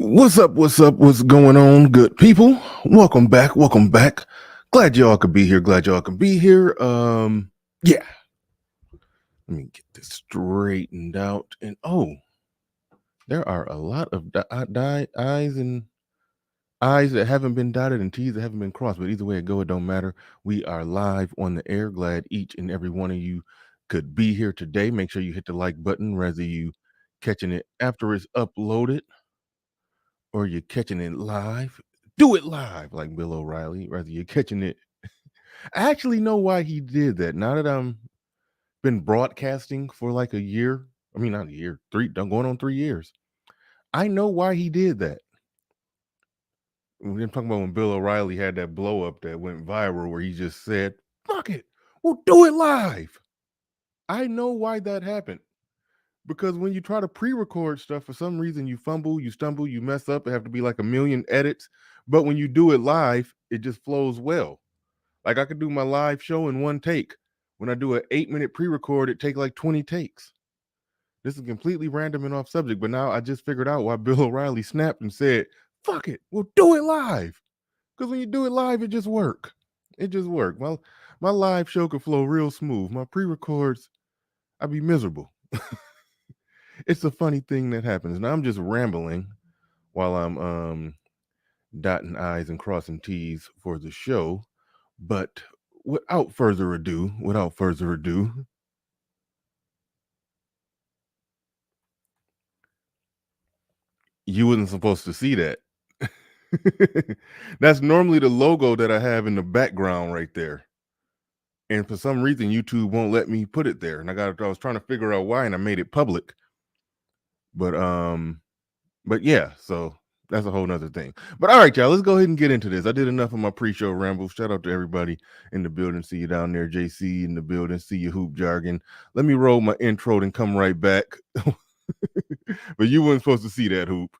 What's up? What's up? What's going on, good people? Welcome back. Welcome back. Glad y'all could be here. Glad y'all can be here. Yeah. Let me get this straightened out. And there are a lot of I's and I's that haven't been dotted and T's that haven't been crossed. But either way it go, it don't matter. We are live on the air. Glad each and every one of you could be here today. Make sure you hit the like button, whether you catching it after it's uploaded or you're catching it live. Do it live, like Bill O'Reilly, whether you're catching it. I actually know why he did that. Now that I'm been broadcasting for like a year, I mean, not a year, going on 3 years. I know why he did that. We're talking about when Bill O'Reilly had that blow up that went viral where he just said, fuck it, we'll do it live. I know why that happened. Because when you try to pre-record stuff, for some reason you fumble, you stumble, you mess up. It have to be like a million edits. But when you do it live, it just flows well. Like I could do my live show in one take. When I do an 8-minute pre-record, it take like 20 takes. This is completely random and off subject, but now I just figured out why Bill O'Reilly snapped and said, fuck it, we'll do it live. Because when you do it live, it just work. It just work. Well, my live show could flow real smooth. My pre-records, I'd be miserable. It's a funny thing that happens. Now I'm just rambling while I'm dotting I's and crossing T's for the show. But without further ado, you wasn't supposed to see that. That's normally the logo that I have in the background right there. And for some reason, YouTube won't let me put it there. And I was trying to figure out why, and I made it public. But yeah, so that's a whole nother thing. But all right, y'all, let's go ahead and get into this. I did enough of my pre-show ramble. Shout out to everybody in the building. See you down there, JC in the building. See you, Hoop Jargon. Let me roll my intro and come right back. But you weren't supposed to see that, Hoop.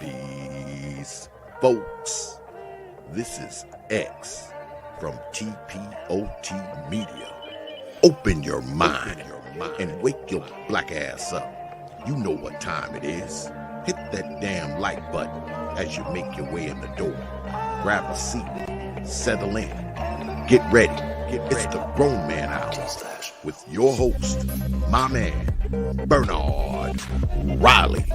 Peace, folks. This is X from TPOT Media. Open your mind and wake your black ass up. You know what time it is. Hit that damn like button as you make your way in the door. Grab a seat, settle in, get ready. It's the Grown Man Hour with your host, my man, Bernard Riley.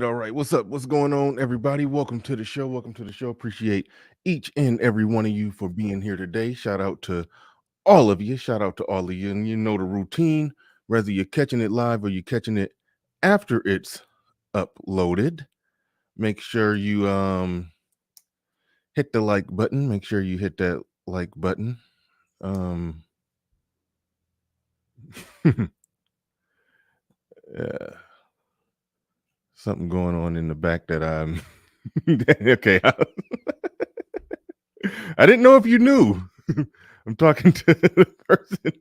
All right. What's up? What's going on, everybody? Welcome to the show. Appreciate each and every one of you for being here today. Shout out to all of you. And you know the routine, whether you're catching it live or you're catching it after it's uploaded. Make sure you hit the like button. Make sure you hit that like button. Something going on in the back that I'm okay. I didn't know if you knew. I'm talking to the person.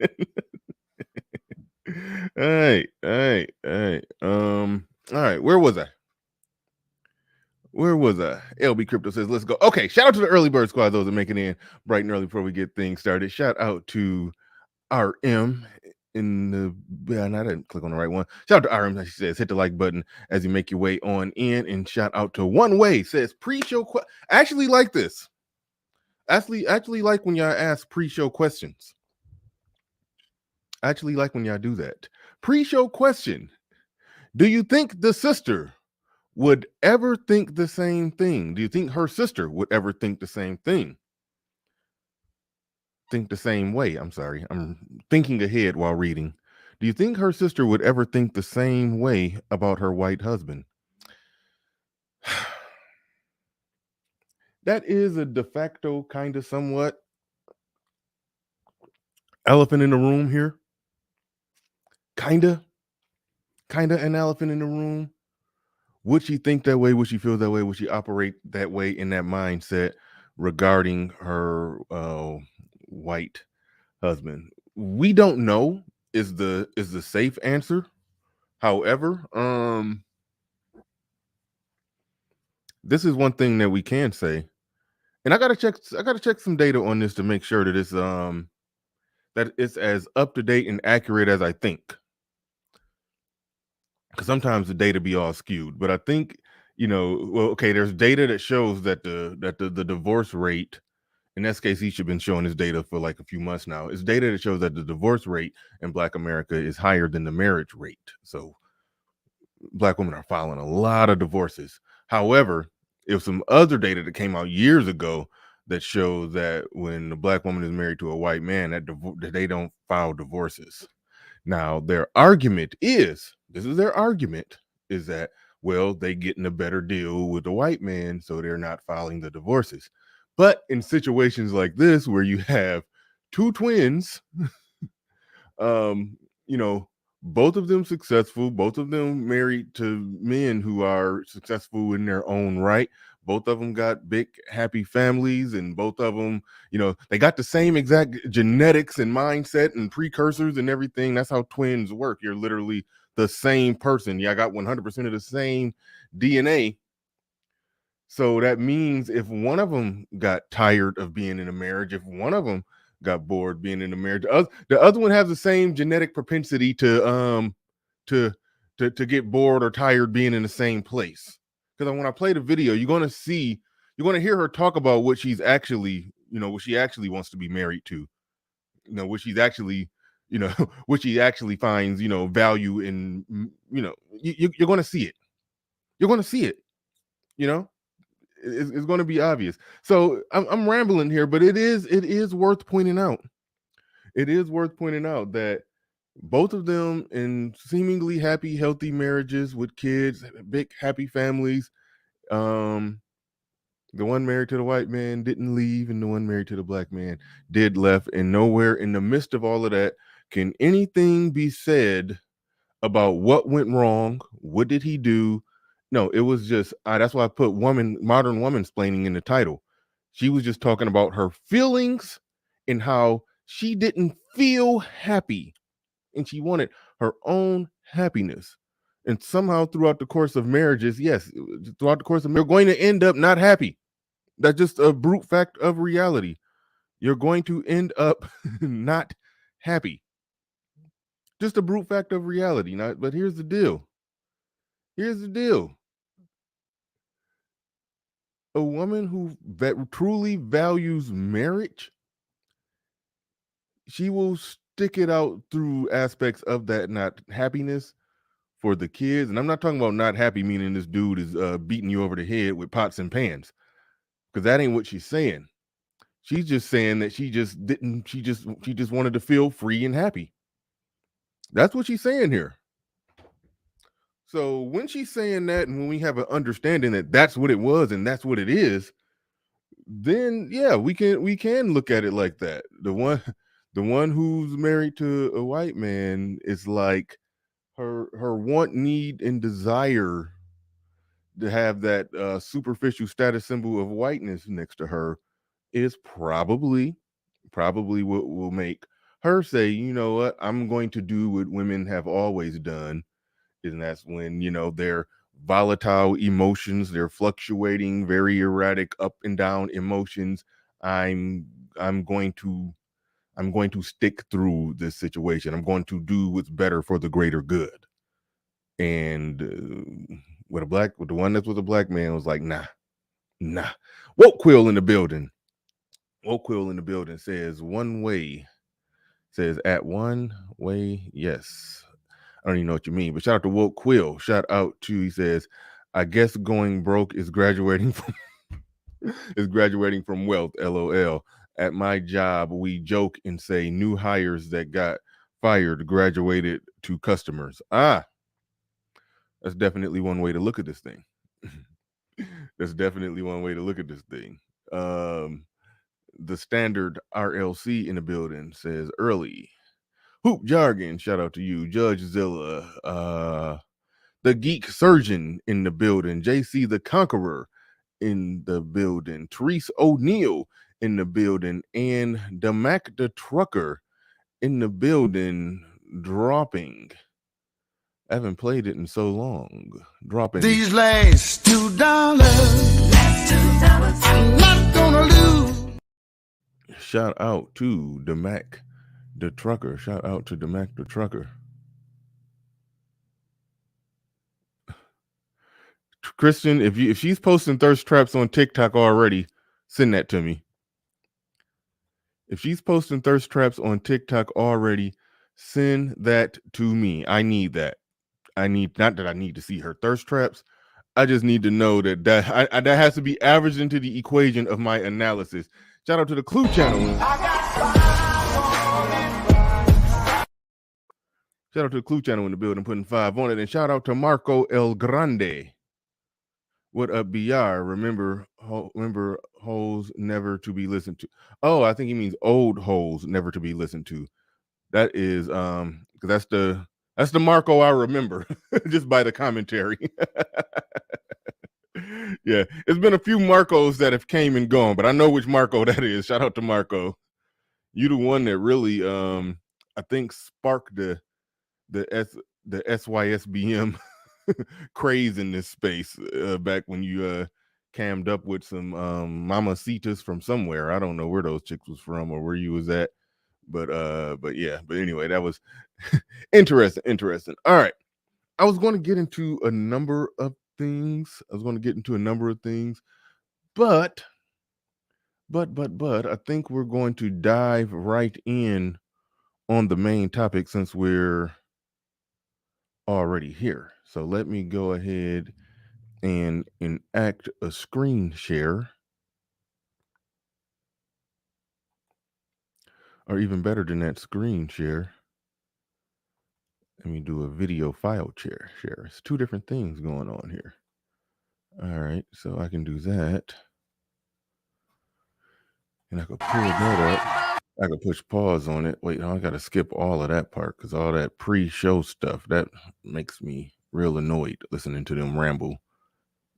All right. Where was I? LB Crypto says, let's go. Okay, shout out to the early bird squad, those that make it in bright and early before we get things started. Shout out to RM in the, and I didn't click on the right one. Shout out to RM, as she says, hit the like button as you make your way on in. And shout out to One Way, says pre-show. Actually like this. Actually like when y'all ask pre-show questions. Actually like when y'all do that. Pre-show question. Do you think the sister would ever think the same thing? Do you think her sister would ever think the same thing? Think the same way. I'm sorry. I'm thinking ahead while reading. Do you think her sister would ever think the same way about her white husband? That is a de facto kind of somewhat elephant in the room here. Kinda an elephant in the room. Would she think that way? Would she feel that way? Would she operate that way in that mindset regarding her white husband? We don't know is the safe answer. However, this is one thing that we can say, and I gotta check some data on this to make sure that it's as up to date and accurate as I think. Because sometimes the data be all skewed, but I think there's data that shows that the divorce rate, in SKC should have been showing this data for like a few months now. It's data that shows that the divorce rate in Black America is higher than the marriage rate. So Black women are filing a lot of divorces. However, if some other data that came out years ago that shows that when a Black woman is married to a white man, that they don't file divorces. Now, their argument is that, well, they getting a better deal with the white man, so they're not filing the divorces. But in situations like this, where you have two twins, both of them successful, both of them married to men who are successful in their own right. Both of them got big, happy families, and both of them, they got the same exact genetics and mindset and precursors and everything. That's how twins work. You're literally the same person. Yeah, I got 100% of the same DNA. So that means if one of them got tired of being in a marriage, if one of them got bored being in a marriage, the other one has the same genetic propensity to get bored or tired being in the same place. Because when I play the video, you're going to hear her talk about what she's actually, what she actually wants to be married to, what she's actually, what she actually finds, value in, you're going to see it. You're going to see it, it's going to be obvious. So I'm rambling here, but it is worth pointing out. It is worth pointing out that both of them in seemingly happy, healthy marriages with kids, big happy families. The one married to the white man didn't leave, and the one married to the Black man did left. And nowhere in the midst of all of that can anything be said about what went wrong. What did he do? No, it was just that's why I put modern womansplaining in the title. She was just talking about her feelings and how she didn't feel happy and she wanted her own happiness. And somehow throughout the course of marriages, throughout the course of marriage, you're going to end up not happy. That's just a brute fact of reality. You're going to end up not happy. Just a brute fact of reality. But here's the deal. A woman who truly values marriage, she will stick it out through aspects of that not happiness for the kids. And I'm not talking about not happy meaning this dude is beating you over the head with pots and pans, because that ain't what she's saying. She's just saying that she just wanted to feel free and happy. That's what she's saying here. So when she's saying that, and when we have an understanding that that's what it was and that's what it is, then yeah, we can look at it like that. The one who's married to a white man is like her want, need, and desire to have that superficial status symbol of whiteness next to her is probably what will make her say, you know what, I'm going to do what women have always done, and that's when, their volatile emotions, they're fluctuating, very erratic, up and down emotions. I'm I'm going to I'm going to stick through this situation. I'm going to do what's better for the greater good. And with the one that's with the black man was like, nah. Woke Quill in the building. Woke Quill in the building says one way. Says at one way, yes. I don't even know what you mean, but shout out to Woke Quill. Shout out to, he says, I guess going broke is graduating from is graduating from wealth. LOL. At my job, we joke and say new hires that got fired graduated to customers. That's definitely one way to look at this thing. That's definitely one way to look at this thing. The standard RLC in the building says early. Hoop jargon, shout out to you. Judge Zilla. The geek surgeon in the building. JC the Conqueror in the building. Therese O'Neill in the building. And the Mac the Trucker in the building dropping. I haven't played it in so long. Dropping these last $2. I'm not gonna lose. Shout out to the Mac the Trucker. Shout out to the Mac the Trucker. Christian, if she's posting thirst traps on TikTok already, send that to me. If she's posting thirst traps on TikTok already, send that to me. I need that. Not that I need to see her thirst traps. I just need to know that that has to be averaged into the equation of my analysis. Shout out to the Clue channel. Shout out to the Clue channel in the building, putting 5 on it. And shout out to Marco El Grande. What up, BR? Remember hoes never to be listened to. Oh, I think he means old hoes never to be listened to. That is that's the Marco I remember just by the commentary. Yeah, it's been a few Marcos that have came and gone, but I know which Marco that is. Shout out to Marco. You the one that really I think sparked the SYSBM craze in this space back when you cammed up with some mamacitas from somewhere. I don't know where those chicks was from or where you was at, but yeah. But anyway, that was interesting. All right, I was going to get into a number of things. But I think we're going to dive right in on the main topic since we're already here. So let me go ahead and enact a screen share. Or even better than that, screen share. Let me do a video file share. It's two different things going on here. All right, so I can do that. And I can pull that up. I can push pause on it. Wait, I got to skip all of that part because all that pre-show stuff, that makes me real annoyed listening to them ramble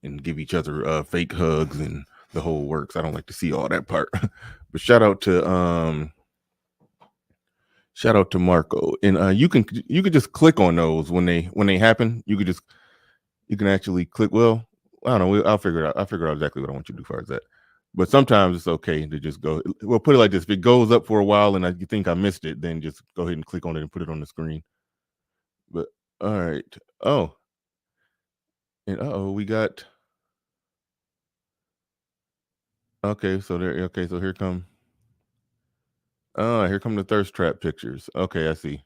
and give each other fake hugs and the whole works. I don't like to see all that part. But shout out to Marco. And you can just click on those when they happen. You can actually click. Well, I don't know. I'll figure it out. I'll figure out exactly what I want you to do as far as that. But sometimes it's okay to just go. Well, put it like this: if it goes up for a while and you think I missed it, then just go ahead and click on it and put it on the screen. But all right. Oh, and we got. Okay, so there. Okay, so here come. Here come the thirst trap pictures. Okay, I see.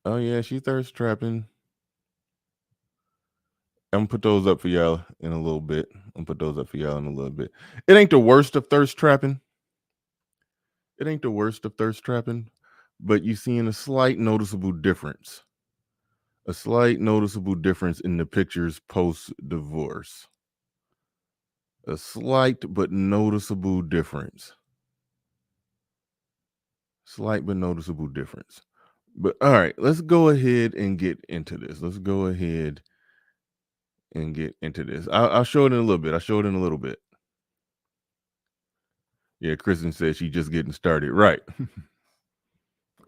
Oh yeah, she thirst trapping. I'm gonna put those up for y'all in a little bit. It ain't the worst of thirst trapping. But you seeing a slight noticeable difference. A slight noticeable difference in the pictures post divorce. A slight but noticeable difference. But all right, let's go ahead and get into this. I'll show it in a little bit. Yeah, Kristen said she's just getting started. Right.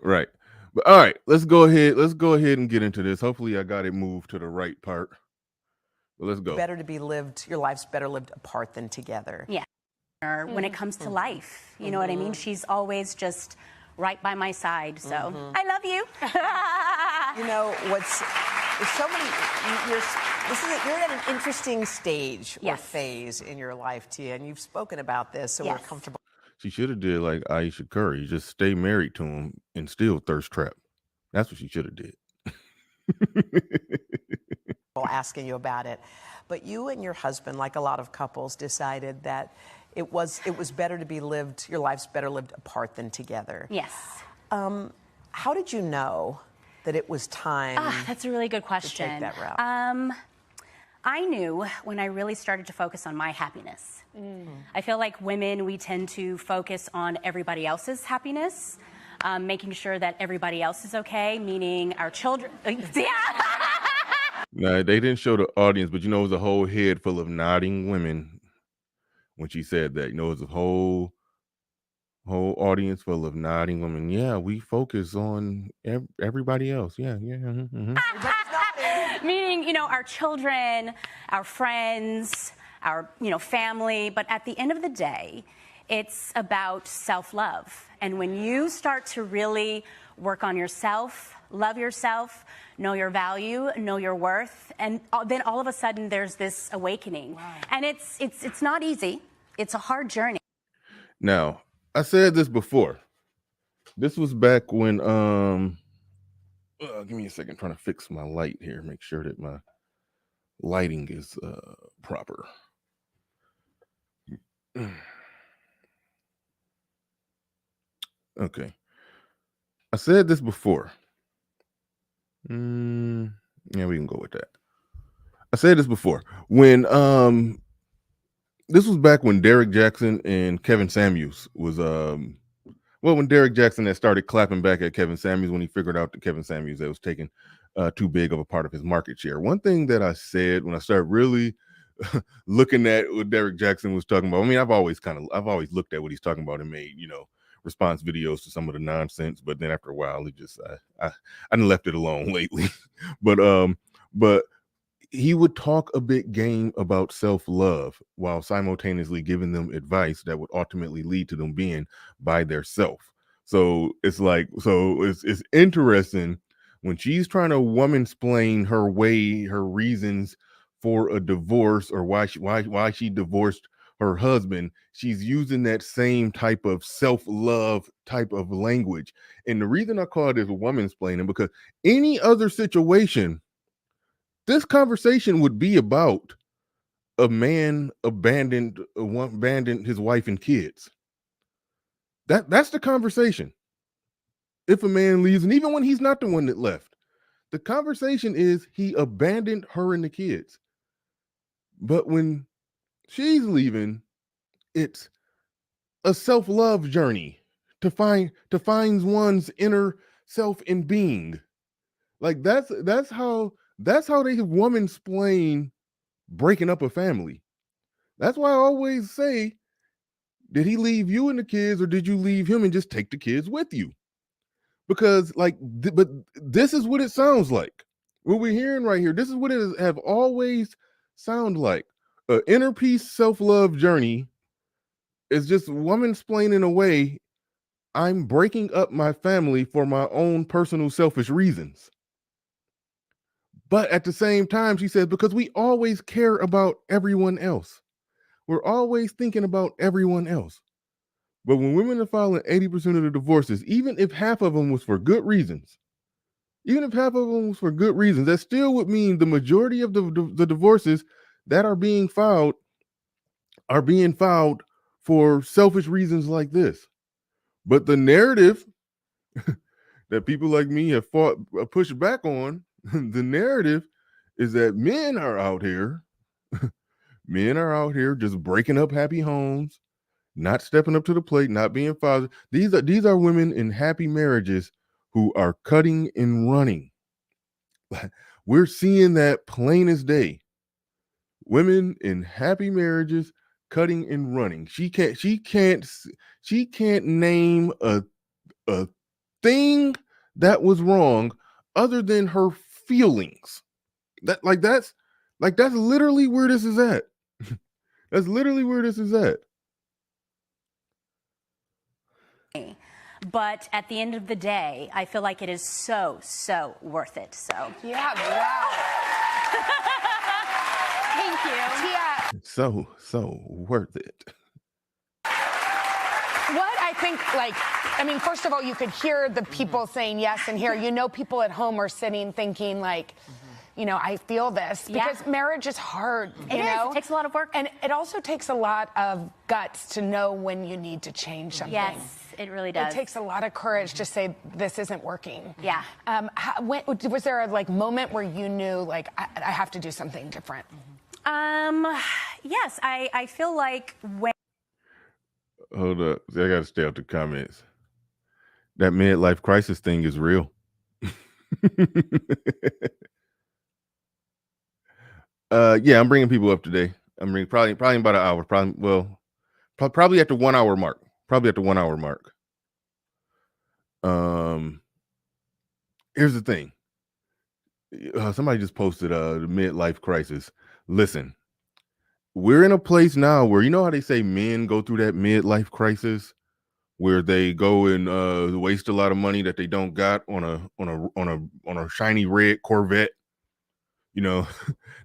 Right. But all right, let's go ahead. Let's go ahead and get into this. Hopefully I got it moved to the right part. But let's go. Better to be lived, your life's better lived apart than together. Yeah. When it comes to life, you know what I mean? She's always just right by my side. So I love you. You know, there's so many, you're at an interesting stage or phase in your life, Tia, and you've spoken about this, so we're comfortable. She should have did like Aisha Curry, just stay married to him and still thirst trap. That's what she should have did. Asking you about it, but you and your husband, like a lot of couples, decided that it was better to be lived, your life's better lived apart than together. Yes. How did you know that it was time? That's a really good question. To take that route. I knew when I really started to focus on my happiness. I feel like women, we tend to focus on everybody else's happiness, making sure that everybody else is okay, meaning our children. No, they didn't show the audience, but you know, it was a whole head full of nodding women when she said that. You know, it was a whole audience full of nodding women. Yeah, we focus on everybody else. Yeah. Meaning, you know, our children, our friends, our, you know, family. But at the end of the day, it's about self-love. And when you start to really work on yourself, love yourself, know your value, know your worth, and then all of a sudden there's this awakening. Wow. And it's not easy. It's a hard journey. Now, I said this before. This was back when give me a second, trying to fix my light here, make sure that my lighting is proper. Okay. I said this before. Yeah, we can go with that. I said this before. When this was back when Derek Jackson and Kevin Samuels was when Derek Jackson had started clapping back at Kevin Samuels when he figured out that Kevin Samuels was taking too big of a part of his market share. One thing that I said when I started really looking at what Derek Jackson was talking about, I mean, I've always looked at what he's talking about and made, you know, response videos to some of the nonsense, but then after a while, it just I done left it alone lately. But he would talk a big game about self-love while simultaneously giving them advice that would ultimately lead to them being by their self. So it's like, it's interesting when she's trying to womansplain her reasons for a divorce or why she divorced her husband. She's using that same type of self-love type of language. And the reason I call it womansplaining, because any other situation, this conversation would be about a man abandoned his wife and kids. That's the conversation. If a man leaves, and even when he's not the one that left, the conversation is he abandoned her and the kids. But when she's leaving, it's a self-love journey to find one's inner self and being. Like that's how they womansplain breaking up a family. That's why I always say, did he leave you and the kids, or did you leave him and just take the kids with you? Because but this is what it sounds like. What we're hearing right here, this is what it have always sound like. An inner peace self-love journey is just womansplaining away. I'm breaking up my family for my own personal selfish reasons. But at the same time, she says, because we always care about everyone else. We're always thinking about everyone else. But when women are filing 80% of the divorces, even if half of them was for good reasons, that still would mean the majority of the divorces that are being filed for selfish reasons like this. But the narrative that people like me have pushed back on, the narrative is that men are out here just breaking up happy homes, not stepping up to the plate, not being fathers. These are women in happy marriages who are cutting and running. We're seeing that plain as day. Women in happy marriages cutting and running. She can't name a thing that was wrong other than her feelings. That's literally where this is at. That's literally where this is at. But at the end of the day, I feel like it is so worth it. So yeah, wow. Thank you. Tia. So worth it. What I think, I mean, first of all, you could hear the people saying yes, and here, people at home are sitting thinking I feel this because marriage is hard. It is. It takes a lot of work. And it also takes a lot of guts to know when you need to change something. Yes, it really does. It takes a lot of courage to say, this isn't working. Yeah. Was there a moment where you knew, I have to do something different? Yes, I feel like when... Hold up. See, I got to stay out the comments. That midlife crisis thing is real. Yeah, I'm bringing people up today. I'm bringing probably about an hour. Probably at the 1 hour mark. Here's the thing. Somebody just posted the midlife crisis. Listen, we're in a place now where how they say men go through that midlife crisis, where they go and waste a lot of money that they don't got on a shiny red Corvette.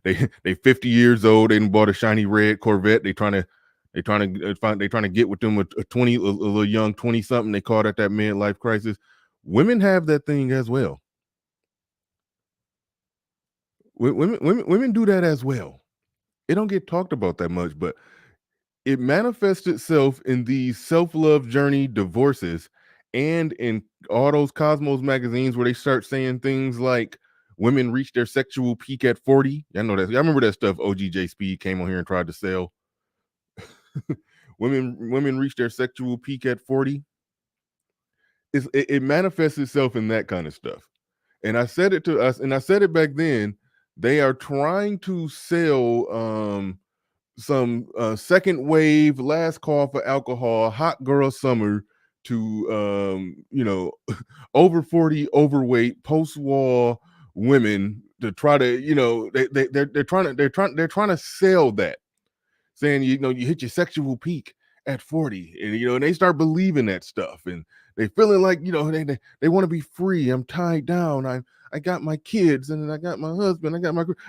They 50 years old. They bought a shiny red Corvette. They trying to get with them a little young 20 something. They call that midlife crisis. Women have that thing as well. Women do that as well. It don't get talked about that much, but it manifests itself in these self-love journey divorces and in all those Cosmos magazines where they start saying things like women reach their sexual peak at 40. I know that. I remember that stuff OGJ Speed came on here and tried to sell. Women reach their sexual peak at 40. It manifests itself in that kind of stuff. And I said it to us, and I said it back then. They are trying to sell some second wave, last call for alcohol, hot girl summer to over 40, overweight, post-war women to try to they're trying to sell that, saying you hit your sexual peak at 40, and they start believing that stuff, and they feeling like they want to be free. I'm tied down. I got my kids, and I got my husband. I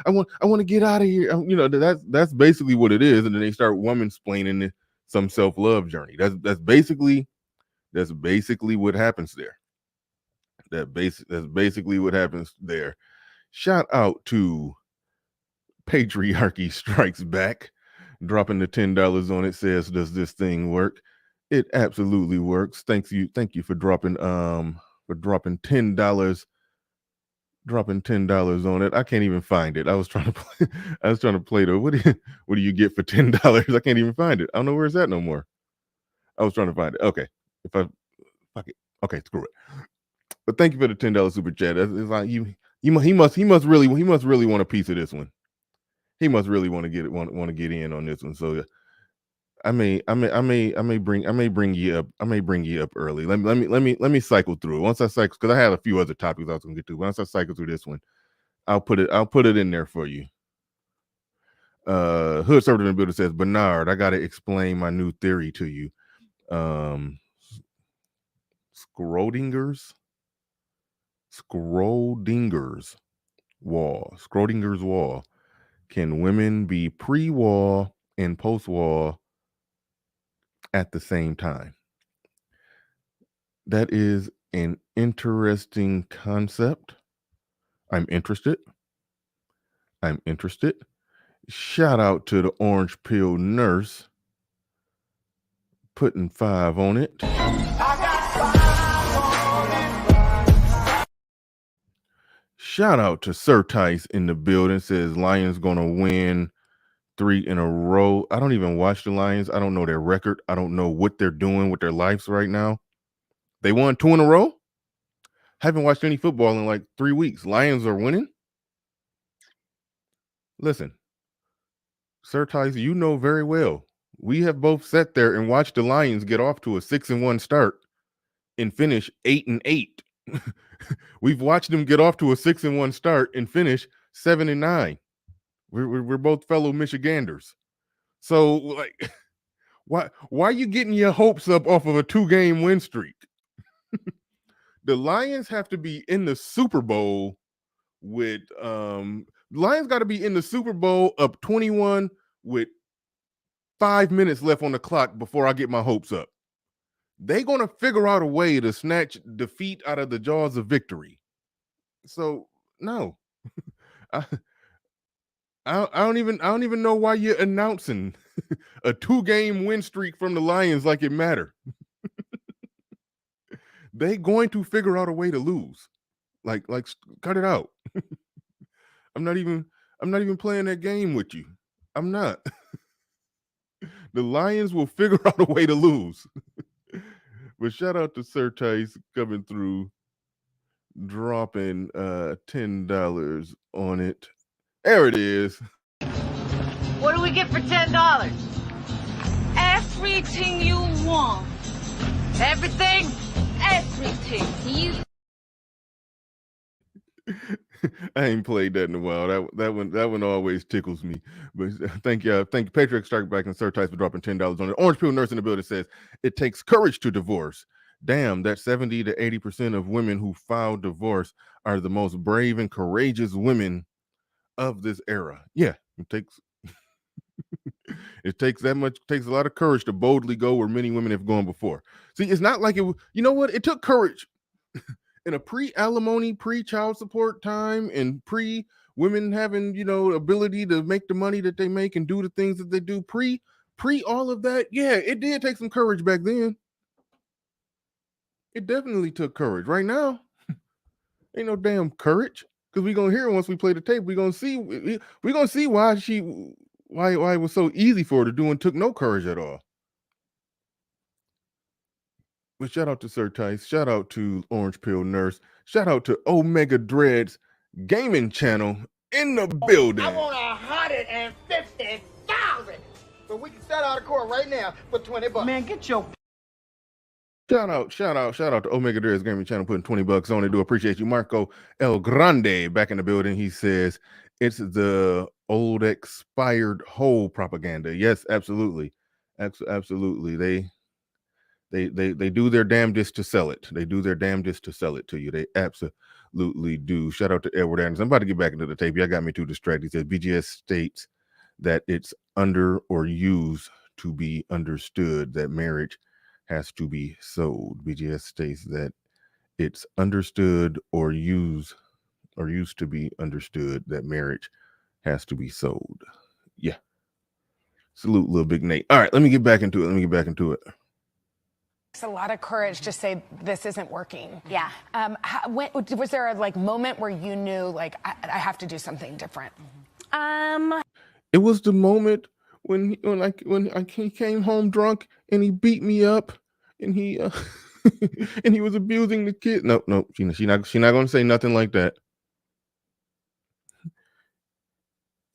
want to get out of here. That's basically what it is. And then they start womansplaining some self-love journey. That's basically what happens there. That's basically what happens there. Shout out to Patriarchy Strikes Back, dropping the $10 on it. Says, does this thing work? It absolutely works. Thank you for dropping $10. Dropping $10 on it. I can't even find it. I was trying to play the what do you get for $10? I can't even find it. I don't know where it's at no more. I was trying to find it. Okay. Fuck it. Okay, screw it. But thank you for the $10 super chat. It's like he must really want a piece of this one. He must really want to get in on this one. So I may bring you up early. Let me cycle through it. Once I cycle, because I had a few other topics I was gonna get to. Once I cycle through this one, I'll put it in there for you. Hood Servant in the building says, Bernard, I gotta explain my new theory to you. Schrodinger's wall. Can women be pre-war and post-war at the same time? That is an interesting concept. I'm interested. Shout out to the orange pill nurse putting 5 on it. Shout out to Sir Tice in the building, says Lions gonna win 3 in a row. I don't even watch the Lions. I don't know their record. I don't know what they're doing with their lives right now. They won 2 in a row? Haven't watched any football in like 3 weeks. Lions are winning? Listen, Sir Tice, you know very well We have both sat there and watched the Lions get off to a 6-1 start and finish 8-8. We've watched them get off to a 6-1 start and finish 7-9. We're both fellow Michiganders. So, like, why are you getting your hopes up off of a 2-game win streak? The Lions have to be in the Super Bowl with Lions got to be in the Super Bowl up 21 with 5 minutes left on the clock before I get my hopes up. They're gonna figure out a way to snatch defeat out of the jaws of victory. So no, I don't even know why you're announcing a 2-game win streak from the Lions like it matter. They going to figure out a way to lose. Like cut it out. I'm not even playing that game with you. I'm not. The Lions will figure out a way to lose. But shout out to Sir Tice coming through, dropping $10 on it. There it is. What do we get for $10? Everything you want. Everything? Everything. You. I ain't played that in a while. That one always tickles me. But thank you, Patrick Starkback and Sir Tice for dropping $10 on it. Orange Peel Nurse in the building says it takes courage to divorce. Damn, that 70 to 80% of women who file divorce are the most brave and courageous women of this era. Yeah, it takes a lot of courage to boldly go where many women have gone before. See, it's not like it. You know what? It took courage in a pre-alimony, pre-child support time, and pre-women having, ability to make the money that they make and do the things that they do. Pre all of that. Yeah, it did take some courage back then. It definitely took courage. Right now, ain't no damn courage, because we're gonna hear it once we play the tape. We're gonna see why it was so easy for her to do and took no courage at all. But shout out to Sir Tice, shout out to Orange Peel Nurse, shout out to Omega Dreads Gaming Channel in the building. I want 150,000, so we can settle out of court right now for $20. Man, get your. Shout out to Omega Dreads Gaming Channel putting $20 on it. Do appreciate you. Marco El Grande back in the building. He says it's the old expired whole propaganda. Yes, absolutely. Absolutely. They do their damnedest to sell it. They do their damnedest to sell it to you. They absolutely do. Shout out to Edward Anderson. I'm about to get back into the tape. Y'all got me too distracted. He says BGS states that it's under or used to be understood that marriage has to be sold. BGS states that it's understood or used to be understood that marriage has to be sold. Yeah. Salute, little big Nate. All right, let me get back into it. It's a lot of courage to say this isn't working. Yeah. Was there a moment where you knew I have to do something different? It was the moment when he came home drunk and he beat me up and he and he was abusing the kid. No, she's not gonna say nothing like that.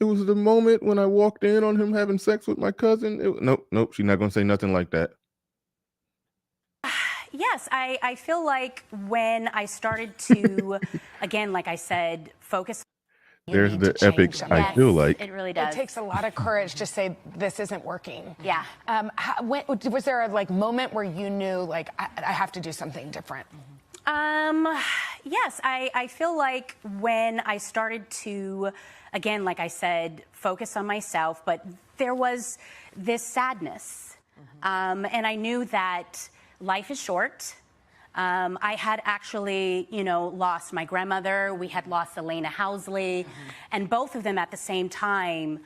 It was the moment when I walked in on him having sex with my cousin. Nope, she's not gonna say nothing like that. Yes, I feel like when I started to, again, like I said, focus. There's the epics. I feel like it really does. It takes a lot of courage to say this isn't working. Yeah. Was there a moment where you knew I have to do something different? Yes, I feel like when I started to, again, like I said, focus on myself, but there was this sadness, and I knew that life is short. I had actually, lost my grandmother. We had lost Elena Housley, and both of them at the same time.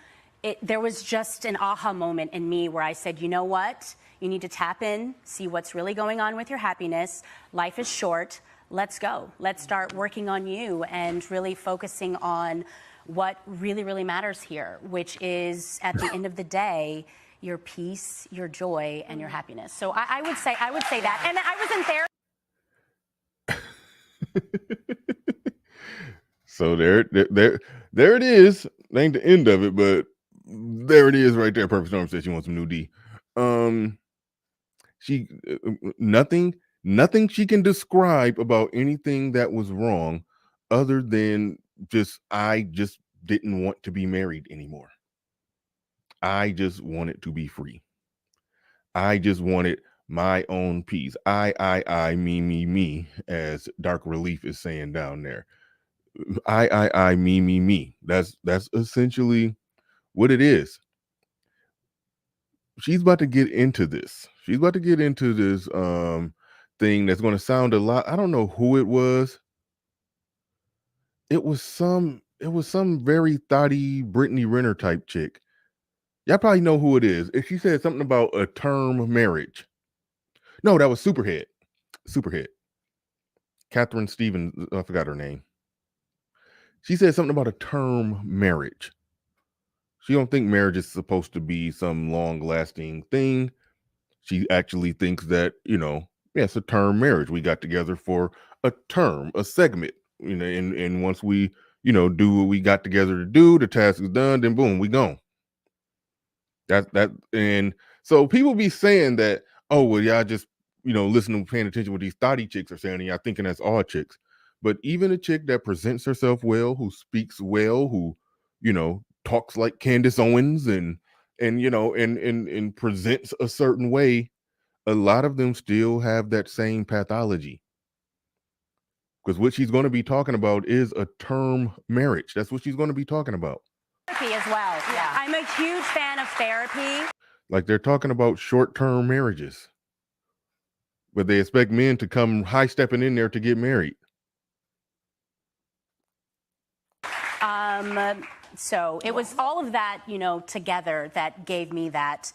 There was just an aha moment in me where I said, you know what? You need to tap in, see what's really going on with your happiness. Life is short. Let's go. Let's start working on you and really focusing on what really, really matters here, which is, at the end of the day, your peace, your joy, and your happiness. So I would say that. And I was in therapy. So there it is. Ain't the end of it, but there it is right there. Perfect Storm says she wants some new D. She nothing she can describe about anything that was wrong other than I just didn't want to be married anymore. I just wanted to be free. I just wanted my own peace. I, me, as Dark Relief is saying down there. I, me. That's essentially what it is. She's about to get into this. She's about to get into this thing that's going to sound a lot. I don't know who it was. It was some very thotty Brittany Renner type chick. Y'all probably know who it is. If she said something about a term marriage. No, that was Superhead. Catherine Stevens, I forgot her name. She said something about a term marriage. She don't think marriage is supposed to be some long-lasting thing. She actually thinks that, it's a term marriage. We got together for a term, a segment, and once we, do what we got together to do, the task is done, then boom, we gone. And so people be saying that, oh, well, y'all just, listening, paying attention what these thotty chicks are saying, and y'all thinking that's all chicks. But even a chick that presents herself well, who speaks well, who, talks like Candace Owens and presents a certain way, a lot of them still have that same pathology. Because what she's going to be talking about is a term marriage. That's what she's going to be talking about. Therapy as well. Yeah. I'm a huge fan of therapy. Like they're talking about short-term marriages. But they expect men to come high-stepping in there to get married. So it was all of that, together that gave me that,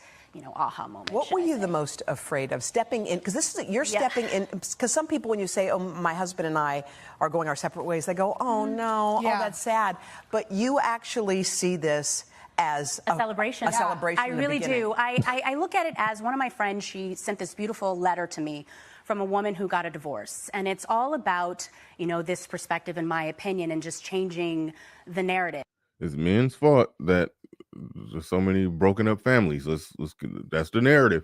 aha moment. What were you the most afraid of stepping in? Because you're stepping in. Because some people, when you say, "Oh, my husband and I are going our separate ways," they go, "Oh no, oh that's sad." But you actually see this as a celebration. A celebration. I really do. I look at it as one of my friends. She sent this beautiful letter to me from a woman who got a divorce, and it's all about this perspective, in my opinion, and just changing the narrative. It's men's fault that there's so many broken up families. That's the narrative.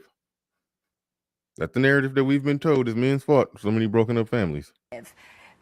That's the narrative that we've been told is men's fault. So many broken up families.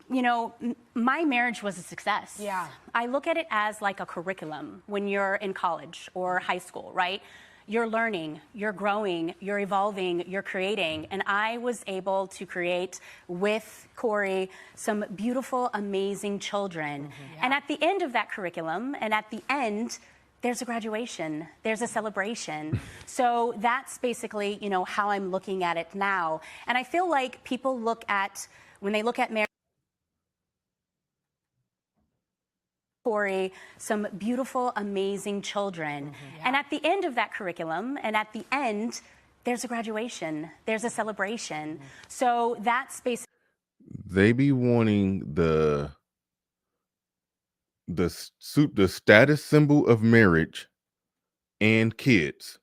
My marriage was a success. Yeah. I look at it as like a curriculum when you're in college or high school, right? You're learning, you're growing, you're evolving, you're creating. And I was able to create with Corey some beautiful, amazing children. Mm-hmm. Yeah. And at the end of that curriculum, and at the end, there's a graduation, there's a celebration. So that's basically, how I'm looking at it now. And I feel like people when they look at marriage, Corey, some beautiful, amazing children. Mm-hmm. Yeah. And at the end of that curriculum, and at the end, there's a graduation, there's a celebration. Mm-hmm. So that's basically. They be wanting the status symbol of marriage and kids.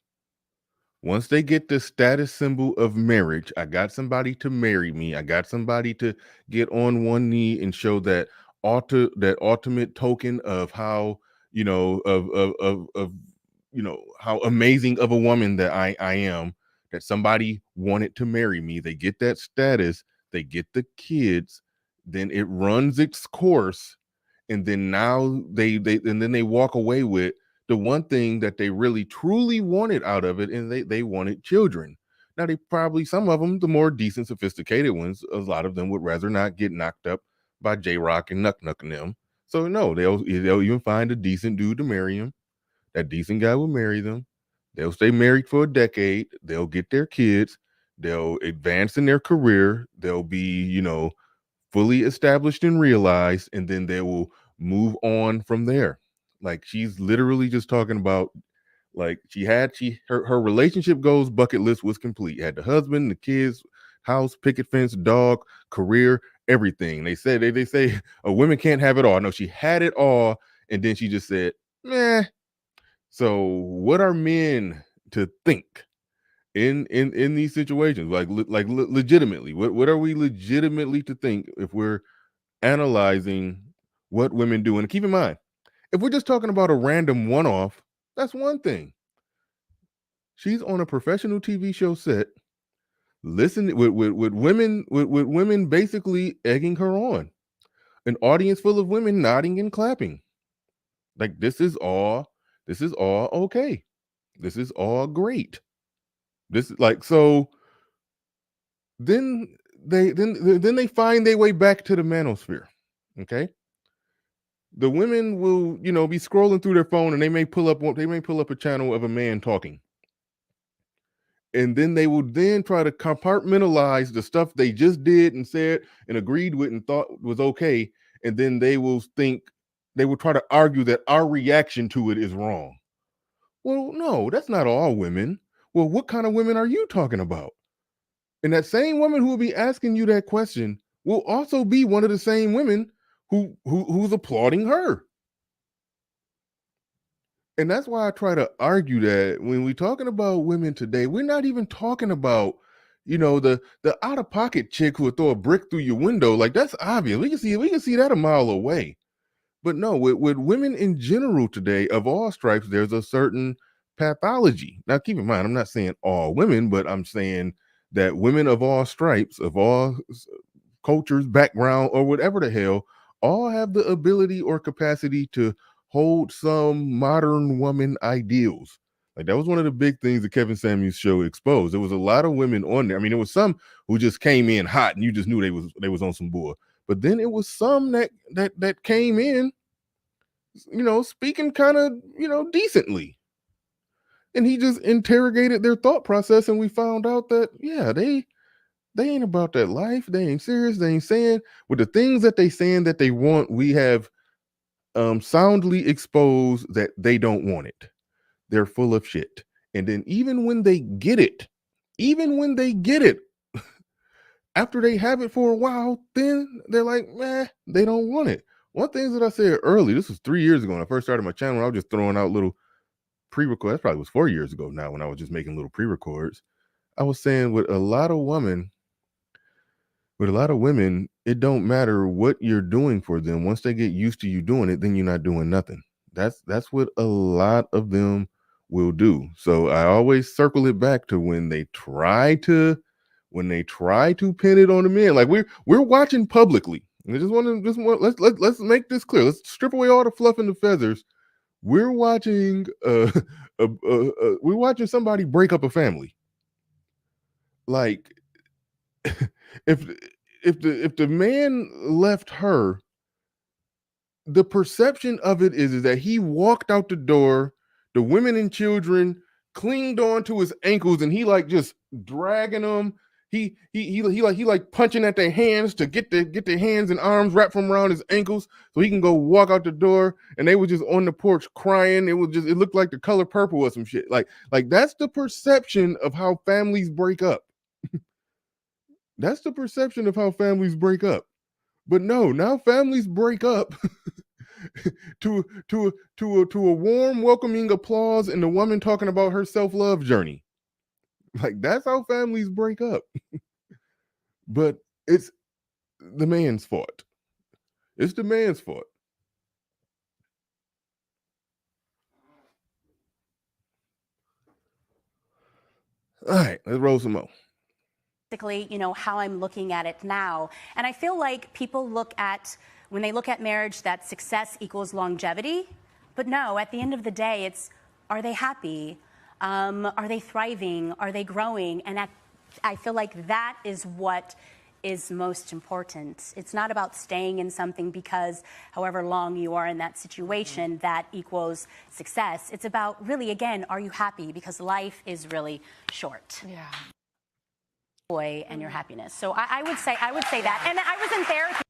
Once they get the status symbol of marriage, I got somebody to marry me. I got somebody to get on one knee and show that ultimate token of how how amazing of a woman that I am, that somebody wanted to marry me. They get that status, they get the kids, then it runs its course, and then now they walk away with the one thing that they really truly wanted out of it, and they wanted children. Now they probably, some of them, the more decent, sophisticated ones, a lot of them would rather not get knocked up by J-Rock and Nuck and them. So no, they'll even find a decent dude to marry him. That decent guy will marry them. They'll stay married for a decade. They'll get their kids. They'll advance in their career. They'll be, fully established and realized, and then they will move on from there. Like, she's literally just talking about, like, her relationship goals bucket list was complete. Had the husband, the kids, house, picket fence, dog, career, everything. They say a woman can't have it all. No, she had it all, and then she just said, meh. So what are men to think in these situations? Like legitimately, what are we legitimately to think if we're analyzing what women do? And keep in mind, if we're just talking about a random one-off, that's one thing. She's on a professional TV show set, listening with women basically egging her on, an audience full of women nodding and clapping. Like this is all okay. This is all great. This is like so. Then they find their way back to the manosphere. Okay. The women will, be scrolling through their phone and they may pull up a channel of a man talking. And then they will then try to compartmentalize the stuff they just did and said and agreed with and thought was okay. And then they will try to argue that our reaction to it is wrong. Well, no, that's not all women. Well, what kind of women are you talking about? And that same woman who will be asking you that question will also be one of the same women who's applauding her. And that's why I try to argue that when we're talking about women today, we're not even talking about, the out-of-pocket chick who would throw a brick through your window. Like that's obvious. We can see that a mile away. But no, with women in general today, of all stripes, there's a certain pathology. Now, keep in mind, I'm not saying all women, but I'm saying that women of all stripes, of all cultures, background, or whatever the hell, all have the ability or capacity to hold some modern woman ideals. Like that was one of the big things that Kevin Samuels' show exposed. There was a lot of women on there. I mean, there was some who just came in hot and you just knew they was on some bull. But then it was some that came in, speaking kind of, decently. And he just interrogated their thought process, and we found out that, yeah, they ain't about that life. They ain't serious. They ain't saying with the things that they saying that they want. We have soundly exposed that they don't want it. They're full of shit. And then even when they get it, after they have it for a while, then they're like, they don't want it. One thing that I said early, this was 3 years ago when I first started my channel, I was just throwing out little pre-records. That probably was 4 years ago now when I was just making little pre-records. I was saying with a lot of women, it don't matter what you're doing for them. Once they get used to you doing it, then you're not doing nothing. That's what a lot of them will do. So I always circle it back to when they try to pin it on the men. Like we're watching publicly. And I let's make this clear. Let's strip away all the fluff and the feathers. We're watching we're watching somebody break up a family. Like if the man left her, the perception of it is that he walked out the door, the women and children clinged on to his ankles, and he like just dragging them. He like punching at their hands to get their hands and arms wrapped from around his ankles so he can go walk out the door. And they were just on the porch crying. It looked like The Color Purple or some shit. Like that's the perception of how families break up. That's the perception of how families break up. But no, now families break up to a warm, welcoming applause and the woman talking about her self-love journey. Like that's how families break up. But it's the man's fault. It's the man's fault. All right, let's roll some more. Basically, how I'm looking at it now. And I feel like people when they look at marriage, that success equals longevity. But no, at the end of the day, it's, are they happy? Are they thriving? Are they growing? And I feel like that is what is most important. It's not about staying in something because however long you are in that situation, that equals success. It's about really, again, are you happy? Because life is really short. Yeah. Joy and your happiness. So I would say that. And I was in therapy.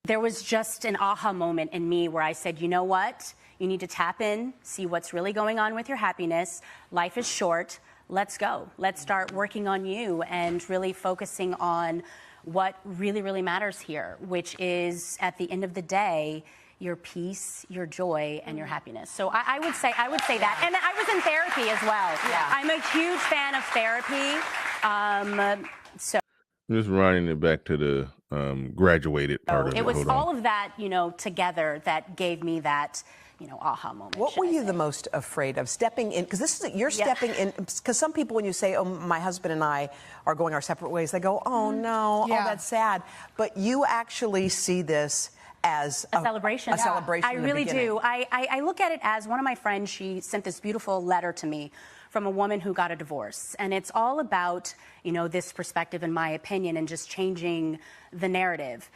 There was just an aha moment in me where I said, you know what? You need to tap in, see what's really going on with your happiness. Life is short. Let's go. Let's start working on you and really focusing on what really, really matters here, which is at the end of the day, your peace, your joy, and your happiness. So I would say that. And I was in therapy as well. Yeah. I'm a huge fan of therapy. So just running it back to the graduated part of it. It was all of that, together that gave me that aha moment. What were you the most afraid of stepping in? Because this is you're stepping in. Because some people, when you say, "Oh, my husband and I are going our separate ways," they go, "Oh no, oh that's sad." But you actually see this as a celebration. A celebration. I really do. I look at it as one of my friends. She sent this beautiful letter to me from a woman who got a divorce, and it's all about this perspective, in my opinion, and just changing the narrative.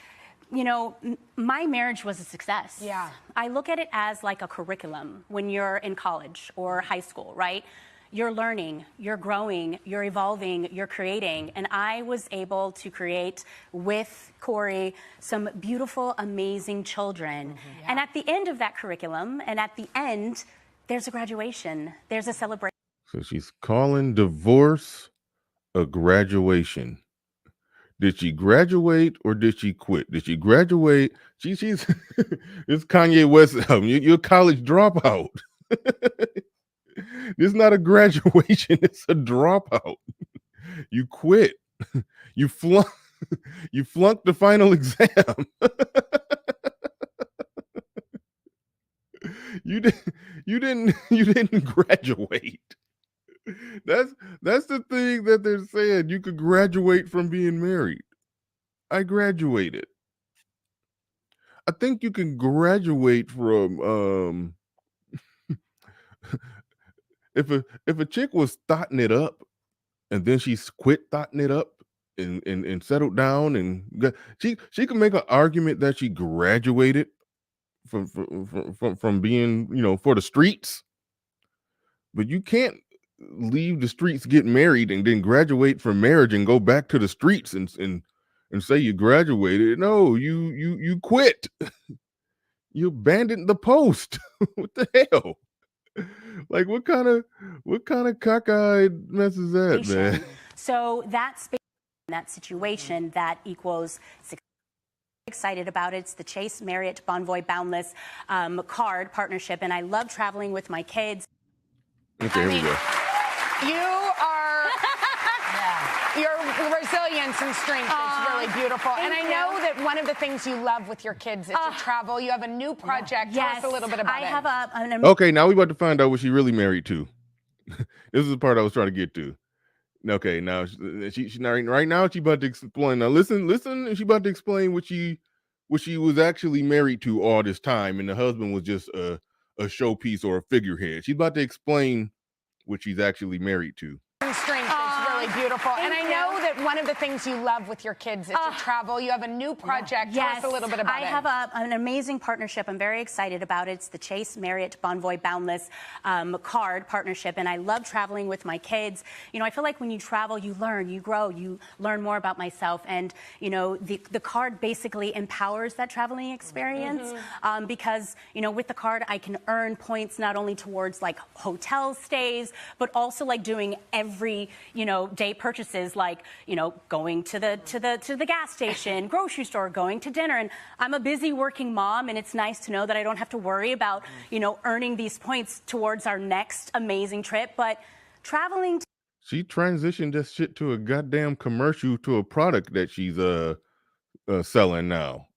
My marriage was a success. Yeah. I look at it as like a curriculum when you're in college or high school, right? You're learning, you're growing, you're evolving, you're creating. And I was able to create with Corey some beautiful, amazing children. And at the end of that curriculum, and at the end, there's a graduation, there's a celebration. So she's calling divorce a graduation. Did she graduate or did she quit? Did she graduate? She's it's Kanye West. You're a college dropout. This is not a graduation. It's a dropout. You quit. You flunked the final exam. You didn't graduate. That's the thing that they're saying. You could graduate from being married. I graduated. I think you can graduate from if a chick was thotting it up and then she quit thotting it up and settled down and she can make an argument that she graduated from being for the streets, but you can't leave the streets, get married, and then graduate from marriage and go back to the streets and say you graduated. No, you quit. You abandoned the post. What the hell? Like what kind of cockeyed mess is that, man? So that's that situation that equals success. Excited about it. It's the Chase Marriott Bonvoy Boundless card partnership, and I love traveling with my kids. Okay, here we go. Your resilience and strength is really beautiful. And I know that one of the things you love with your kids is to travel. You have a new project. Tell us a little bit about it. Okay, now we about to find out what she really married to. This is the part I was trying to get to. Okay, now she right now she about to explain. Now listen, she about to explain what she was actually married to all this time, and the husband was just a showpiece or a figurehead. She's about to explain what she's actually married to. Strength is really beautiful. And I know that one of the things you love with your kids is to travel. You have a new project. Tell us a little bit about it. I have an amazing partnership. I'm very excited about it. It's the Chase Marriott Bonvoy Boundless card partnership, and I love traveling with my kids. I feel like when you travel, you learn, you grow, you learn more about myself, and the card basically empowers that traveling experience because with the card I can earn points not only towards like hotel stays, but also like doing every day purchases, like going to the gas station, grocery store, going to dinner. And I'm a busy working mom, and it's nice to know that I don't have to worry about earning these points towards our next amazing trip. But traveling she transitioned this shit to a goddamn commercial to a product that she's selling now.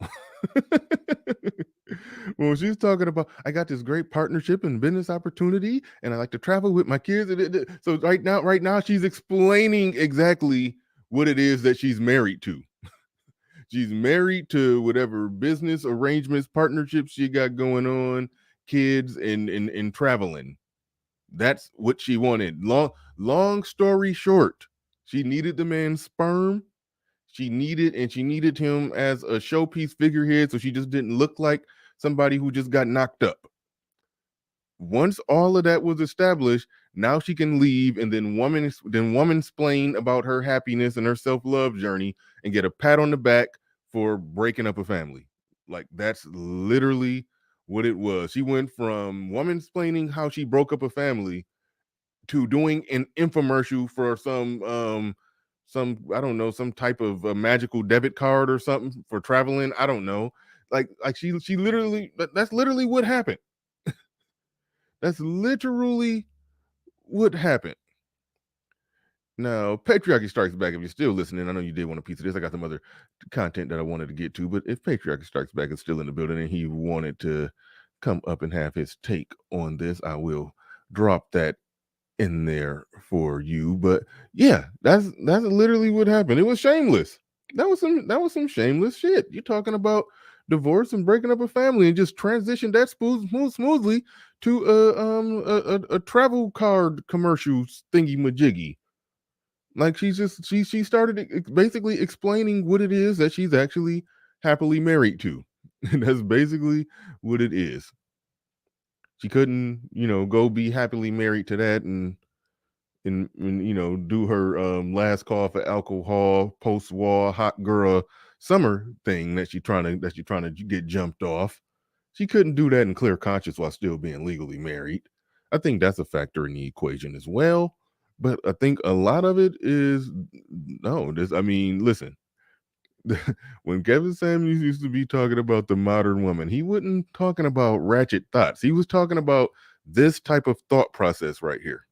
When she's talking about, I got this great partnership and business opportunity, and I like to travel with my kids. So right now, she's explaining exactly what it is that she's married to. She's married to whatever business arrangements, partnerships she got going on, kids, and traveling. That's what she wanted. Long story short, she needed the man's sperm. She needed him as a showpiece figurehead, so she just didn't look like somebody who just got knocked up. Once all of that was established, now she can leave and then womansplain about her happiness and her self-love journey and get a pat on the back for breaking up a family. Like that's literally what it was. She went from womansplaining how she broke up a family to doing an infomercial for some I don't know, some type of magical debit card or something for traveling. I don't know. Like she literally, that's literally what happened. That's literally what happened. Now, Patriarchy Strikes Back, if you're still listening, I know you did want a piece of this. I got some other content that I wanted to get to, but if Patriarchy Strikes Back is still in the building and he wanted to come up and have his take on this. I will drop that in there for you. But yeah, that's literally what happened. It was shameless. That was some shameless shit. You're talking about divorce and breaking up a family and just transitioned that smoothly to a travel card commercial thingy majiggy. Like she started basically explaining what it is that she's actually happily married to. And that's basically what it is. She couldn't, go be happily married to that and do her last call for alcohol post-war hot girl summer thing that she's trying to get jumped off. She couldn't do that in clear conscience while still being legally married. I think that's a factor in the equation as well. But I think a lot of it is listen, when Kevin Samuels used to be talking about the modern woman, he wasn't talking about ratchet thoughts. He was talking about this type of thought process right here.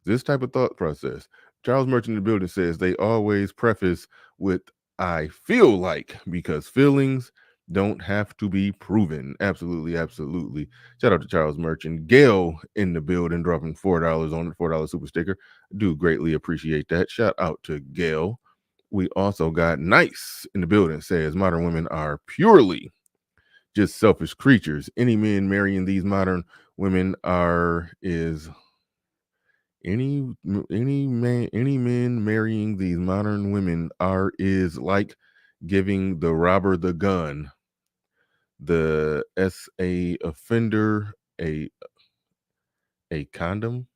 This type of thought process. Charles Merchant in the building says they always preface with "I feel like," because feelings don't have to be proven. Absolutely, absolutely. Shout out to Charles Merchant. Gail in the building, dropping $4 on it, $4 super sticker. Do greatly appreciate that. Shout out to Gail. We also got Nice in the building, says modern women are purely just selfish creatures. Any men marrying these modern women any men marrying these modern women is like giving the robber the gun, the SA offender a condom.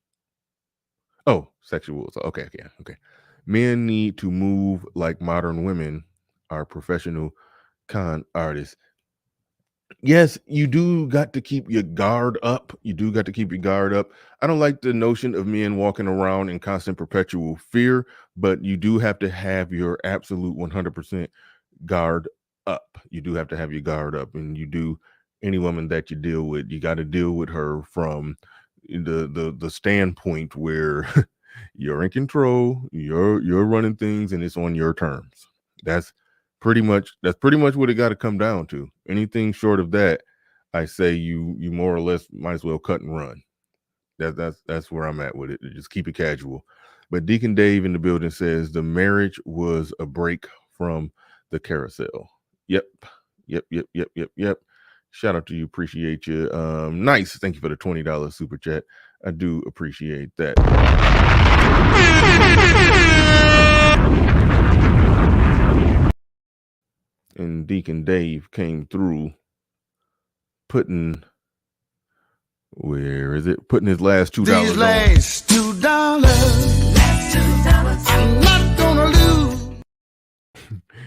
Oh, sexual. Okay. Men need to move like modern women are professional con artists. Yes, you do got to keep your guard up. I don't like the notion of men walking around in constant perpetual fear, but you do have to have your absolute 100% guard up. You do have to have your guard up, and any woman that you deal with, you got to deal with her from the standpoint where you're in control, you're running things, and it's on your terms. That's pretty much what it got to come down to. Anything short of that, I say you more or less might as well cut and run. That's where I'm at with it. Just keep it casual. But Deacon Dave in the building says the marriage was a break from the carousel. Yep. Shout out to you. Appreciate you. Nice. Thank you for the $20 super chat. I do appreciate that. And Deacon Dave came through putting his last $2 These last $2, I'm not gonna lose.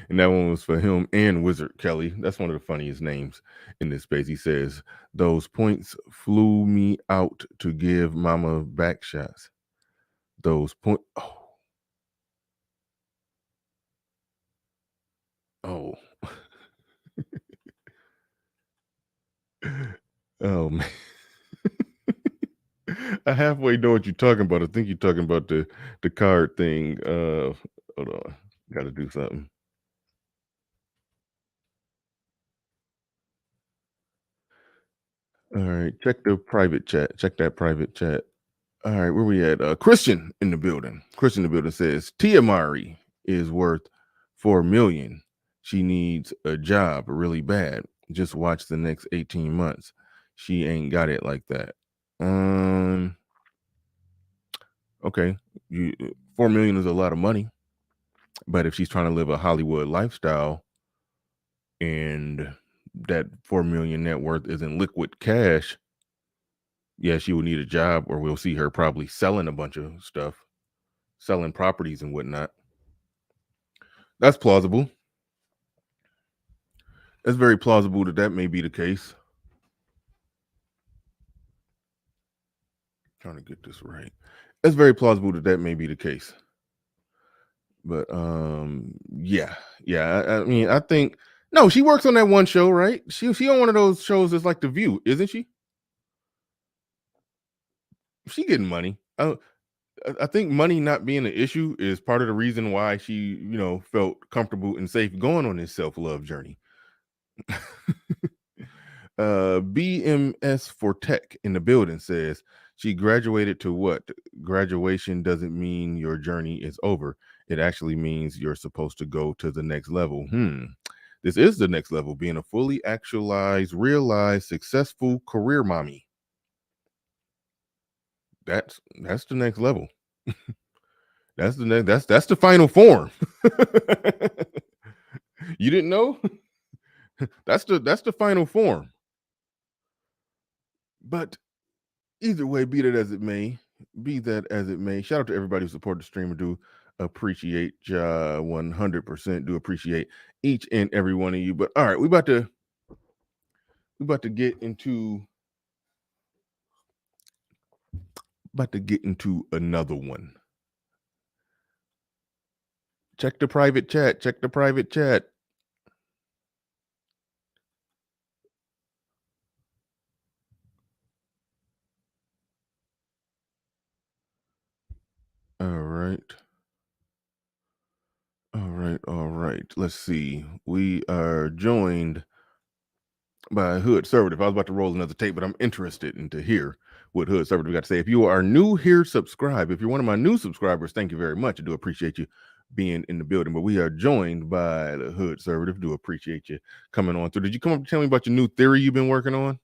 And that one was for him and Wizard Kelly. That's one of the funniest names in this space. He says, those points flew me out to give mama back shots. Those points. Oh. Oh, man. I halfway know what you're talking about. I think you're talking about the card thing. Hold on. Got to do something. All right. Check the private chat. Check that private chat. All right. Where we at? Christian in the building. Christian in the building says Tia Mari is worth $4 million. She needs a job really bad. Just watch the next 18 months. She ain't got it like that. Okay, $4 million is a lot of money, but if she's trying to live a Hollywood lifestyle and that $4 million net worth is in liquid cash, yeah, she will need a job, or we'll see her probably selling a bunch of stuff, selling properties and whatnot. That's plausible. That's very plausible that may be the case. Trying to get this right. It's very plausible that may be the case. But yeah. I mean, I think no, she works on that one show, right? She on one of those shows that's like The View, isn't she? She getting money. I think money not being an issue is part of the reason why she, felt comfortable and safe going on this self-love journey. BMS for Tech in the building says she graduated to what? Graduation doesn't mean your journey is over. It actually means you're supposed to go to the next level. This is the next level, being a fully actualized, realized, successful career mommy. That's the next level. That's the final form. You didn't know? That's the final form. But either way, be that as it may, shout out to everybody who supported the stream. Do appreciate 100%. Do appreciate each and every one of you. But all right, we about to get into another one. Check the private chat. All right. Let's see. We are joined by Hood Conservative. I was about to roll another tape, but I'm interested to hear what Hood Conservative got to say. If you are new here, subscribe. If you're one of my new subscribers, thank you very much. I do appreciate you being in the building. But we are joined by the Hood Conservative. Do appreciate you coming on through. Did you come up to tell me about your new theory you've been working on?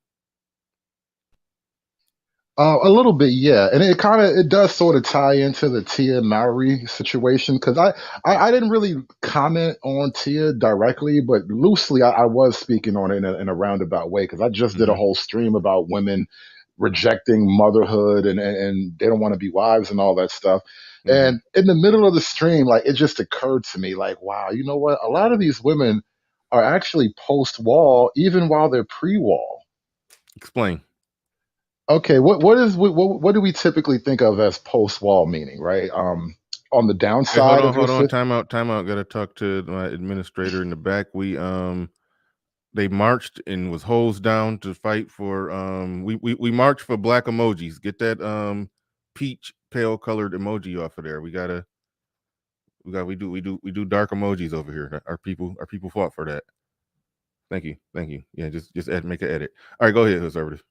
A little bit, yeah, and it does sort of tie into the Tia Mowry situation because I didn't really comment on Tia directly, but loosely I was speaking on it in a roundabout way because I just did a whole stream about women rejecting motherhood and they don't want to be wives and all that stuff. And in the middle of the stream, like it just occurred to me, like, wow, you know what? A lot of these women are actually post-wall, even while they're pre-wall. Explain. Okay, what do we typically think of as post-wall meaning, right? On the downside Hey, of hold your on, time out. Got to talk to my administrator in the back. We they marched and was hosed down to fight for we marched for black emojis. Get that peach pale colored emoji off of there. We do dark emojis over here. Our people fought for that. Thank you. Yeah, just make an edit. All right, go ahead, Conservative.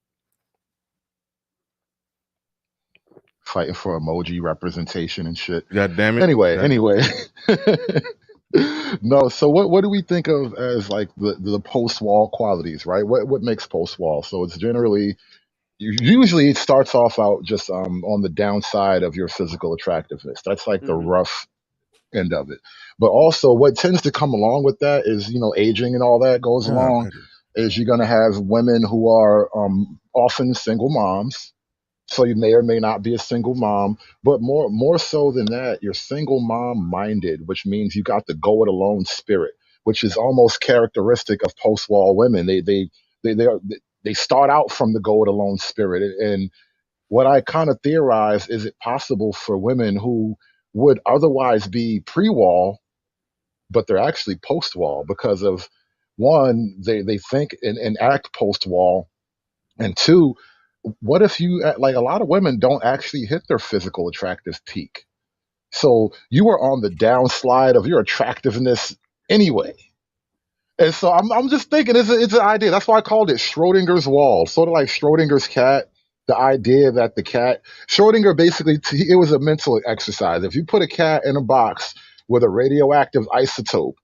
Fighting for emoji representation and shit. God damn it. Anyway. No, so what do we think of as like the post-wall qualities, right? What makes post-wall? So it's usually it starts off out just on the downside of your physical attractiveness. That's like the rough end of it. But also what tends to come along with that is, aging and all that goes along, is you're going to have women who are often single moms. So you may or may not be a single mom, but more so than that, you're single mom minded, which means you got the go it alone spirit, which is almost characteristic of post wall women. They start out from the go it alone spirit, and what I kind of theorize is it possible for women who would otherwise be pre wall, but they're actually post wall because of one, they think and act post wall, and two, what if like a lot of women don't actually hit their physical attractive peak? So you are on the downslide of your attractiveness anyway. And so I'm just thinking it's an idea. That's why I called it Schrodinger's wall, sort of like Schrodinger's cat. The idea that the cat, Schrodinger basically, it was a mental exercise. If you put a cat in a box with a radioactive isotope,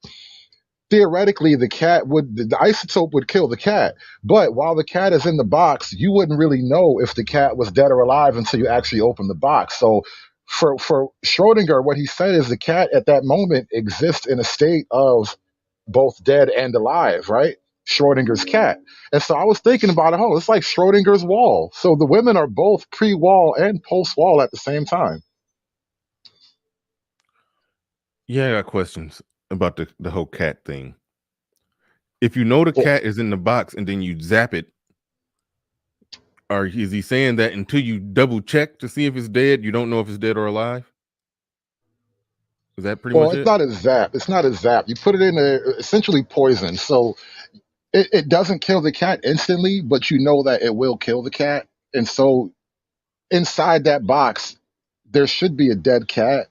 theoretically the isotope would kill the cat, but while the cat is in the box you wouldn't really know if the cat was dead or alive until you actually open the box. So for Schrodinger, what he said is the cat at that moment exists in a state of both dead and alive, right? Schrodinger's cat. And so I was thinking about it, it's like Schrodinger's wall. So the women are both pre-wall and post-wall at the same time. Yeah, I got questions about the whole cat thing. If you know the cat is in the box and then you zap it, or is he saying that until you double check to see if it's dead, you don't know if it's dead or alive? Is that pretty much it? It's not a zap. You put it in essentially poison. So it doesn't kill the cat instantly, but you know that it will kill the cat. And so inside that box, there should be a dead cat,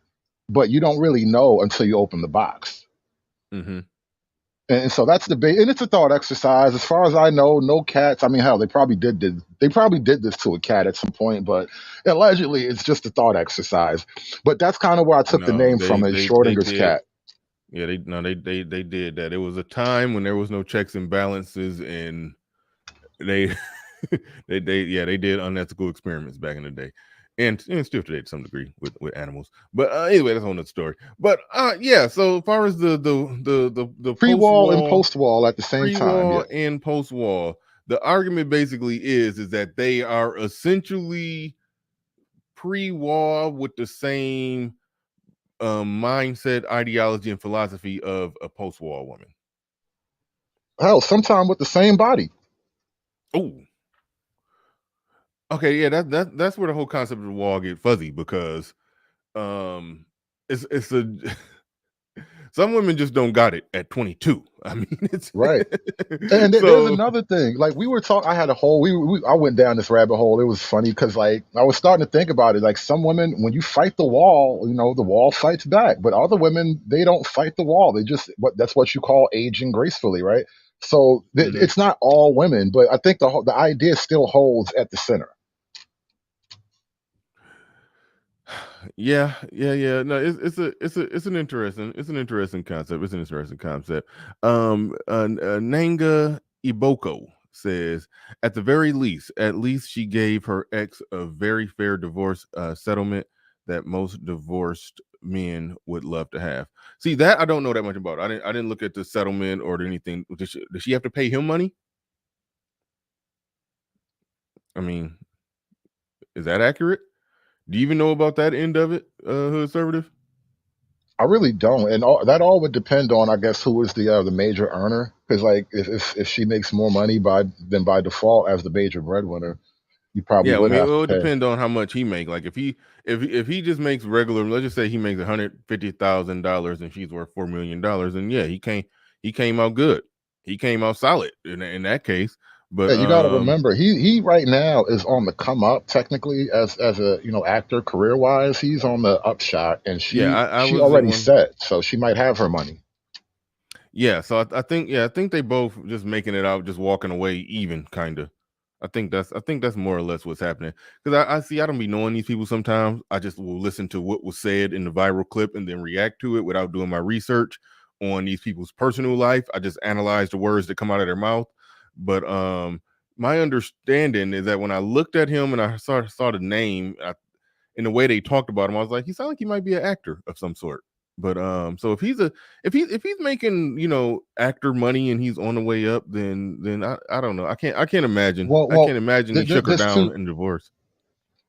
but you don't really know until you open the box. Mm-hmm. And so that's the bait, and it's a thought exercise. As far as I know, no cats. I mean, hell, they probably did this to a cat at some point, but allegedly, it's just a thought exercise. But that's kind of where I took the No, name from, is they Schrodinger's did. cat. Yeah, they did that. It was a time when there was no checks and balances, and they they did unethical experiments back in the day, and still today to some degree with animals. But anyway, that's another story. But yeah, so as far as the Pre-wall and post-wall, post-wall at the same time. Yeah. pre-wall and post-wall, the argument basically is that they are essentially pre-wall with the same mindset, ideology, and philosophy of a post-wall woman. Hell, sometime with the same body. Oh, okay, yeah, that's where the whole concept of the wall get fuzzy, because it's a some women just don't got it at 22. I mean, it's right. And there's so another thing. Like, we were talking, I had a whole, I went down this rabbit hole. It was funny because, like, I was starting to think about it. Like, some women, when you fight the wall, the wall fights back. But other women, they don't fight the wall. They just, that's what you call aging gracefully, right? So it's not all women, but I think the idea still holds at the center. Yeah. No, it's an interesting concept. It's an interesting concept. Nanga Iboko says, at the very least, at least she gave her ex a very fair divorce settlement that most divorced men would love to have. See, that I don't know that much about. I didn't look at the settlement or anything. Does she have to pay him money? I mean, is that accurate? Do you even know about that end of it, Conservative? I really don't, and that all would depend on, I guess, who is the major earner. Because, like, if she makes more money by default as the major breadwinner, you probably Yeah, I would mean, it have to would pay. depend on how much he make. Like, if he just makes regular, let's just say he makes $150,000 and she's worth $4 million, and yeah, he came out good. He came out solid in that case. But Yeah, you got to remember, he right now is on the come up technically as a actor career wise. He's on the upshot, and yeah, I she was the already one. set, so she might have her money. Yeah, so I think they both just making it out, just walking away even, kind of. I think that's more or less what's happening. Because I don't be knowing these people sometimes. I just will listen to what was said in the viral clip and then react to it without doing my research on these people's personal life. I just analyze the words that come out of their mouth. But my understanding is that when I looked at him and I saw the name, in the way they talked about him, I was like, he sounds like he might be an actor of some sort. But so if he's making actor money and he's on the way up, then I don't know. I can't imagine. I can't imagine he shook her down in divorce.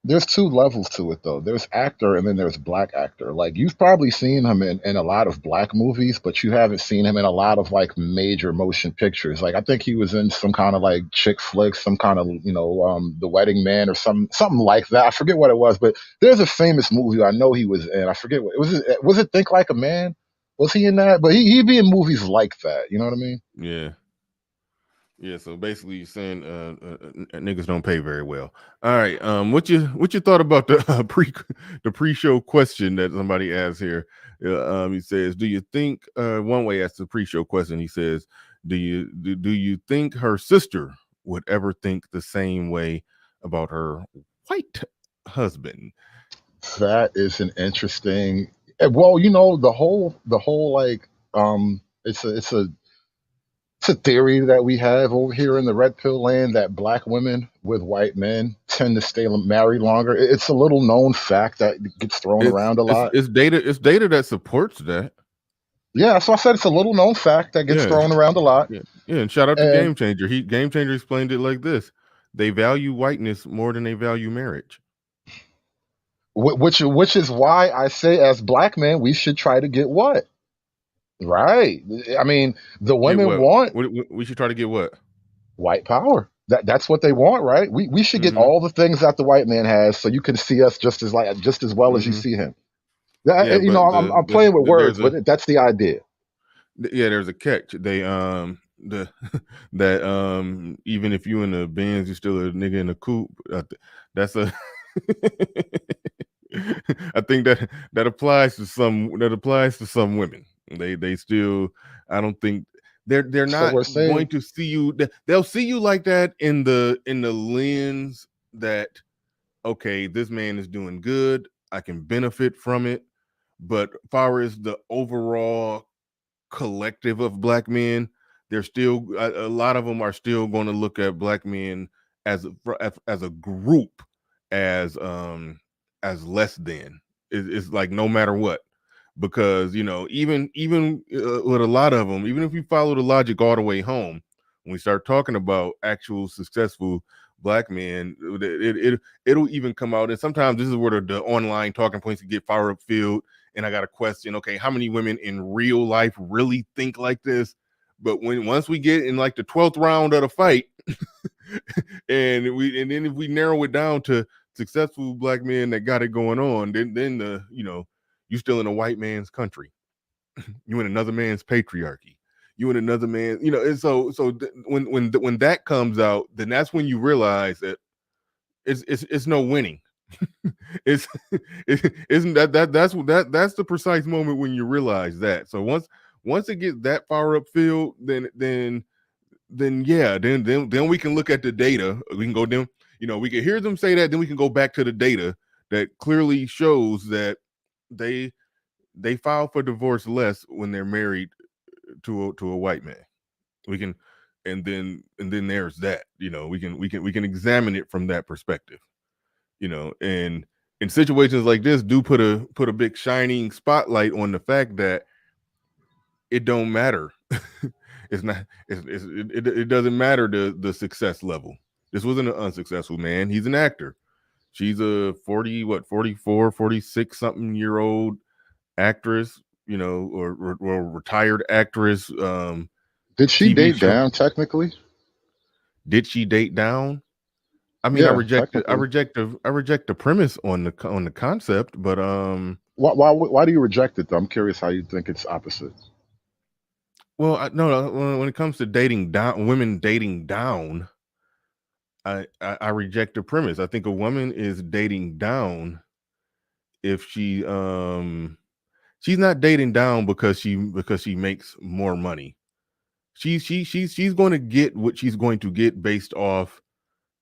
There's two levels to it, though. There's actor and then there's black actor. Like, you've probably seen him in a lot of black movies, but you haven't seen him in a lot of, like, major motion pictures. Like, I think he was in some kind of, like, chick flick, some kind of, The Wedding Man or something like that. I forget what it was, but there's a famous movie I know he was in. I forget what was it. Was it Think Like a Man? Was he in that? But he'd be in movies like that. You know what I mean? Yeah. Yeah, so basically you're saying niggas don't pay very well. All right, what you thought about the pre-show question that somebody asked here? He says, do you think one way asked the pre-show question? He says, do you think her sister would ever think the same way about her white husband? That is an interesting. Well, the whole like it's a theory that we have over here in the red pill land that black women with white men tend to stay married longer. It's a little known fact that gets thrown around a lot. It's data that supports that. Yeah, so I said it's a little known fact that gets thrown around a lot. Yeah, and shout out to Game Changer. Game Changer explained it like this: they value whiteness more than they value marriage. Which is why I say, as black men, we should try to get what? Right. I mean, the women want. We should try to get what? White power. That's what they want, right? We should get all the things that the white man has, so you can see us just as well as you see him. I'm playing with words, but that's the idea. Yeah, there's a catch. They even if you in the Benz, you still a nigga in a coupe. That's a. I think that applies to some women. They still, I don't think They're So not we're going saying, to see you. They'll see you like that in the lens that, okay, this man is doing good, I can benefit from it. But far as the overall collective of black men, they're still a lot of them are still going to look at black men as as a group as less than. It's like no matter what, because even with a lot of them, even if you follow the logic all the way home, when we start talking about actual successful black men, it'll even come out. And sometimes this is where the online talking points get far upfield. And I got a question. Okay, how many women in real life really think like this? But once we get in like the 12th round of the fight, and then if we narrow it down to successful black men that got it going on, then you still in a white man's country. You in another man's patriarchy. You in another man, and when that comes out, then that's when you realize that it's no winning. it's isn't that's the precise moment when you realize that. So once it gets that far upfield, then we can look at the data. We can go down, we can hear them say that, then we can go back to the data that clearly shows that they file for divorce less when they're married to a white man. We can, and then there's that. We can examine it from that perspective. And in situations like this, do put a big shining spotlight on the fact that it don't matter. It doesn't matter the success level. This wasn't an unsuccessful man. He's an actor. She's a 44, 46 something year old actress, or retired actress. did she TV date show. down technically? Did she date down? I mean, Yeah, technically. I reject the premise on the concept, but Why do you reject it though? I'm curious how you think it's opposite. well, no, when it comes to dating down, women dating down, I reject the premise. I think a woman is dating down if she's not dating down because she makes more money. She's going to get what she's going to get based off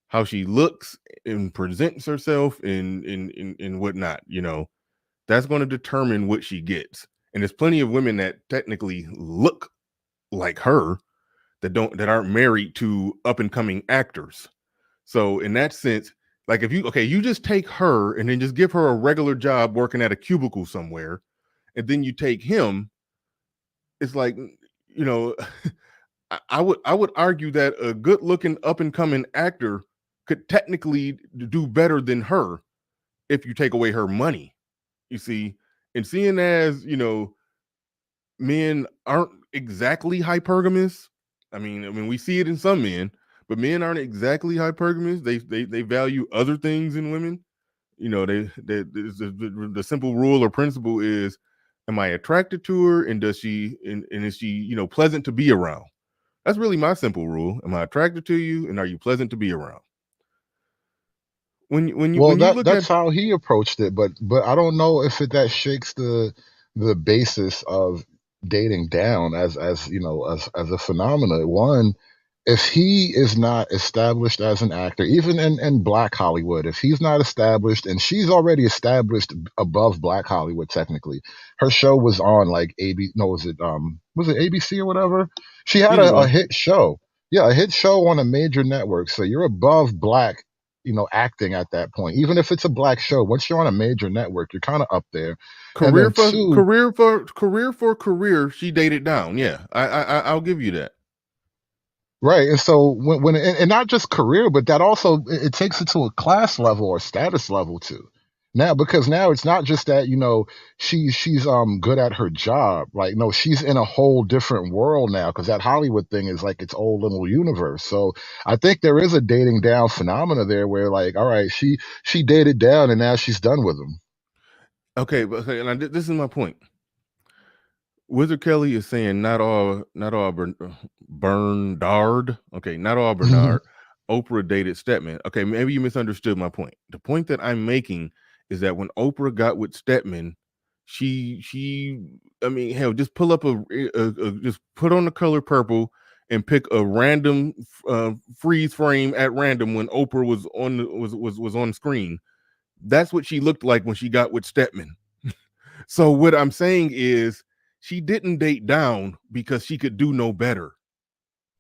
how she looks and presents herself and whatnot. That's going to determine what she gets. And there's plenty of women that technically look like her that aren't married to up and coming actors. So in that sense, like if you just take her and then just give her a regular job working at a cubicle somewhere, and then you take him, it's like, I would argue that a good looking up and coming actor could technically do better than her if you take away her money. You see, and seeing as men aren't exactly hypergamous. I mean, we see it in some men, but men aren't exactly hypergamous. They value other things in women. The simple rule or principle is, am I attracted to her, and is she pleasant to be around? That's really my simple rule. Am I attracted to you, and are you pleasant to be around? When Well, you look that's at how he approached it, but I don't know if that shakes the basis of dating down as a phenomena. One, if he is not established as an actor, even in Black Hollywood, if he's not established, and she's already established above Black Hollywood, technically, her show was on like was it ABC or whatever? She had either a one, hit show. Yeah, a hit show on a major network. So you're above Black, acting at that point. Even if it's a Black show, once you're on a major network, you're kind of up there. And career then for two, career for career for career, she dated down. Yeah, I'll give you that. right. And so and not just career, but that also it takes it to a class level or status level too. Now, because now it's not just that, she's good at her job. Like, no, she's in a whole different world now, because that Hollywood thing is like its own little universe. So I think there is a dating down phenomena there where, like, all right, she dated down and now she's done with him. Okay, but and this is my point. Wizard Kelly is saying not all Bernard. Okay, not all Bernard. Oprah dated Stedman. Okay, maybe you misunderstood my point. The point that I'm making is that when Oprah got with Stedman, I mean, hell, just pull up just put on the color purple and pick a random freeze frame at random when Oprah was on screen. That's what she looked like when she got with Stedman. So what I'm saying is she didn't date down because she could do no better.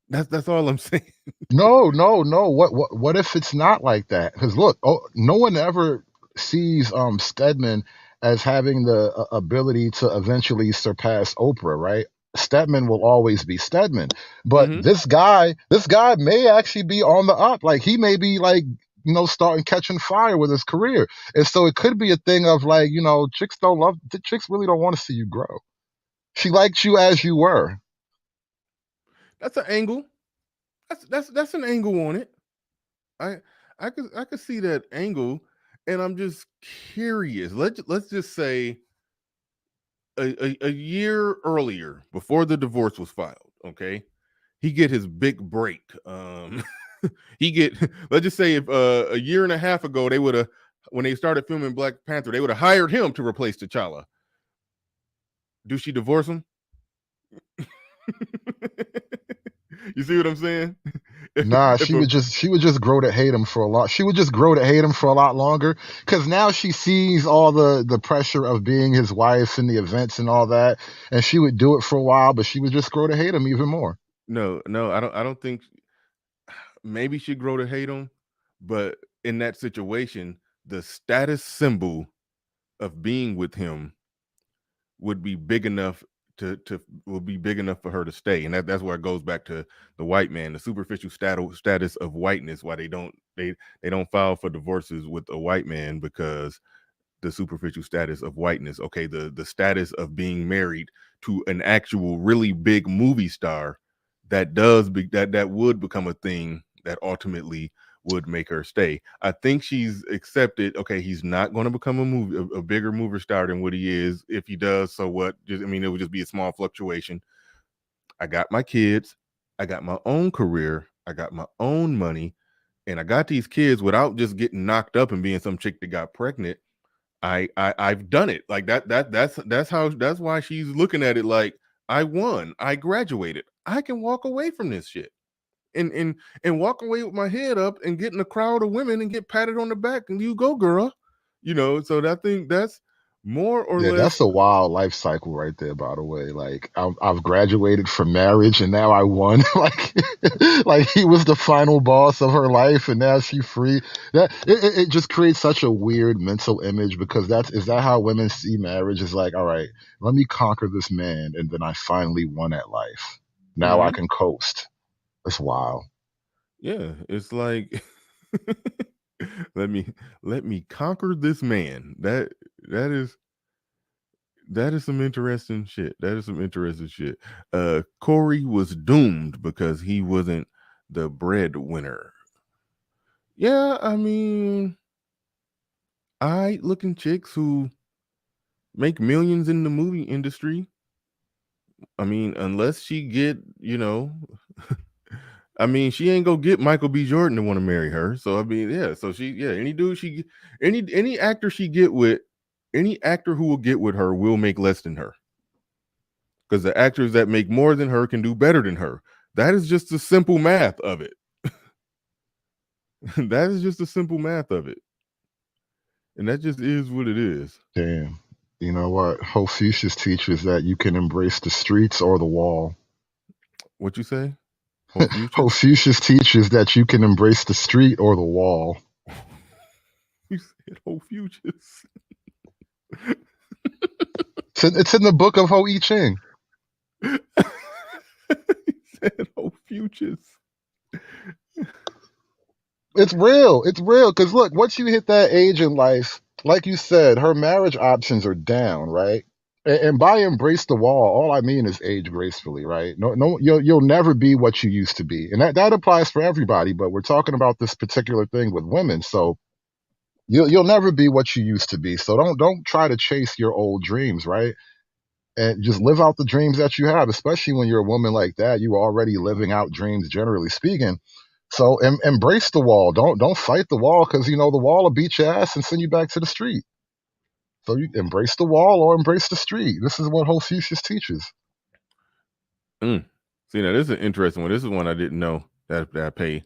That's all I'm saying. No, no, no. What if it's not like that? Because look, no one ever sees Stedman as having the ability to eventually surpass Oprah, right? Stedman will always be Stedman. But Mhm. this guy may actually be on the up. Like he may be like, starting catching fire with his career. And so it could be a thing of like, chicks really don't want to see you grow. She liked you as you were. That's an angle. That's an angle on it. I could see that angle, and I'm just curious. Let's just say a year earlier, before the divorce was filed, okay, he get his big break. He get let's just say if a year and a half ago they would have, when they started filming Black Panther, they would have hired him to replace T'Challa. Do she divorce him? You see what I'm saying? Nah, If she would just grow to hate him for a lot. She would just grow to hate him for a lot longer because now she sees all the pressure of being his wife and the events and all that, and she would do it for a while, but she would just grow to hate him even more. no, I don't think, maybe she'd grow to hate him, but in that situation, the status symbol of being with him would be big enough to will be big enough for her to stay, and that's where it goes back to the white man, the superficial status of whiteness. Why they don't file for divorces with a white man, because the superficial status of whiteness. Okay, the status of being married to an actual really big movie star, that would become a thing that ultimately would make her stay. I think she's accepted. Okay, he's not going to become a bigger movie star than what he is. If he does, so what? I mean, it would just be a small fluctuation. I got my kids. I got my own career. I got my own money, and I got these kids without just getting knocked up and being some chick that got pregnant. I've done it like that. That's why she's looking at it like, I won. I graduated. I can walk away from this shit and walk away with my head up and get in a crowd of women and get patted on the back and you go, girl. So I think that's more or Yeah, less. that's a wild life cycle right there, by the way. Like I've graduated from marriage and now I won. Like he was the final boss of her life and now she's free. It just creates such a weird mental image because is that how women see marriage? Is like, all right, let me conquer this man and then I finally won at life. Now I Mhm. can coast. That's wild. Yeah, it's like let me let me conquer this man. That is that is some interesting shit. That is some interesting shit. Corey was doomed because he wasn't the breadwinner. Yeah, I mean, I looking chicks who make millions in the movie industry. I mean, unless she I mean, she ain't gonna get Michael B. Jordan to want to marry her. So I mean, yeah. So any dude any actor she get with, any actor who will get with her will make less than her, because the actors that make more than her can do better than her. That is just the simple math of it. That is just the simple math of it, and that just is what it is. Damn. You know what? Confucius teaches that you can embrace the streets or the wall. What you say? Confucius? Confucius teaches that you can embrace the street or the wall. You said Confucius. It's in the book of Ho I Ching. He said Confucius. It's real. It's real. Because look, once you hit that age in life, like you said, her marriage options are down, right? And by embrace the wall, all I mean is age gracefully, right? No, no, you'll never be what you used to be, and that applies for everybody. But we're talking about this particular thing with women, so you'll never be what you used to be. So don't try to chase your old dreams, right? And just live out the dreams that you have, especially when you're a woman like that. You're already living out dreams, generally speaking. So embrace the wall. Don't fight the wall because the wall will beat your ass and send you back to the street. So you embrace the wall or embrace the street. This is what Confucius teaches. See, now this is an interesting one. This is one I didn't know that I pay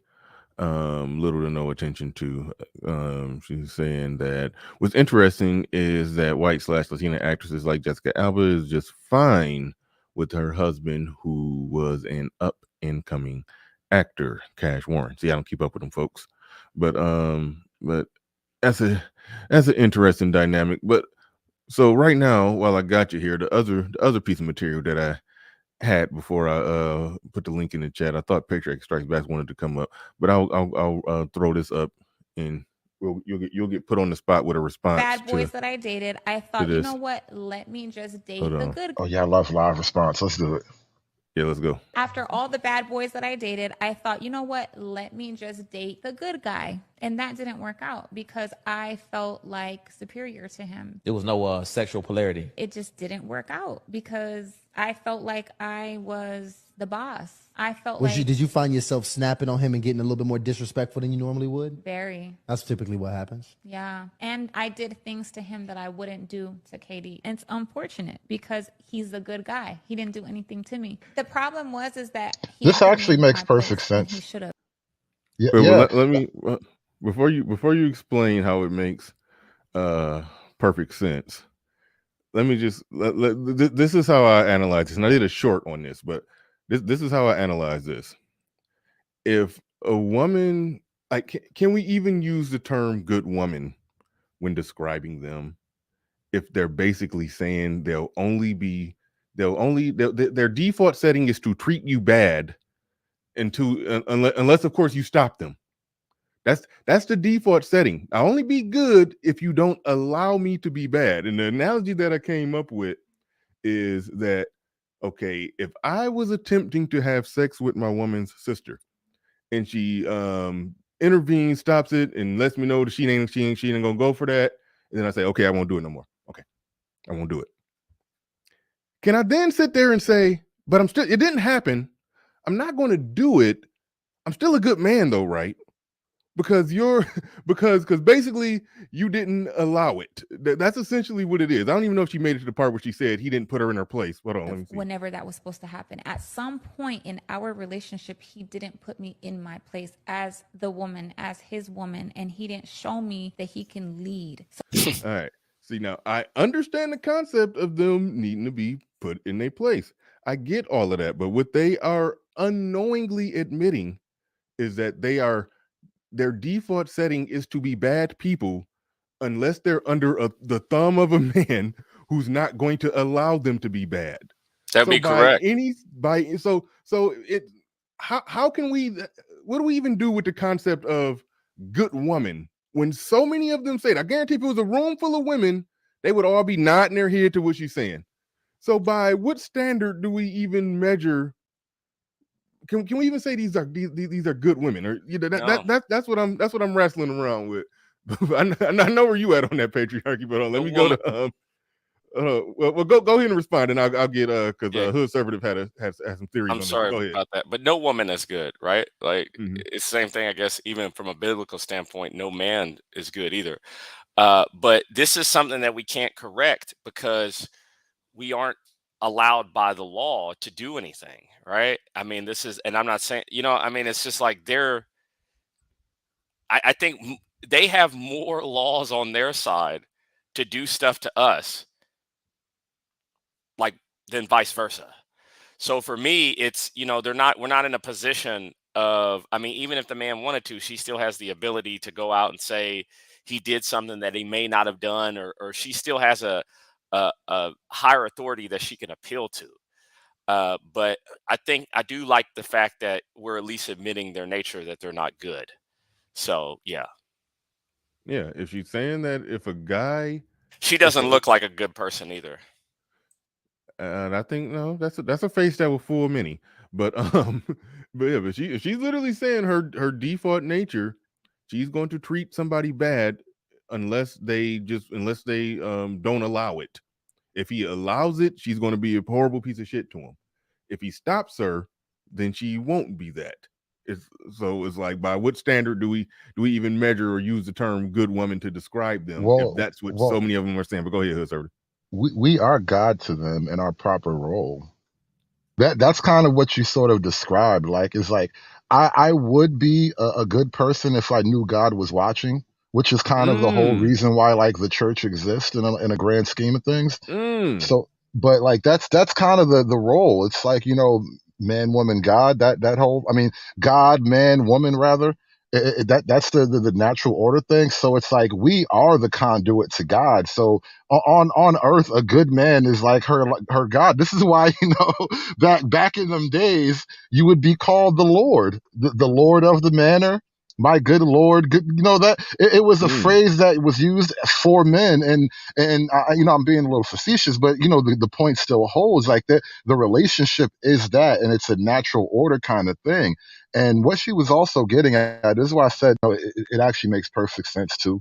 little to no attention to. She's saying that what's interesting is that white/Latina actresses like Jessica Alba is just fine with her husband, who was an up and coming actor, Cash Warren. See, I don't keep up with them folks, but that's an interesting dynamic. But so right now, while I got you here, the other piece of material that I had before I put the link in the chat, I thought Patriarchy Strikes Back wanted to come up, but I'll throw this up, and you'll get put on the spot with a response. Bad boys that I dated, I thought, you know what? Let me just date the good. Oh yeah, I love live response. Let's do it. Yeah, let's go. After all the bad boys that I dated, I thought, you know what? Let me just date the good guy. And that didn't work out because I felt like superior to him. There was no sexual polarity. It just didn't work out because I felt like I was the boss. I felt Did you find yourself snapping on him and getting a little bit more disrespectful than you normally would? Very. That's typically what happens. Yeah. And I did things to him that I wouldn't do to Katie. And it's unfortunate because he's a good guy. He didn't do anything to me. The problem is that this actually makes perfect sense. He should have. Yeah. Let me before you explain how it makes perfect sense. Let me just this is how I analyze this, and I did a short on this, but this is how I analyze this. If a woman, can we even use the term good woman when describing them? If they're basically saying their default setting is to treat you bad, and unless of course you stop them. That's the default setting. I'll only be good if you don't allow me to be bad. And the analogy that I came up with is that, okay, if I was attempting to have sex with my woman's sister and she intervenes, stops it, and lets me know that she ain't gonna go for that, and then I say, okay, I won't do it no more. Okay, I won't do it. Can I then sit there and say, but it didn't happen. I'm not going to do it. I'm still a good man though, right? Because basically you didn't allow it. That's essentially what it is. I don't even know if she made it to the part where she said he didn't put her in her place. Hold on, let me see. Whenever that was supposed to happen, at some point in our relationship, he didn't put me in my place as the woman, as his woman, and he didn't show me that he can lead. All right. See, now I understand the concept of them needing to be put in their place. I get all of that, but what they are unknowingly admitting is that their default setting is to be bad people unless they're under the thumb of a man who's not going to allow them to be bad. That'd be correct. How can we, what do we even do with the concept of good woman when so many of them say it? I guarantee if it was a room full of women, they would all be nodding their head to what she's saying. So by what standard do we even measure? Can we even say these are good women? Or that's what I'm wrestling around with. I know where you at on that patriarchy, but let me go to well go ahead and respond, and I'll get because Hood Conservative has some theories. I'm sorry about that, but no woman is good, right? Like it's the same thing, I guess. Even from a biblical standpoint, no man is good either. But this is something that we can't correct because we aren't allowed by the law to do anything, right? I mean, this is, and I'm not saying, I mean, it's just like I think they have more laws on their side to do stuff to us, like, than vice versa. So for me, it's, we're not in a position of, I mean, even if the man wanted to, she still has the ability to go out and say he did something that he may not have done, or she still has a higher authority that she can appeal to. But I do like the fact that we're at least admitting their nature, that they're not good. So, yeah. Yeah. If she's saying that if a guy. She doesn't look like a good person either. And I think, no, that's a face that will fool many. But, but she's literally saying her default nature, she's going to treat somebody bad unless they don't allow it. If he allows it, she's going to be a horrible piece of shit to him. If he stops her, then she won't be that. It's like, by what standard do we even measure or use the term good woman to describe them, if Well, that's what so many of them are saying? But go ahead, Hood. we are God to them in our proper role. That's kind of what you sort of described. Like, it's like I would be a good person if I knew God was watching, which is kind of the whole reason why like the church exists in a grand scheme of things. So, but like that's kind of the role. It's like, man, woman, God. That whole, I mean, God, man, woman, rather. That's the natural order thing. So it's like we are the conduit to God. So on earth, a good man is like her God. This is why back in them days you would be called the Lord, the Lord of the manor. My good Lord, good, that it was a phrase that was used for men, and I'm being a little facetious, but the point still holds. Like the relationship is that, and it's a natural order kind of thing. And what she was also getting at, this is why I said it actually makes perfect sense too.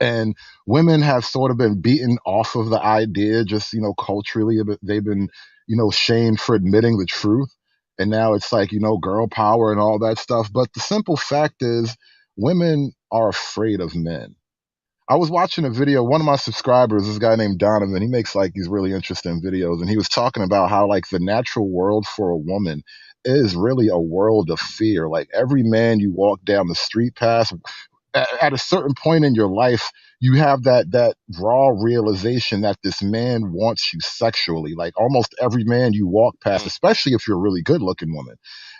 And women have sort of been beaten off of the idea, just culturally, but they've been shamed for admitting the truth. And now it's like girl power and all that stuff. But the simple fact is, women are afraid of men. I was watching a video. One of my subscribers, this guy named Donovan, he makes like these really interesting videos, and he was talking about how like the natural world for a woman is really a world of fear. Like every man you walk down the street past, at a certain point in your life, you have that raw realization that this man wants you sexually. Like almost every man you walk past, especially if you're a really good looking woman.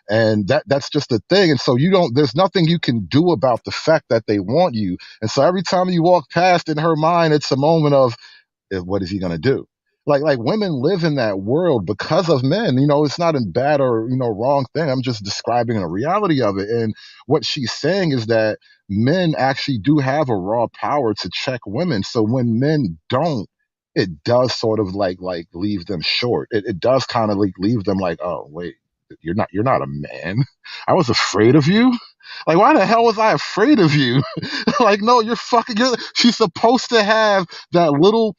And that's just a thing. And so there's nothing you can do about the fact that they want you. And so every time you walk past, in her mind, it's a moment of, what is he going to do? Like women live in that world because of men. It's not a bad or wrong thing. I'm just describing the reality of it. And what she's saying is that men actually do have a raw power to check women. So when men don't, it does sort of like leave them short. It does kind of like leave them like, oh wait, you're not a man. I was afraid of you. Like, why the hell was I afraid of you? Like, no, she's supposed to have that little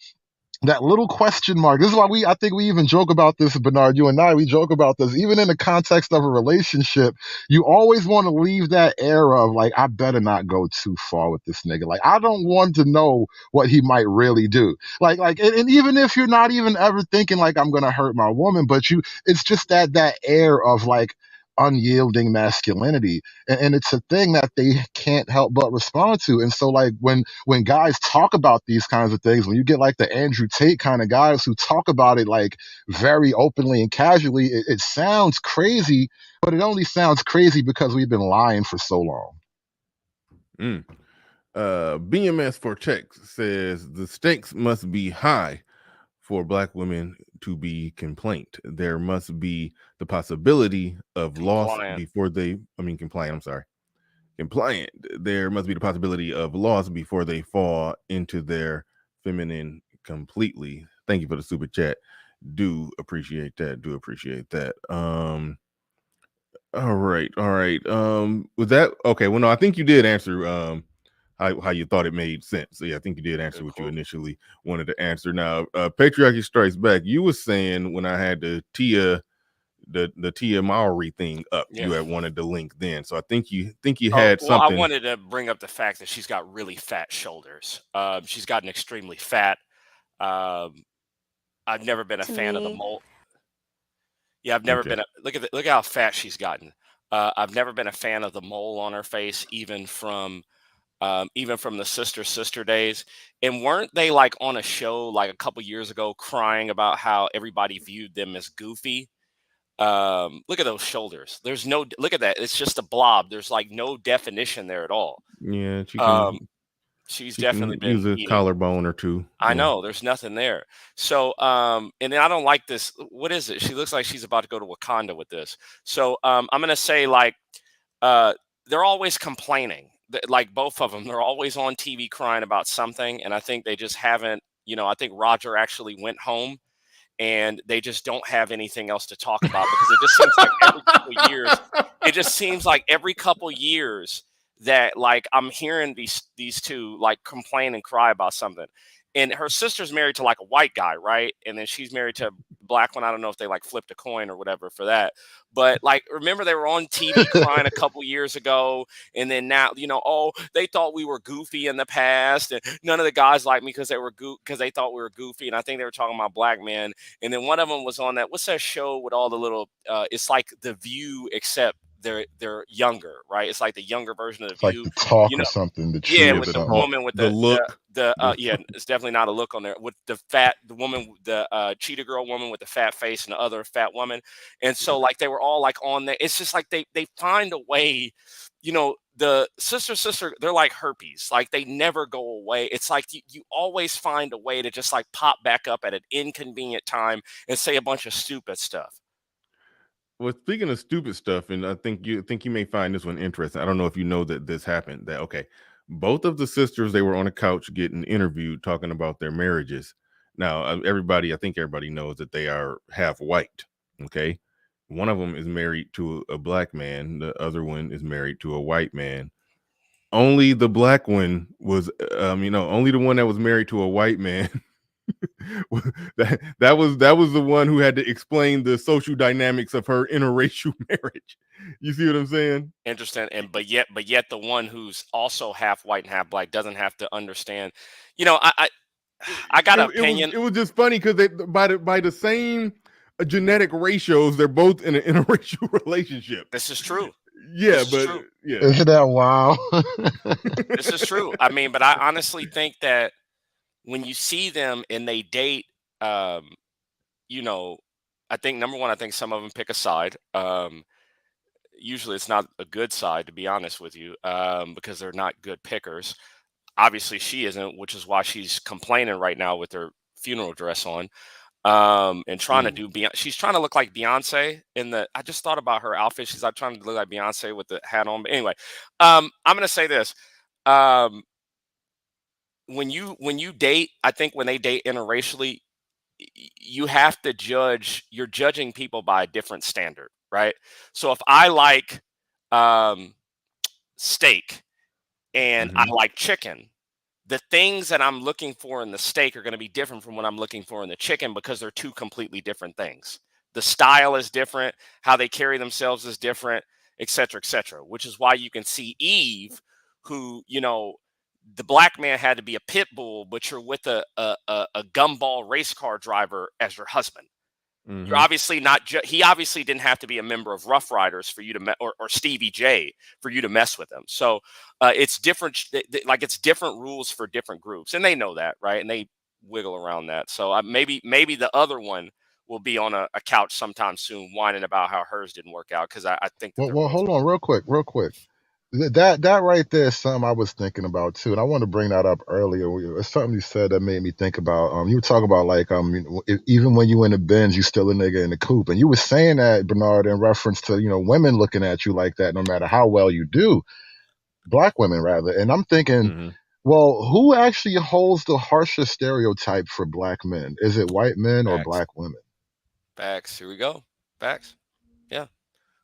question mark. This is why I think we even joke about this, Bernard. You and I, we joke about this. Even in the context of a relationship, you always want to leave that air of like, I better not go too far with this nigga. Like, I don't want to know what he might really do. And even if you're not even ever thinking like I'm gonna hurt my woman, but it's just that air of like unyielding masculinity, and it's a thing that they can't help but respond to. And so like when guys talk about these kinds of things, when you get like the Andrew Tate kind of guys who talk about it like very openly and casually, it sounds crazy, but it only sounds crazy because we've been lying for so long. BMS for checks says the stakes must be high for Black women to be complaint. There must be the possibility of loss before they, compliant. I'm sorry. Compliant. There must be the possibility of loss before they fall into their feminine completely. Thank you for the super chat. Do appreciate that. All right. Was that okay? Well, no, I think you did answer how you thought it made sense. So yeah, I think you did answer what you initially wanted to answer. Now, Patriarchy Strikes Back. You were saying when I had the Tia Mowery thing up, you had wanted to link then. So I think you had something. I wanted to bring up the fact that she's got really fat shoulders. She's gotten extremely fat. I've never been a fan of the mole. Yeah, I've never been. Look how fat she's gotten. I've never been a fan of the mole on her face, even from the sister days. And weren't they like on a show like a couple years ago crying about how everybody viewed them as goofy? Look at those shoulders. Look at that. It's just a blob. There's like no definition there at all. Yeah, she's definitely been use a collarbone or two. I know there's nothing there. So, and then I don't like this. What is it? She looks like she's about to go to Wakanda with this. So, I'm going to say like, they're always complaining. Like both of them, they're always on TV crying about something. And I think they just haven't, I think Roger actually went home and they just don't have anything else to talk about because it just seems like every couple years that like I'm hearing these two like complain and cry about something. and her sister's married to like a white guy, right? And then she's married to a black one. I don't know if they like flipped a coin or whatever for that. But like, remember they were on TV crying a couple years ago, and then now, oh, they thought we were goofy in the past, and none of the guys liked me because they thought we were goofy, and I think they were talking about black men. And then one of them was on what's that show with all the little? It's like The View, except they're younger, right? It's like the younger version of The It's like View. The Talk or something. The Yeah, Truth with or the something. woman with the look. yeah, it's definitely not a look on there. With the woman, the cheetah girl woman with the fat face, and the other fat woman. And so like they were all like on there. It's just like they find a way, the sister, they're like herpes. Like they never go away. It's like you always find a way to just like pop back up at an inconvenient time and say a bunch of stupid stuff. Well, speaking of stupid stuff, and I think you may find this one interesting. I don't know if you know that this happened. That okay, both of the sisters, they were on a couch getting interviewed, talking about their marriages. Now, I think everybody knows that they are half white. Okay, one of them is married to a black man. The other one is married to a white man. Only the black one was, only the one that was married to a white man. that was the one who had to explain the social dynamics of her interracial marriage. You see what I'm saying? Interesting. But yet the one who's also half white and half black doesn't have to understand. I got an opinion. It was just funny because they by the same genetic ratios, they're both in an interracial relationship. This is true. Yeah, yeah. Isn't that wild? This is true. I mean, but I honestly think that when you see them and they date, I think number one, I think some of them pick a side. Usually it's not a good side, to be honest with you, because they're not good pickers. Obviously she isn't, which is why she's complaining right now with her funeral dress on, and trying to do she's trying to look like Beyonce I just thought about her outfit. She's like trying to look like Beyonce with the hat on. But anyway, I'm going to say this. When you date, I think when they date interracially, you have to you're judging people by a different standard, right? So if I like steak and I like chicken, the things that I'm looking for in the steak are going to be different from what I'm looking for in the chicken because they're two completely different things. The style is different, how they carry themselves is different, et cetera, which is why you can see Eve, who, the black man had to be a pit bull, but you're with a gumball race car driver as your husband. Mm-hmm. You're obviously not. He obviously didn't have to be a member of Rough Riders for you to or Stevie J for you to mess with him. So it's different. Like it's different rules for different groups, and they know that, right? And they wiggle around that. So maybe the other one will be on a couch sometime soon, whining about how hers didn't work out because I think. Well, hold on, real quick. That right there is something I was thinking about too, and I want to bring that up earlier. It's something you said that made me think about. You were talking about like even when you in the Benz, you still a nigga in the coupe, and you were saying that, Bernard, in reference to women looking at you like that, no matter how well you do, black women rather. And I'm thinking, well, who actually holds the harsher stereotype for black men? Is it white men or black women? Facts. Here we go. Facts. Yeah.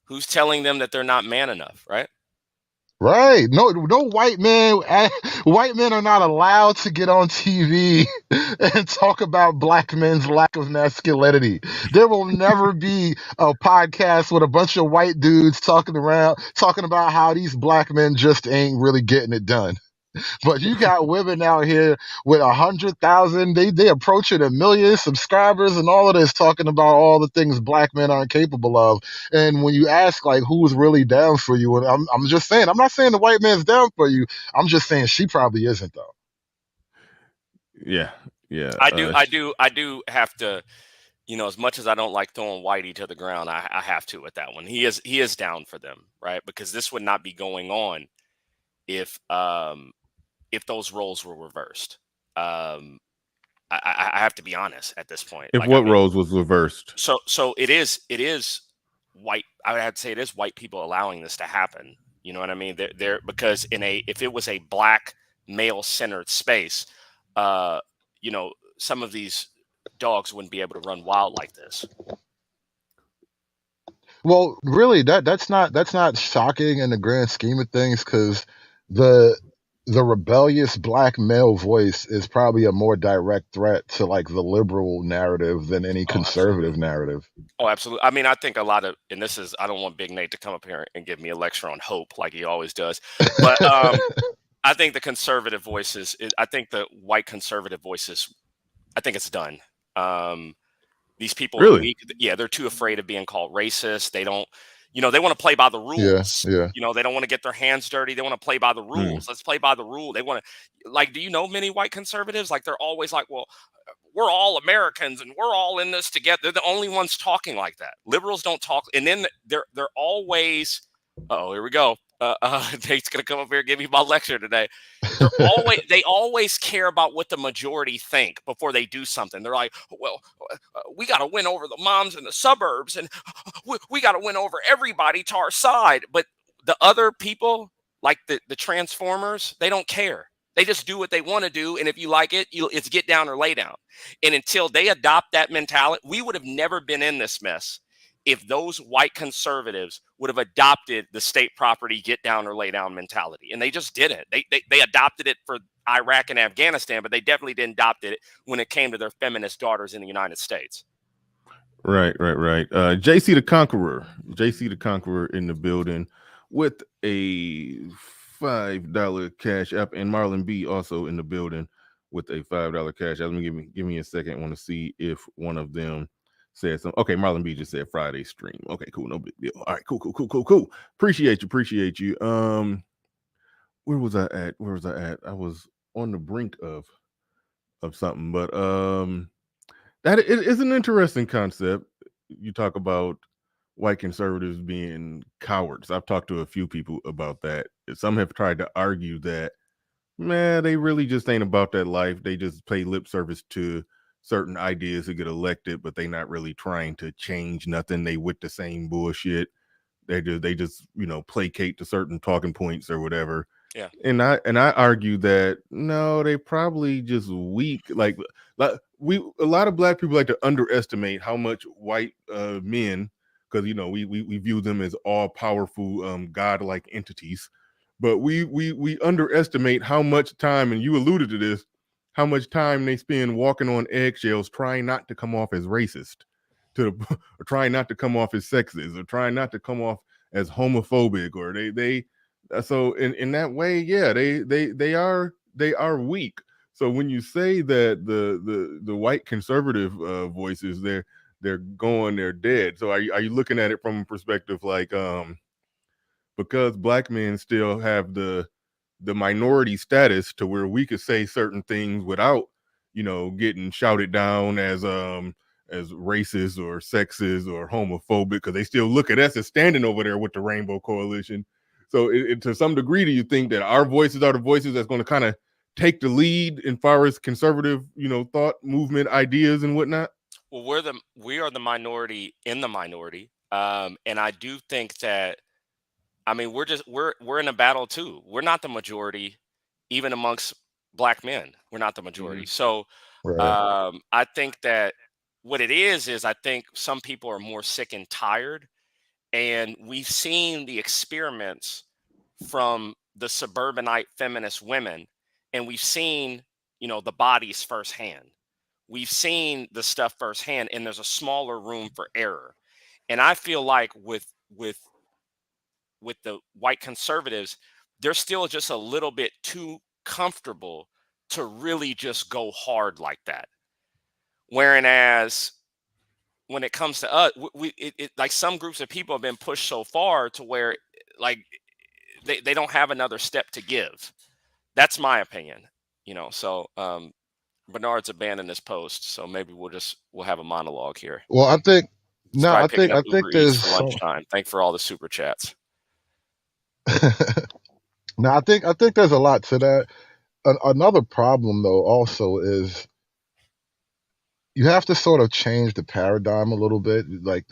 Who's telling them that they're not man enough, right? Right. No white men. White men are not allowed to get on TV and talk about black men's lack of masculinity. There will never be a podcast with a bunch of white dudes talking about how these black men just ain't really getting it done. But you got women out here with 100,000, they approaching 1 million subscribers and all of this, talking about all the things black men aren't capable of. And when you ask like who's really down for you, and I'm just saying, I'm not saying the white man's down for you. I'm just saying she probably isn't though. Yeah. I do have to, as much as I don't like throwing Whitey to the ground, I have to with that one. He is down for them, right? Because this would not be going on if those roles were reversed. I have to be honest at this point. If roles was reversed? So it is white. I would have to say it is white people allowing this to happen. You know what I mean? They're because if it was a black male centered space, some of these dogs wouldn't be able to run wild like this. Well, really, that's not shocking in the grand scheme of things, because the the rebellious black male voice is probably a more direct threat to like the liberal narrative than any conservative narrative. Oh, absolutely. I mean, I think a lot of, and this is, I don't want Big Nate to come up here and give me a lecture on hope like he always does, but I think the conservative voices, I think the white conservative voices, I think it's done. These people are weak. Yeah, they're too afraid of being called racist. They don't, they want to play by the rules. Yeah. They don't want to get their hands dirty. They want to play by the rules. Let's play by the rule. They want to, like, do you know many white conservatives? Like, they're always like, well, we're all Americans and we're all in this together. They're the only ones talking like that. Liberals don't talk. And then they're always, here we go. Nate's gonna come up here and give me my lecture today. They always care about what the majority think before they do something. They're like, well, we got to win over the moms in the suburbs, and we got to win over everybody to our side. But the other people, like the transformers, they don't care. They just do what they want to do, and if you like it, it's get down or lay down. And until they adopt that mentality, we would have never been in this mess if those white conservatives would have adopted the state property get down or lay down mentality. And they just didn't. They adopted it for Iraq and Afghanistan, but they definitely didn't adopt it when it came to their feminist daughters in the United States. Right. JC the Conqueror in the building with a $5 cash app, and Marlon B also in the building with a $5 cash app. Let me give me a second. I want to see if one of them said something. Okay, Marlon B just said Friday stream. Okay, cool, no big deal. All right, cool. Appreciate you. Where was I at? I was on the brink of something, but that is an interesting concept. You talk about white conservatives being cowards. I've talked to a few people about that. Some have tried to argue that, man, they really just ain't about that life. They just pay lip service to certain ideas to get elected, but they not really trying to change nothing. They with the same bullshit. They just placate to certain talking points or whatever. Yeah. And I argue that no, they probably just weak. Like a lot of black people like to underestimate how much white men, because we view them as all powerful godlike entities, but we underestimate how much time, and you alluded to this, how much time they spend walking on eggshells trying not to come off as racist, or trying not to come off as sexist, or trying not to come off as homophobic, or they so in that way, yeah, they are weak. So when you say that the white conservative voices, they're dead. So are you looking at it from a perspective like because black men still have the minority status to where we could say certain things without getting shouted down as racist or sexist or homophobic, because they still look at us as standing over there with the Rainbow Coalition. So to some degree, do you think that our voices are the voices that's going to kind of take the lead in far as conservative thought movement ideas and whatnot? Well, we are the minority in the minority, and I do think that, I mean, we're in a battle too. We're not the majority, even amongst black men. We're not the majority. So Right. I think that what it is I think some people are more sick and tired, and we've seen the experiments from the suburbanite feminist women, and we've seen the bodies firsthand. We've seen the stuff firsthand, and there's a smaller room for error. And I feel like with the white conservatives, they're still just a little bit too comfortable to really just go hard like that. Whereas when it comes to us, like some groups of people have been pushed so far to where like they don't have another step to give. That's my opinion, So Bernard's abandoned this post, so maybe we'll have a monologue here. Well, I think He's no, probably I picking think up I think Uber there's Eats for lunchtime. Thanks for all the super chats. no, I think there's a lot to that. Another problem though also is you have to sort of change the paradigm a little bit. Like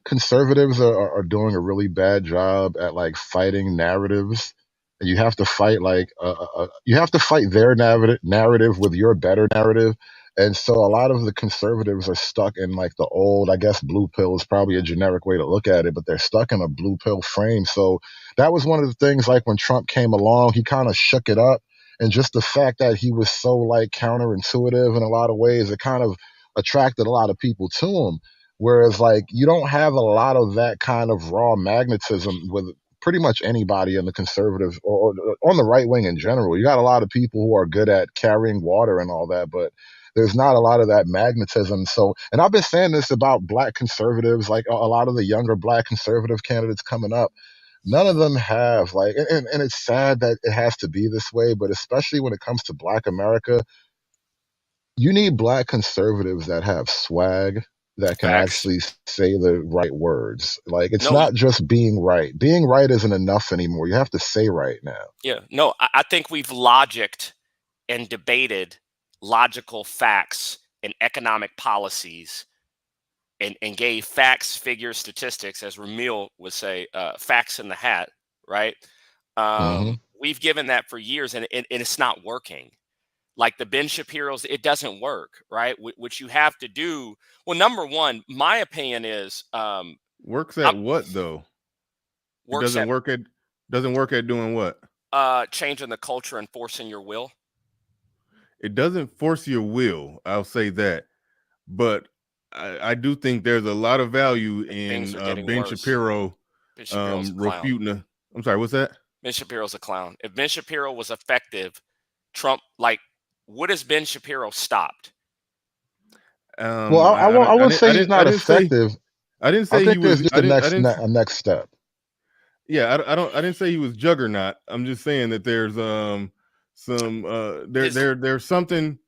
conservatives are doing a really bad job at like fighting narratives. And you have to fight you have to fight their narrative with your better narrative. And so a lot of the conservatives are stuck in like the old, I guess blue pill is probably a generic way to look at it, but they're stuck in a blue pill frame. So that was one of the things, like when Trump came along, he kind of shook it up. and just the fact that he was so like counterintuitive in a lot of ways, it kind of attracted a lot of people to him. Whereas like you don't have a lot of that kind of raw magnetism with pretty much anybody in the conservative or on the right wing in general. You got a lot of people who are good at carrying water and all that, but there's not a lot of that magnetism. So, and I've been saying this about black conservatives, like a lot of the younger black conservative candidates coming up. None of them have like, and it's sad that it has to be this way, but especially when it comes to Black America, you need black conservatives that have swag, that can Facts. actually say the right words. Like it's No, not just being right. Being right isn't enough anymore. You have to say right now. yeah, no, I think we've logicked and debated logical facts and economic policies and gave facts, figures, statistics, as Ramil would say, facts in the hat, right? Hmm. We've given that for years, and it's not working. Like the Ben Shapiro's, it doesn't work, right? Which you have to do. Well, number one, my opinion is Works at what though? It works at doesn't work at doing what? changing the culture and forcing your will. It doesn't force your will. I'll say that, but I do think there's a lot of value Things in are getting Ben worse. Shapiro Ben Shapiro's a clown. refuting. I'm sorry, what's that? Ben Shapiro's a clown. If Ben Shapiro was effective, Trump, like, what has Ben Shapiro stopped? Well, I won't say he's not effective. I didn't I say he think there's was. just a next step. Yeah, I didn't say he was juggernaut. I'm just saying that there's there's something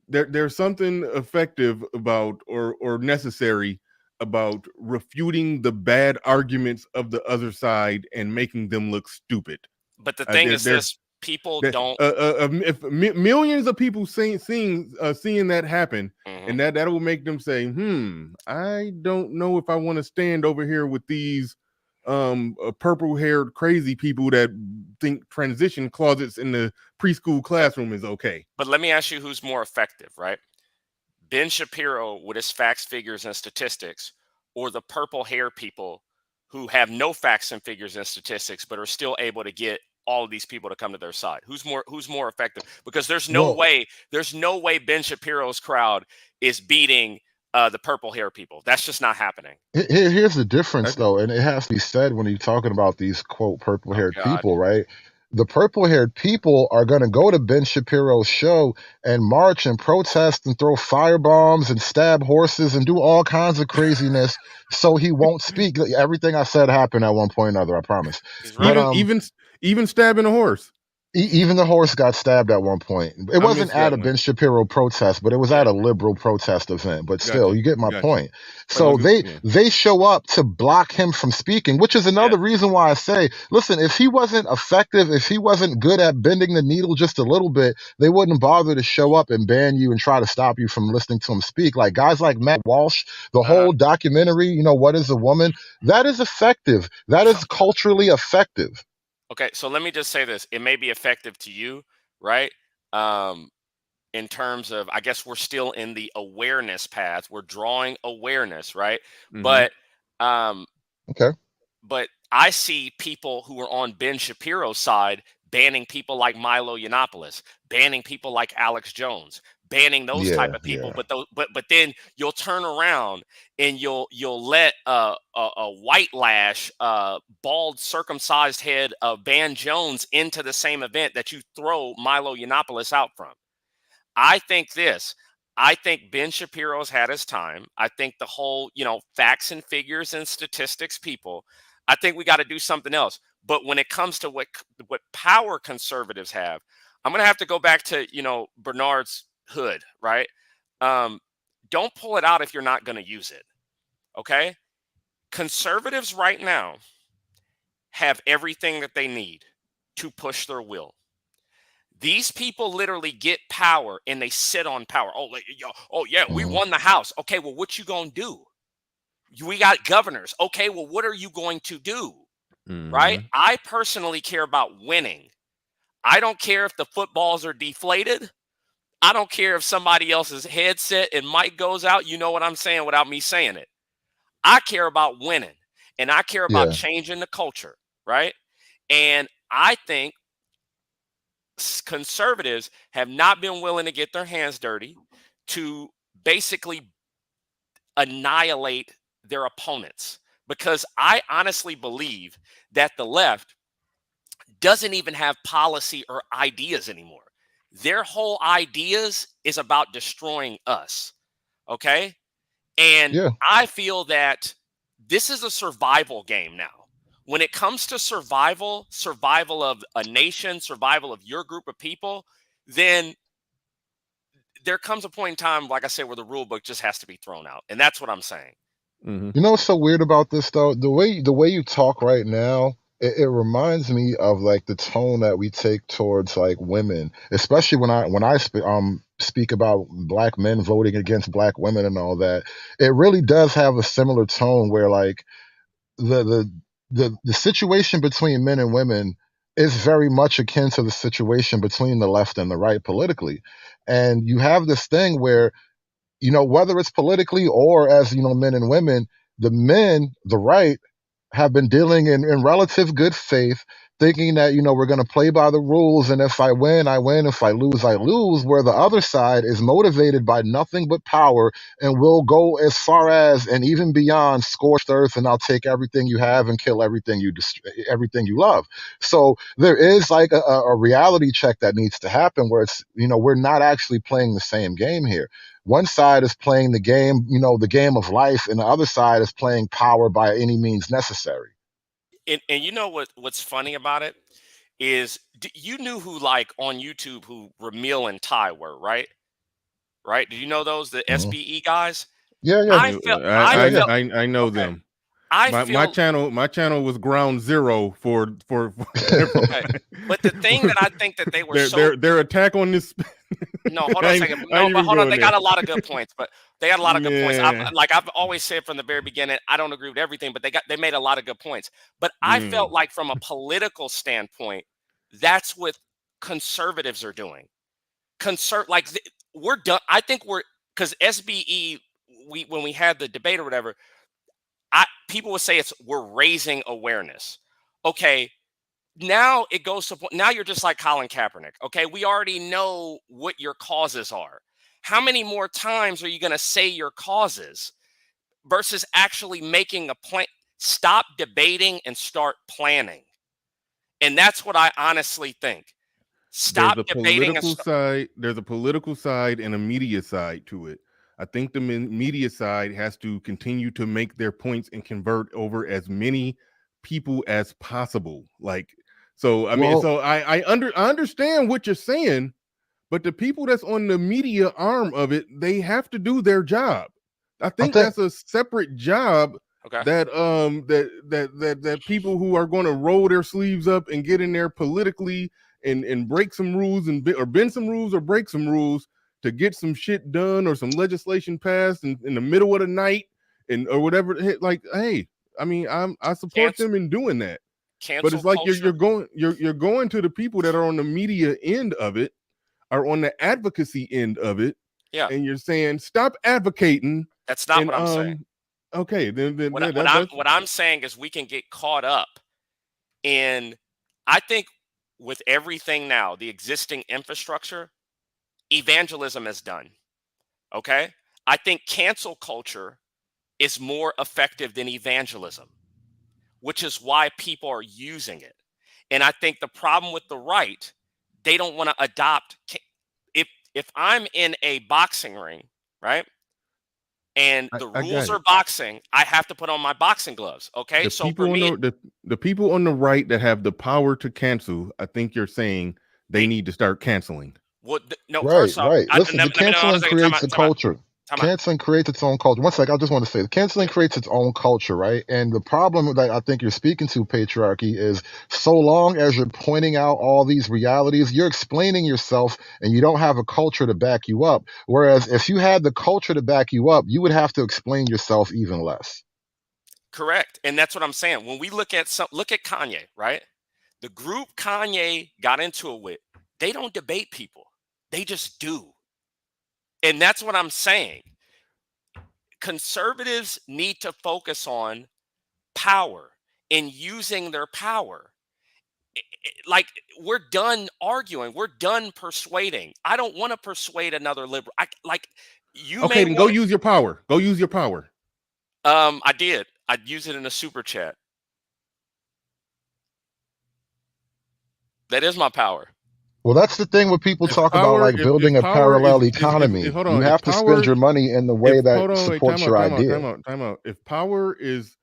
there's something effective about or necessary about refuting the bad arguments of the other side and making them look stupid. But the thing is this: people don't. If millions of people seeing that happen, and that will make them say, I don't know if I want to stand over here with these purple-haired crazy people that think transition closets in the preschool classroom is okay. But let me ask you, who's more effective, right? Ben Shapiro with his facts, figures, and statistics, or the purple hair people who have no facts and figures and statistics but are still able to get all of these people to come to their side? Who's more effective? Because there's no way Ben Shapiro's crowd is beating the purple hair people. That's just not happening. Here's the difference, though, and it has to be said when you're talking about these, quote, purple-haired people, right? The purple-haired people are going to go to Ben Shapiro's show and march and protest and throw firebombs and stab horses and do all kinds of craziness so he won't speak. Everything I said happened at one point or another, I promise. But, even stabbing a horse. Even the horse got stabbed at one point. It wasn't at a Ben Shapiro protest, but it was at a liberal protest event. But still, you get my point. So they show up to block him from speaking, which is another reason why I say, listen, if he wasn't effective, if he wasn't good at bending the needle just a little bit, they wouldn't bother to show up and ban you and try to stop you from listening to him speak. Like guys like Matt Walsh, the whole documentary, What is a Woman? That is effective. That is culturally effective. Okay, so let me just say this. It may be effective to you, right? In terms of, I guess we're still in the awareness path. We're drawing awareness, right? But but I see people who are on Ben Shapiro's side banning people like Milo Yiannopoulos, banning people like Alex Jones, banning those type of people. But then you'll turn around and you'll let a white lash, bald, circumcised head of Van Jones into the same event that you throw Milo Yiannopoulos out from. I think Ben Shapiro's had his time. I think the whole, facts and figures and statistics people, I think we got to do something else. But when it comes to what power conservatives have, I'm going to have to go back to, Bernard's hood, right? Don't pull it out if you're not going to use it. Okay. Conservatives right now have everything that they need to push their will. These people literally get power and they sit on power. We won the House. Okay, well, what you gonna do? We got governors. Okay, well, what are you going to do? Right? I personally care about winning. I don't care if the footballs are deflated. I don't care if somebody else's headset and mic goes out. You know what I'm saying without me saying it. I care about winning, and I care about changing the culture, right? And I think conservatives have not been willing to get their hands dirty to basically annihilate their opponents, because I honestly believe that the left doesn't even have policy or ideas anymore. Their whole ideas is about destroying us. Okay. And Yeah. I feel that this is a survival game now. When it comes to survival of a nation, survival of your group of people, then there comes a point in time, like I said, where the rule book just has to be thrown out. And that's what I'm saying. You know what's so weird about this though? The way you talk right now, it reminds me of like the tone that we take towards like women, especially when I speak about black men voting against black women and all that. It really does have a similar tone where like the situation between men and women is very much akin to the situation between the left and the right politically. And you have this thing where, whether it's politically or as, men and women, the men, the right, have been dealing in relative good faith, thinking that, we're going to play by the rules. And if I win, I win. If I lose, I lose. Where the other side is motivated by nothing but power and will go as far as and even beyond scorched earth. And I'll take everything you have and kill everything you love. So there is like a reality check that needs to happen where it's, we're not actually playing the same game here. One side is playing the game, the game of life, and the other side is playing power by any means necessary. And you know what's funny about it is you knew who, like, on YouTube, who Ramil and Ty were, right? Right? Do you know those, the SBE guys? Yeah, yeah. I know them. My channel was ground zero for okay. But the thing that I think that they were their attack on this. No, hold on a second. No, but hold on. They got a lot of good points. But they got a lot of good points. I've always said from the very beginning, I don't agree with everything, but they made a lot of good points. But I felt like from a political standpoint, that's what conservatives are doing. We're done. I think because SBE, when we had the debate or whatever, people would say we're raising awareness. Okay. Now it goes to now you're just like Colin Kaepernick. Okay, we already know what your causes are. How many more times are you going to say your causes versus actually making a plan? Stop debating and start planning. And that's what I honestly think. Stop debating. There's a political side and a media side to it. I think the media side has to continue to make their points and convert over as many people as possible. I understand what you're saying, but the people that's on the media arm of it, they have to do their job. I think that's a separate job. Okay. That people who are going to roll their sleeves up and get in there politically and break some rules or bend some rules or break some rules to get some shit done or some legislation passed in the middle of the night or whatever. Like, hey, I mean, I support them in doing that. But it's like you're going to the people that are on the media end of it, are on the advocacy end of it, and you're saying stop advocating. That's not what I'm saying. Okay, then what I'm saying is we can get caught up in. I think with everything now, the existing infrastructure, evangelism is done. Okay, I think cancel culture is more effective than evangelism, which is why people are using it. And I think the problem with the right, they don't want to adopt. If I'm in a boxing ring, right, and the rules are boxing, I have to put on my boxing gloves. Okay, so for me, the people on the right that have the power to cancel, I think you're saying they need to start canceling. Well, no, right. Listen, the canceling creates the culture. Canceling creates its own culture. One second, I just want to say, canceling creates its own culture, right? And the problem that I think you're speaking to, patriarchy, is so long as you're pointing out all these realities, you're explaining yourself and you don't have a culture to back you up. Whereas if you had the culture to back you up, you would have to explain yourself even less. Correct. And that's what I'm saying. When we look at Kanye, right? The group Kanye got into it with, they don't debate people. They just do. And that's what I'm saying. Conservatives need to focus on power and using their power. like, we're done arguing. We're done persuading. I don't want to persuade another liberal. You Okay, may then go want. use your power. Go use your power. I did. I'd use it in a super chat. That is my power. Well, that's the thing when people If talk about power, like building a power parallel is economy. hold You on, have to spend your money in the way that hold on, wait, supports your idea. time out. If power is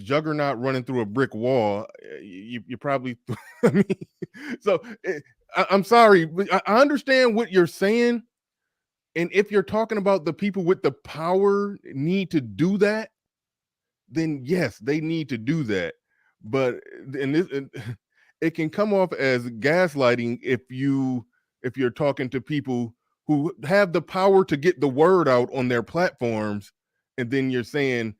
juggernaut running through a brick wall, you probably. I mean, so I'm sorry, but I understand what you're saying, and if you're talking about the people with the power need to do that, then yes, they need to do that. But it can come off as gaslighting if you're talking to people who have the power to get the word out on their platforms, and then you're saying,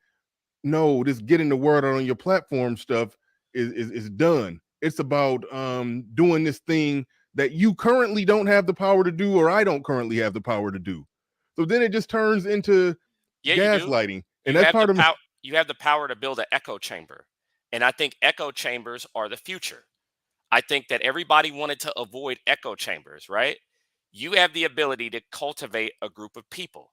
no, this getting the word out on your platform stuff is done. It's about doing this thing that you currently don't have the power to do, or I don't currently have the power to do. So then it just turns into gaslighting. And that's part of you have the power to build an echo chamber. And I think echo chambers are the future. I think that everybody wanted to avoid echo chambers, right? You have the ability to cultivate a group of people.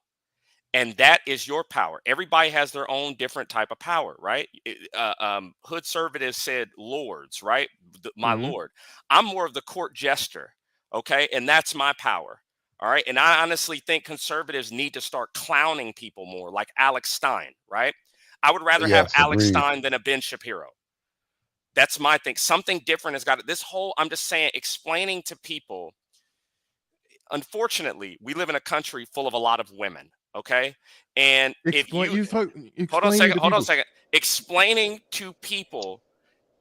And that is your power. Everybody has their own different type of power, right? Hood Conservatives said lords, right? My lord. I'm more of the court jester, okay? And that's my power, all right? And I honestly think conservatives need to start clowning people more, like Alex Stein, right? I would rather have Alex Stein than a Ben Shapiro. That's my thing. Something different has got it. This whole, I'm just saying, explaining to people, unfortunately, we live in a country full of a lot of women. Okay. And if you hold on a second, explaining to people,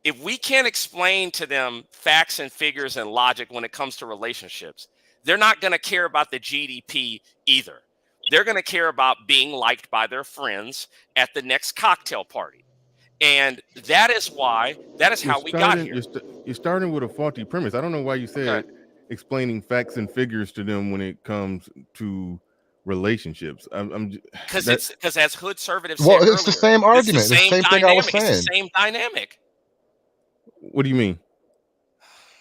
if we can't explain to them facts and figures and logic when it comes to relationships, they're not going to care about the GDP either. They're going to care about being liked by their friends at the next cocktail party. And that is how we got here. You're starting with a faulty premise. I don't know why you said explaining facts and figures to them when it comes to relationships. Because as Hood Conservatives said earlier, it's the same argument. It's the same thing I was saying. It's the same dynamic. What do you mean?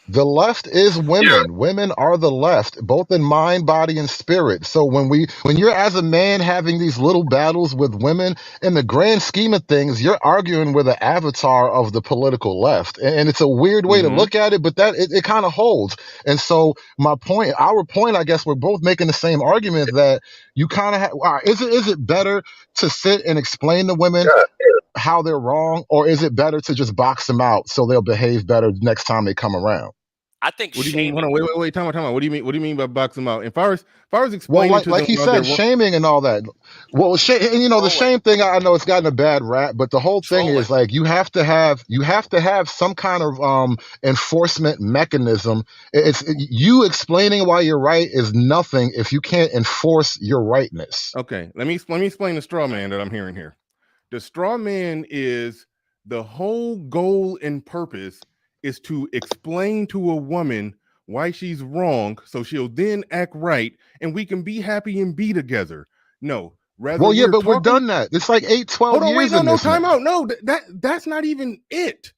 The left is women. Yeah. Women are the left, both in mind, body, and spirit. So when you're as a man having these little battles with women, in the grand scheme of things, you're arguing with an avatar of the political left. And it's a weird way to look at it, but that it kind of holds. And so our point, I guess we're both making the same argument that you kind of have, is it better to sit and explain to women how they're wrong, or is it better to just box them out so they'll behave better next time they come around? I think. What do you mean? Hold on, wait, time out. What do you mean by box them out? As far as explaining to like them, he said, shaming and all that. Well, and the shame thing, I know it's gotten a bad rap, but the whole thing is like you have to have some kind of enforcement mechanism. It's you explaining why you're right is nothing if you can't enforce your rightness. Okay, let me explain the straw man that I'm hearing here. The straw man is the whole goal and purpose is to explain to a woman why she's wrong, so she'll then act right, and we can be happy and be together. No, rather. Well, yeah, but we've done that. It's like 12 years. Time out. No, that's not even it.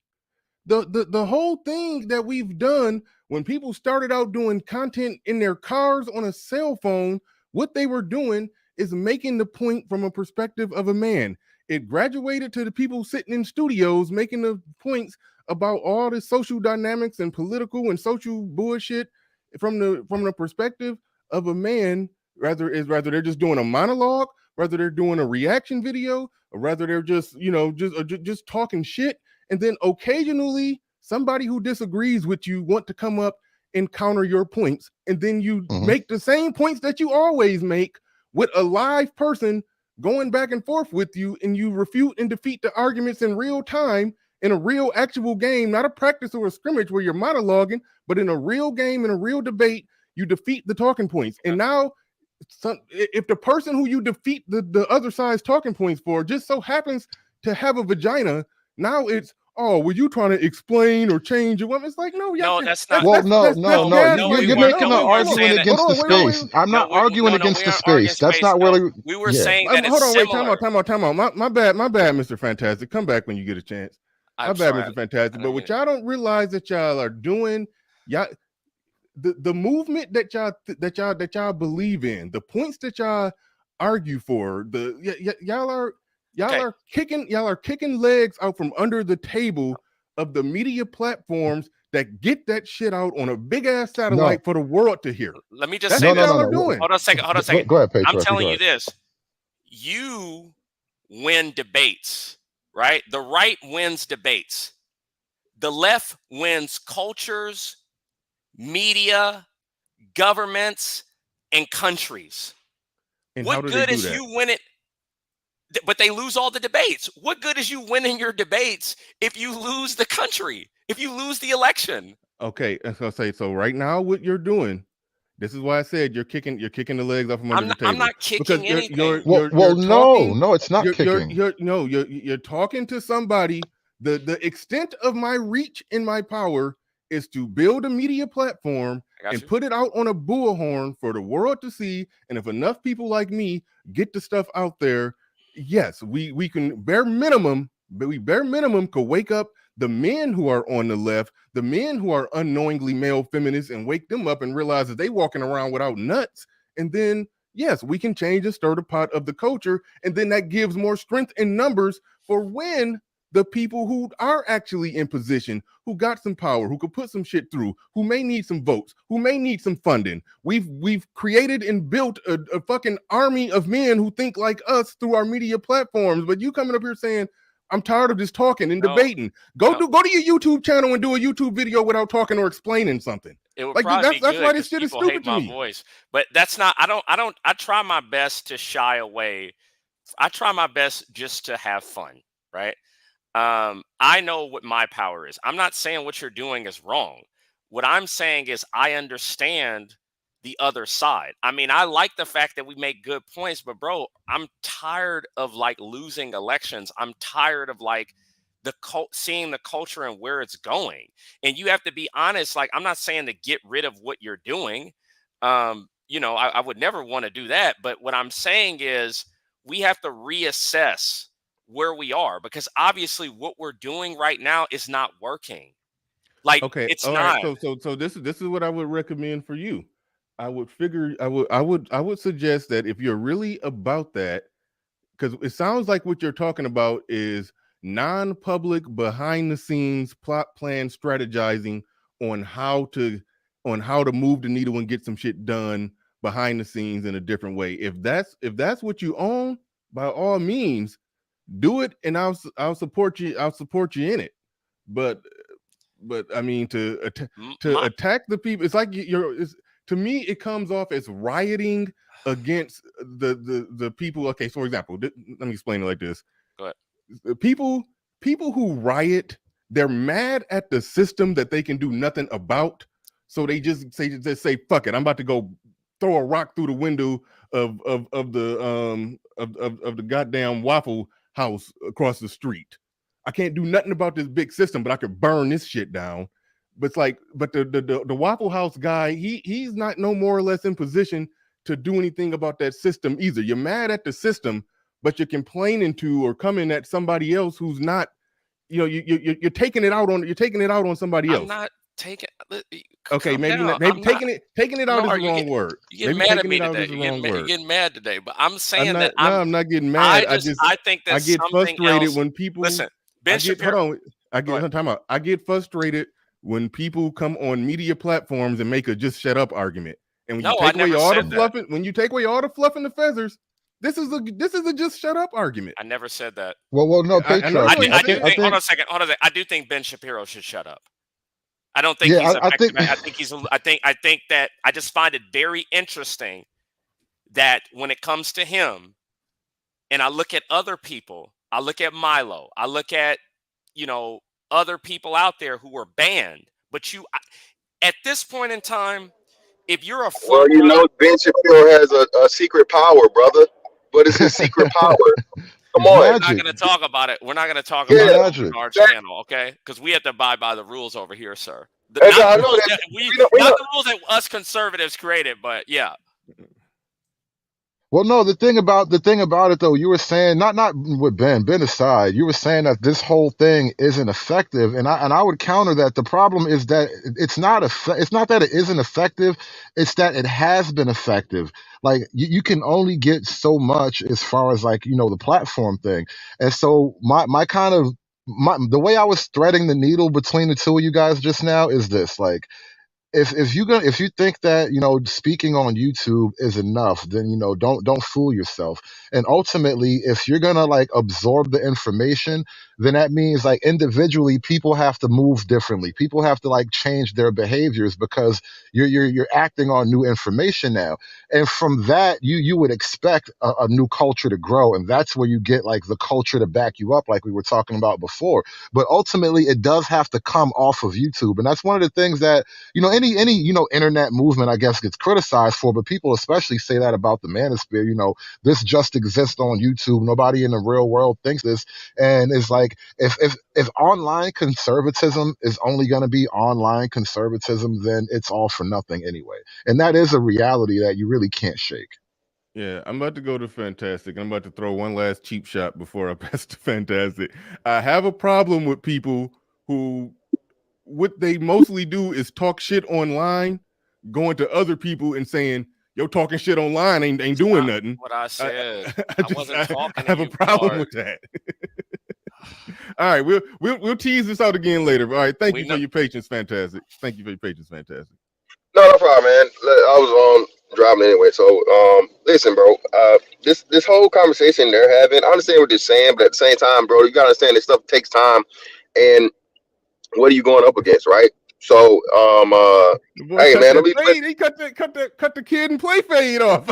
The whole thing that we've done when people started out doing content in their cars on a cell phone, what they were doing is making the point from a perspective of a man. It graduated to the people sitting in studios making the points about all the social dynamics and political and social bullshit from the perspective of a man. Rather they're just doing a monologue, rather they're doing a reaction video, or rather they're just just talking shit. And then occasionally somebody who disagrees with you want to come up and counter your points, and then you make the same points that you always make with a live person going back and forth with you, and you refute and defeat the arguments in real time in a real actual game, not a practice or a scrimmage where you're monologuing, but in a real game, in a real debate, you defeat the talking points. And now if the person who you defeat the other side's talking points for just so happens to have a vagina, now it's, oh, were you trying to explain or change your woman? It's like, no, that's not. No. You're making an argument against the space. I'm not arguing against the space. That's not really. We were saying that. Hold on, wait, time out. My bad, Mr. Fantastic. Come back when you get a chance. I'm bad, sorry. Mr. Fantastic. But what y'all don't realize that y'all are doing, y'all, the movement that y'all believe in, the points that y'all argue for, y'all are kicking legs out from under the table of the media platforms that get that shit out on a big ass satellite for the world to hear. Let me just That's say what this. y'all are doing. Hold on a second. Go ahead, Patriarch. I'm telling Go you ahead. this. You win debates, right? The right wins debates. The left wins cultures, media, governments, and countries. And what how do good they do is that? you win it? But they lose all the debates. What good is you winning your debates if you lose the country, if you lose the election? Okay, and so right now what you're doing, this is why I said you're kicking the legs off from under the table. I'm not kicking because anything. You're talking, no, it's not kicking. You're talking to somebody. The extent of my reach and my power is to build a media platform and put it out on a bullhorn for the world to see. And if enough people like me get the stuff out there, yes, we can bare minimum could wake up the men who are on the left, the men who are unknowingly male feminists, and wake them up and realize that they walking around without nuts. And then, yes, we can change and stir the pot of the culture. And then that gives more strength in numbers for when the people who are actually in position, who got some power, who could put some shit through, who may need some votes, who may need some funding. We've created and built a fucking army of men who think like us through our media platforms. But you coming up here saying, I'm tired of just talking and debating. Go to your YouTube channel and do a YouTube video without talking or explaining something. It would like probably be that's good why this shit is people hate stupid to my me. voice. But that's not. I try my best to shy away. I try my best just to have fun, right? I know what my power is. I'm not saying what you're doing is wrong. What I'm saying is I understand the other side. I mean, I like the fact that we make good points, but bro, I'm tired of like losing elections. I'm tired of like seeing the culture and where it's going. And you have to be honest. Like, I'm not saying to get rid of what you're doing. I would never want to do that. But what I'm saying is we have to reassess where we are, because obviously what we're doing right now is not working. Like, okay, it's all not. right. So this is what I would recommend for you. I would suggest that if you're really about that, because it sounds like what you're talking about is non-public, behind the scenes plot plan strategizing on how to move the needle and get some shit done behind the scenes in a different way. If that's what you own, by all means, do it, and I'll support you. I'll support you in it. But I mean, to attack the people, it's like to me, it comes off as rioting against the people. Okay, so for example, let me explain it like this. Go ahead. People who riot, they're mad at the system that they can do nothing about. So they just say fuck it. I'm about to go throw a rock through the window of the goddamn Waffle House across the street. I can't do nothing about this big system, but I could burn this shit down. But it's like, but the Waffle House guy, he's not no more or less in position to do anything about that system either. You're mad at the system, but you're complaining to or coming at somebody else who's not, you're taking it out on somebody else. I'm not taking. Okay, maybe taking it out is the wrong word. You're getting mad at me today. You're getting mad today, but I'm saying I'm not getting mad. I think that I get frustrated when people listen. Ben Shapiro. I get frustrated when people come on media platforms and make a just shut up argument. And when you take away all the fluffing, when you take away all the fluff and the feathers, this is a just shut up argument. I never said that. Well, no, Patriarch. Hold on a second. I do think Ben Shapiro should shut up. I don't think he's effective. I think that I just find it very interesting that when it comes to him, and I look at other people, I look at Milo, I look at other people out there who are banned, but at this point in time, if you're a Ben Shapiro has a secret power, brother. What is his secret power? Come on. We're not going to talk about it. We're not going to talk about it on our channel, okay? Because we have to abide by the rules over here, sir. Not the rules that us conservatives created, but yeah. Well, no, the thing about it though, you were saying not with Ben aside, you were saying that this whole thing isn't effective, and I would counter that. The problem is that it's not that it isn't effective, it's that it has been effective. Like you can only get so much as far as like the platform thing, and so the way I was threading the needle between the two of you guys just now is this: like if you think that speaking on YouTube is enough, then don't fool yourself. And ultimately, if you're gonna like absorb the information, then that means like individually people have to move differently. People have to like change their behaviors because you're acting on new information now. And from that, you would expect a new culture to grow, and that's where you get like the culture to back you up, like we were talking about before. But ultimately, it does have to come off of YouTube, and that's one of the things that any internet movement I guess gets criticized for, but people especially say that about the manosphere. This just exists on YouTube. Nobody in the real world thinks this, and it's like if online conservatism is only going to be online conservatism, then it's all for nothing anyway, and that is a reality that you really can't shake. Yeah, I'm about to go to Fantastic. I'm about to throw one last cheap shot before I pass to Fantastic. I have a problem with people who what they mostly do is talk shit online, going to other people and saying, "Yo, talking shit online ain't doing nothing." What I said. I wasn't talking to have you, a problem Bart. with that. All right, we'll tease this out again later. All right, thank you for your patience, Fantastic. Thank you for your patience, Fantastic. No problem, man. I was on driving anyway. So, listen, bro. This whole conversation they're having, I understand what they're saying, but at the same time, bro, you gotta understand this stuff takes time. And what are you going up against, right? So, hey, man, let me. He cut the kid and play fade off.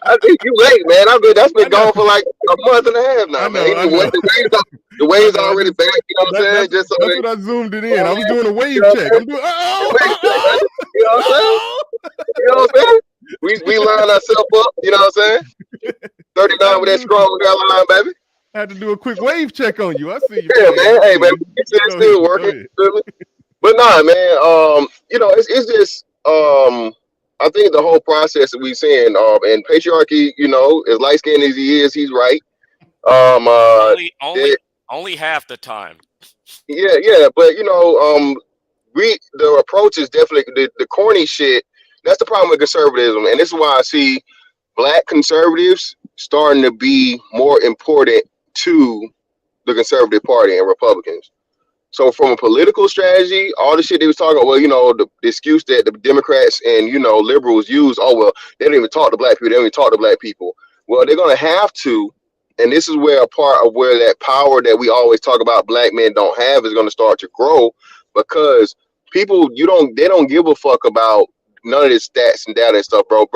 I think you late, man. That's been gone for like a month and a half now, man. The waves already back. You know what I'm saying? That's what I zoomed it in. I was doing a wave check. I'm doing. You know what I'm saying? You know what I'm saying? We line ourselves up. You know what I'm saying? 39 with that strong line, baby. I had to do a quick wave check on you. I see you. Yeah, man. Hey, man. It's still working. But nah, man. It's just I think the whole process that we've seen, and patriarchy, as light skinned as he is, he's right. Only half the time. Yeah, but the approach is definitely the corny shit. That's the problem with conservatism, and this is why I see black conservatives starting to be more important to the Conservative Party and Republicans. So from a political strategy, all the shit they was talking about, the excuse that the Democrats and, liberals use, they don't even talk to black people. They don't even talk to black people. Well, they're going to have to. And this is where a part of where that power that we always talk about black men don't have is going to start to grow, because people, they don't give a fuck about none of this stats and data and stuff, bro.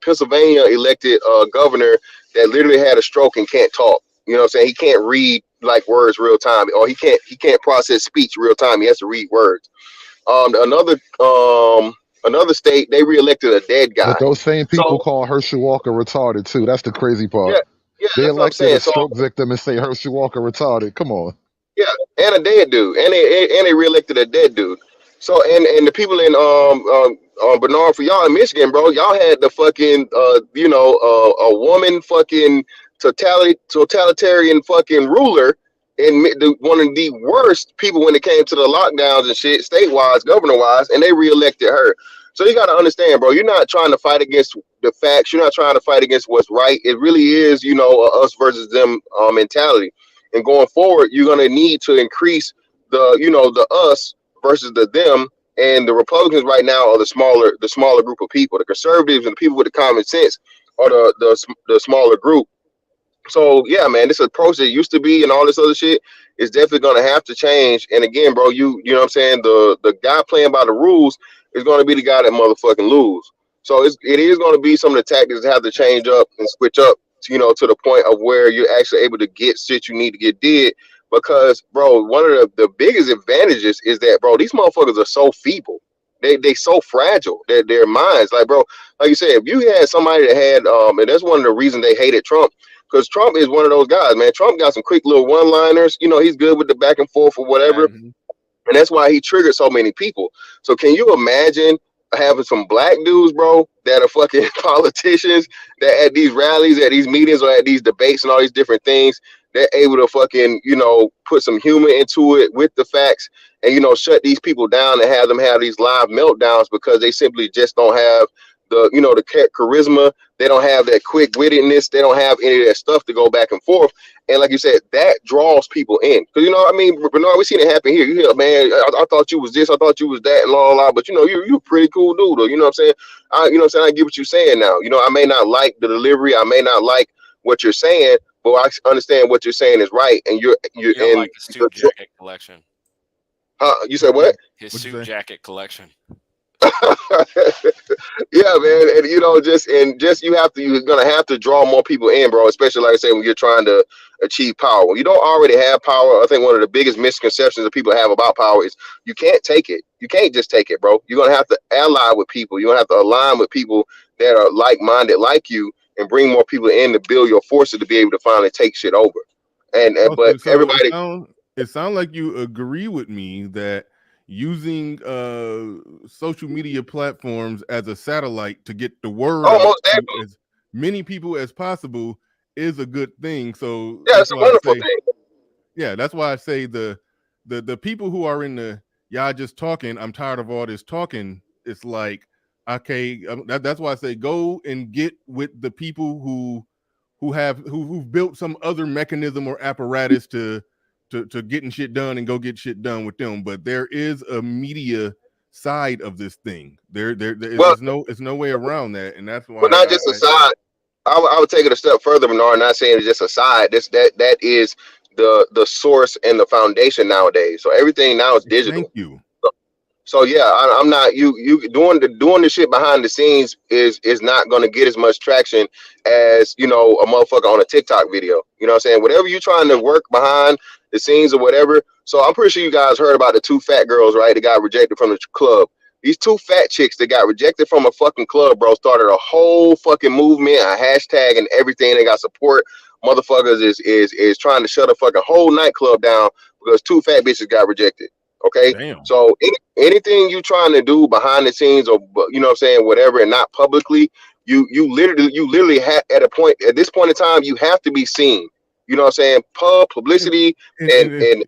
Pennsylvania elected a governor that literally had a stroke and can't talk. You know what I'm saying? He can't read like words real time, or he can't process speech real time. He has to read words. Another state, they reelected a dead guy. But those same people call Herschel Walker retarded too. That's the crazy part. Yeah, they that's elected what I'm a stroke victim and say Herschel Walker retarded. Come on. Yeah, and a dead dude, and they reelected a dead dude. So and the people in Bernard, for y'all in Michigan, bro, y'all had the fucking a woman fucking totalitarian fucking ruler, and one of the worst people when it came to the lockdowns and shit, state-wise, governor-wise, and they reelected her. So you got to understand, bro, you're not trying to fight against the facts. You're not trying to fight against what's right. It really is, us versus them mentality. And going forward, you're going to need to increase the us versus the them. And the Republicans right now are the smaller group of people. The conservatives and the people with the common sense are the smaller group. So yeah, man, this approach that used to be and all this other shit is definitely going to have to change. And again, bro, you know what I'm saying? The guy playing by the rules is going to be the guy that motherfucking lose. So it is going to be some of the tactics that have to change up and switch up, to the point of where you're actually able to get shit you need to get did. Because, bro, one of the biggest advantages is that, bro, these motherfuckers are so feeble. They so fragile. Their minds, like, bro, like you said, if you had somebody that had, and that's one of the reasons they hated Trump, because Trump is one of those guys, man. Trump got some quick little one-liners. He's good with the back and forth or whatever. Mm-hmm. And that's why he triggered so many people. So can you imagine having some black dudes, bro, that are fucking politicians that at these rallies, at these meetings, or at these debates and all these different things, they're able to fucking, put some humor into it with the facts and, shut these people down and have them have these live meltdowns because they simply just don't have the charisma. They don't have that quick wittedness. They don't have any of that stuff to go back and forth. And like you said, that draws people in. Because, Bernard, we seen it happen here. You hear, man, I thought you was this, I thought you was that, and blah. But, you're a pretty cool dude, though. You know what I'm saying? I get what you're saying now. I may not like the delivery. I may not like what you're saying, but I understand what you're saying is right. And you're in like his suit jacket collection. You said what? His suit jacket collection. Yeah, man, and you're gonna have to draw more people in, bro. Especially like I say, when you're trying to achieve power. When you don't already have power, I think one of the biggest misconceptions that people have about power is you can't take it. You can't just take it, bro. You're gonna have to ally with people. You're gonna have to align with people that are like-minded like you, and bring more people in to build your forces to be able to finally take shit over. But so everybody, it sounds like you agree with me that using social media platforms as a satellite to get the word out to as many people as possible is a good thing. So yeah, it's a wonderful thing. Yeah, that's why I say the people who are in the y'all just talking, I'm tired of all this talking. It's like, okay, that's why I say go and get with the people who've built some other mechanism or apparatus to getting shit done and go get shit done with them. But there is a media side of this thing. There's no way around that, and that's why. But not just a side. I would take it a step further, Bernard. Not saying it's just a side. That is the source and the foundation nowadays. So everything now is digital. Thank you. So yeah, I'm not you doing the shit behind the scenes is not going to get as much traction as a motherfucker on a TikTok video. You know what I'm saying? Whatever you're trying to work behind the scenes or whatever. So I'm pretty sure you guys heard about the two fat girls, right? That got rejected from the club. These two fat chicks that got rejected from a fucking club, bro, started a whole fucking movement, a hashtag and everything. They got support. Motherfuckers is trying to shut a fucking whole nightclub down because two fat bitches got rejected. Okay. Damn. So anything you trying to do behind the scenes or whatever, and not publicly, you literally have at this point in time, you have to be seen. You know what I'm saying? Publicity and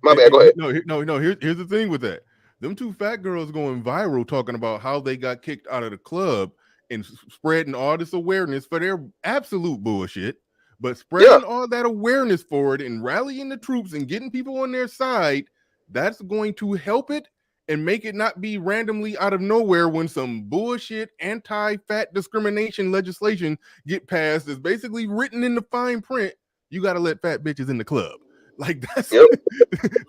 my bad, go ahead. No, here's the thing with that. Them two fat girls going viral talking about how they got kicked out of the club and spreading all this awareness for their absolute bullshit, but spreading all that awareness for it and rallying the troops and getting people on their side. That's going to help it and make it not be randomly out of nowhere when some bullshit anti-fat discrimination legislation get passed. Is basically written in the fine print. You got to let fat bitches in the club. Like that's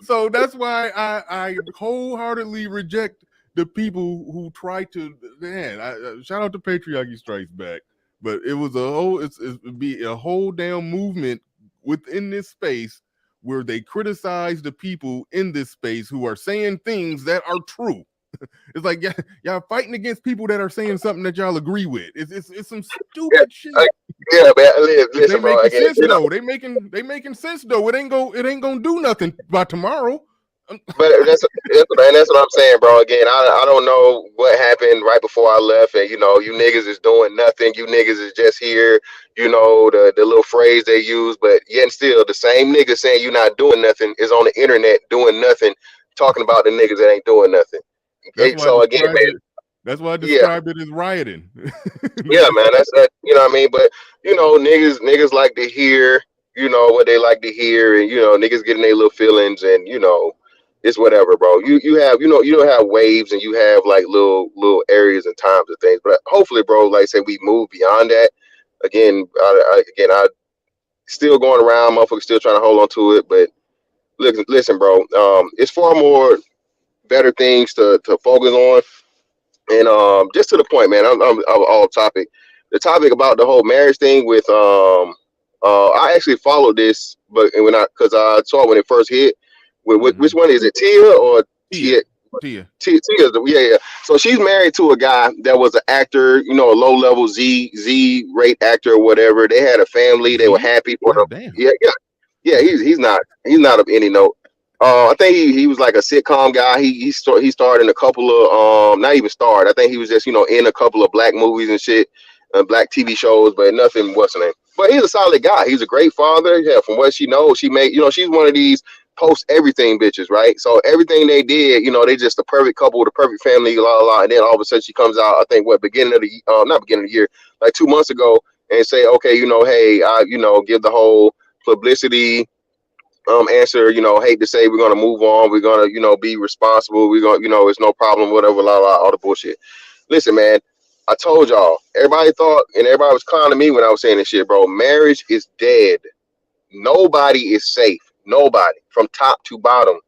so that's why I wholeheartely reject the people who try to. Man, shout out to Patriarchy Strikes Back, but it was it'd be a whole damn movement within this space where they criticize the people in this space who are saying things that are true. It's like y'all fighting against people that are saying something that y'all agree with. It's some stupid shit. Yeah, man. Listen, they bro. Making sense though. They making sense though. It ain't gonna do nothing by tomorrow. But that's what I'm saying, bro. Again, I don't know what happened right before I left, and you niggas is doing nothing. You niggas is just here. The little phrase they use, but yet still the same nigga saying you not doing nothing is on the internet doing nothing, talking about the niggas that ain't doing nothing. So again, man, that's why I described it as rioting. Yeah, man, that's that. You know what I mean? But niggas like to hear what they like to hear, and niggas getting their little feelings, and it's whatever, bro. You have you don't have waves, and you have like little areas and times and things. But hopefully, bro, like I say, we move beyond that. Again, I still going around, motherfuckers still trying to hold on to it. But listen, bro, it's far more better things to focus on. And just to the point, man, I'm off topic. The topic about the whole marriage thing with I actually followed this, but because I saw it when it first hit. Which one is it, Tia or Tia? Tia. Yeah. So she's married to a guy that was an actor, a low level Z rate actor or whatever. They had a family. They were happy for him. Yeah. He's not of any note. I think he was like a sitcom guy. He starred in a couple of not even starred. I think he was just in a couple of black movies and shit, black TV shows, but nothing. What's the name? But he's a solid guy. He's a great father. Yeah, from what she knows, she made she's one of these post everything bitches, right? So everything they did, they just the perfect couple, the perfect family, la la la. And then all of a sudden she comes out. I think beginning of the not beginning of the year, like 2 months ago, and say, okay, hey, I give the whole publicity answer, hate to say we're gonna move on, we're gonna, be responsible, we're gonna, it's no problem, whatever, la la, all the bullshit. Listen, man, I told y'all, everybody thought and everybody was clowning me when I was saying this shit, bro. Marriage is dead. Nobody is safe. Nobody, from top to bottom.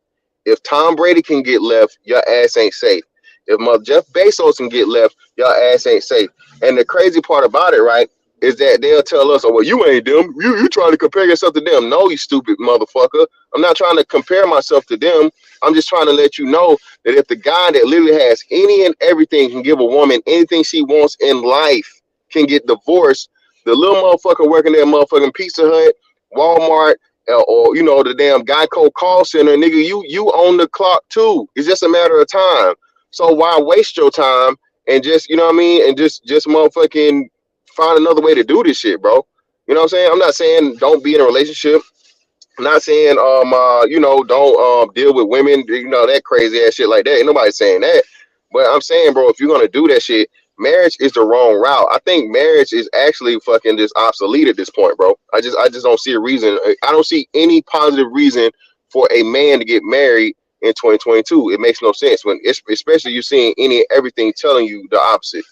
If Tom Brady can get left, your ass ain't safe. If Mother Jeff Bezos can get left, your ass ain't safe. And the crazy part about it, right, is that they'll tell us, oh, well, you ain't them. You trying to compare yourself to them. No, you stupid motherfucker. I'm not trying to compare myself to them. I'm just trying to let you know that if the guy that literally has any and everything can give a woman anything she wants in life can get divorced, the little motherfucker working at motherfucking Pizza Hut, Walmart, or the damn Geico call center, nigga, you on the clock too. It's just a matter of time. So why waste your time and just and just motherfucking find another way to do this shit, bro? You know what I'm saying? I'm not saying don't be in a relationship. I'm not saying don't deal with women, that crazy ass shit like that. Ain't nobody saying that. But I'm saying, bro, if you're gonna do that shit, marriage is the wrong route. I think marriage is actually fucking just obsolete at this point, bro. I just don't see a reason. I don't see any positive reason for a man to get married in 2022. It makes no sense when especially you're seeing any and everything telling you the opposite.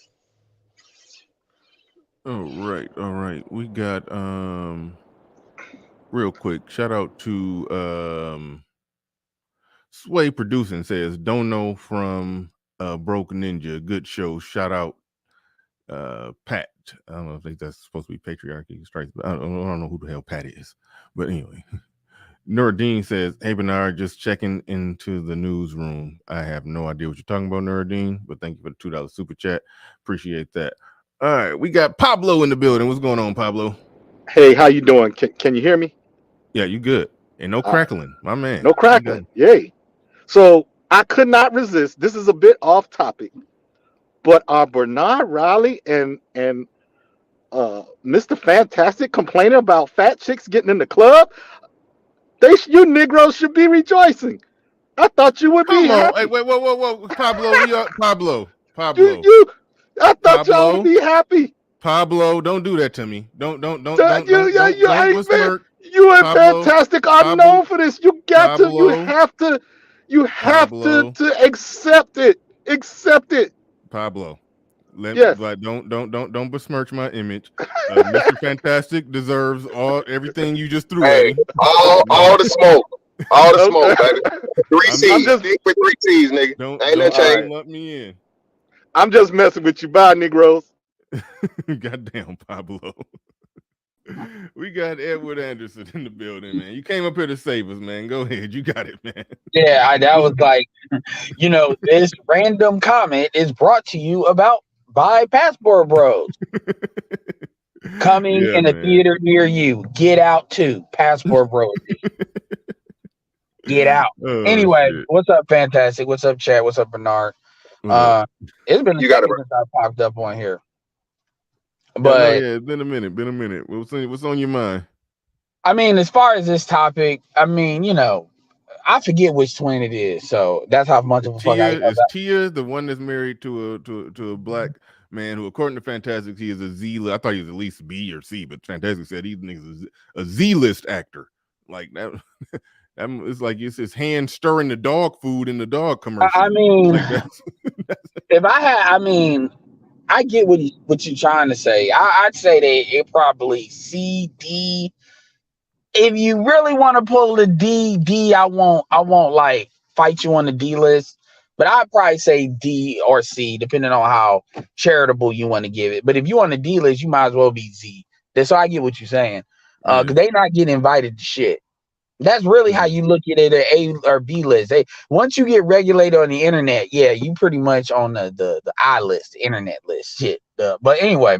All right. We got real quick, shout out to Sway Producing says, don't know from Broke Ninja. Good show. Shout out Pat. I don't know if that's supposed to be patriarchy strikes, but I don't know who the hell Pat is. But anyway. Nuruddin says, hey Bernard, just checking into the newsroom. I have no idea what you're talking about, Nuruddin, but thank you for the $2 super chat. Appreciate that. All right, we got Pablo in the building. What's going on, Pablo? Hey, how you doing? Can you hear me? Yeah, you good. And no crackling, my man. No crackling. Yay. So I could not resist. This is a bit off topic, but are Bernard Riley and Mr. Fantastic complaining about fat chicks getting in the club? You Negroes should be rejoicing. I thought you would be happy. Hey, wait, whoa. Pablo, Pablo. I thought y'all would be happy. Pablo, don't do that to me. Don't besmirch. You and Fantastic are known for this. You got to, you have to accept it. Accept it. Pablo. Don't besmirch my image. Mr. Fantastic deserves everything you just threw at him. All the smoke. All the smoke, baby. 3 C's. Stick with 3 C's, nigga. Ain't no change. Let me in. I'm just messing with you. Bye, Negroes. Goddamn, Pablo. We got Edward Anderson in the building, man. You came up here to save us, man. Go ahead. You got it, man. Yeah, that was like, this random comment is brought to you by Passport Bros. Coming in a theater near you. Get out too. Passport Bros. Get out. Anyway, shit. What's up, Fantastic? What's up, chat? What's up, Bernard? It's been a second since I popped up on here. But it's been a minute. What's on your mind? I mean, as far as this topic, I forget which twin it is, so that's how much of a fuck I am. Is Tia the one that's married to a black man who, according to Fantastic, he is a Z-list. I thought he was at least B or C, but Fantastic said he's a Z-list actor. Like that. It's like it's his hand stirring the dog food in the dog commercial. I mean, I get what you're trying to say. I'd say that it probably C, D. If you really want to pull the D, I won't like fight you on the D list. But I'd probably say D or C, depending on how charitable you want to give it. But if you on the D list, you might as well be Z. So I get what you're saying. Because they not getting invited to shit. That's really how you look at it, an A or B list. Once you get regulated on the internet, you pretty much on the I list, the internet list, shit. But anyway,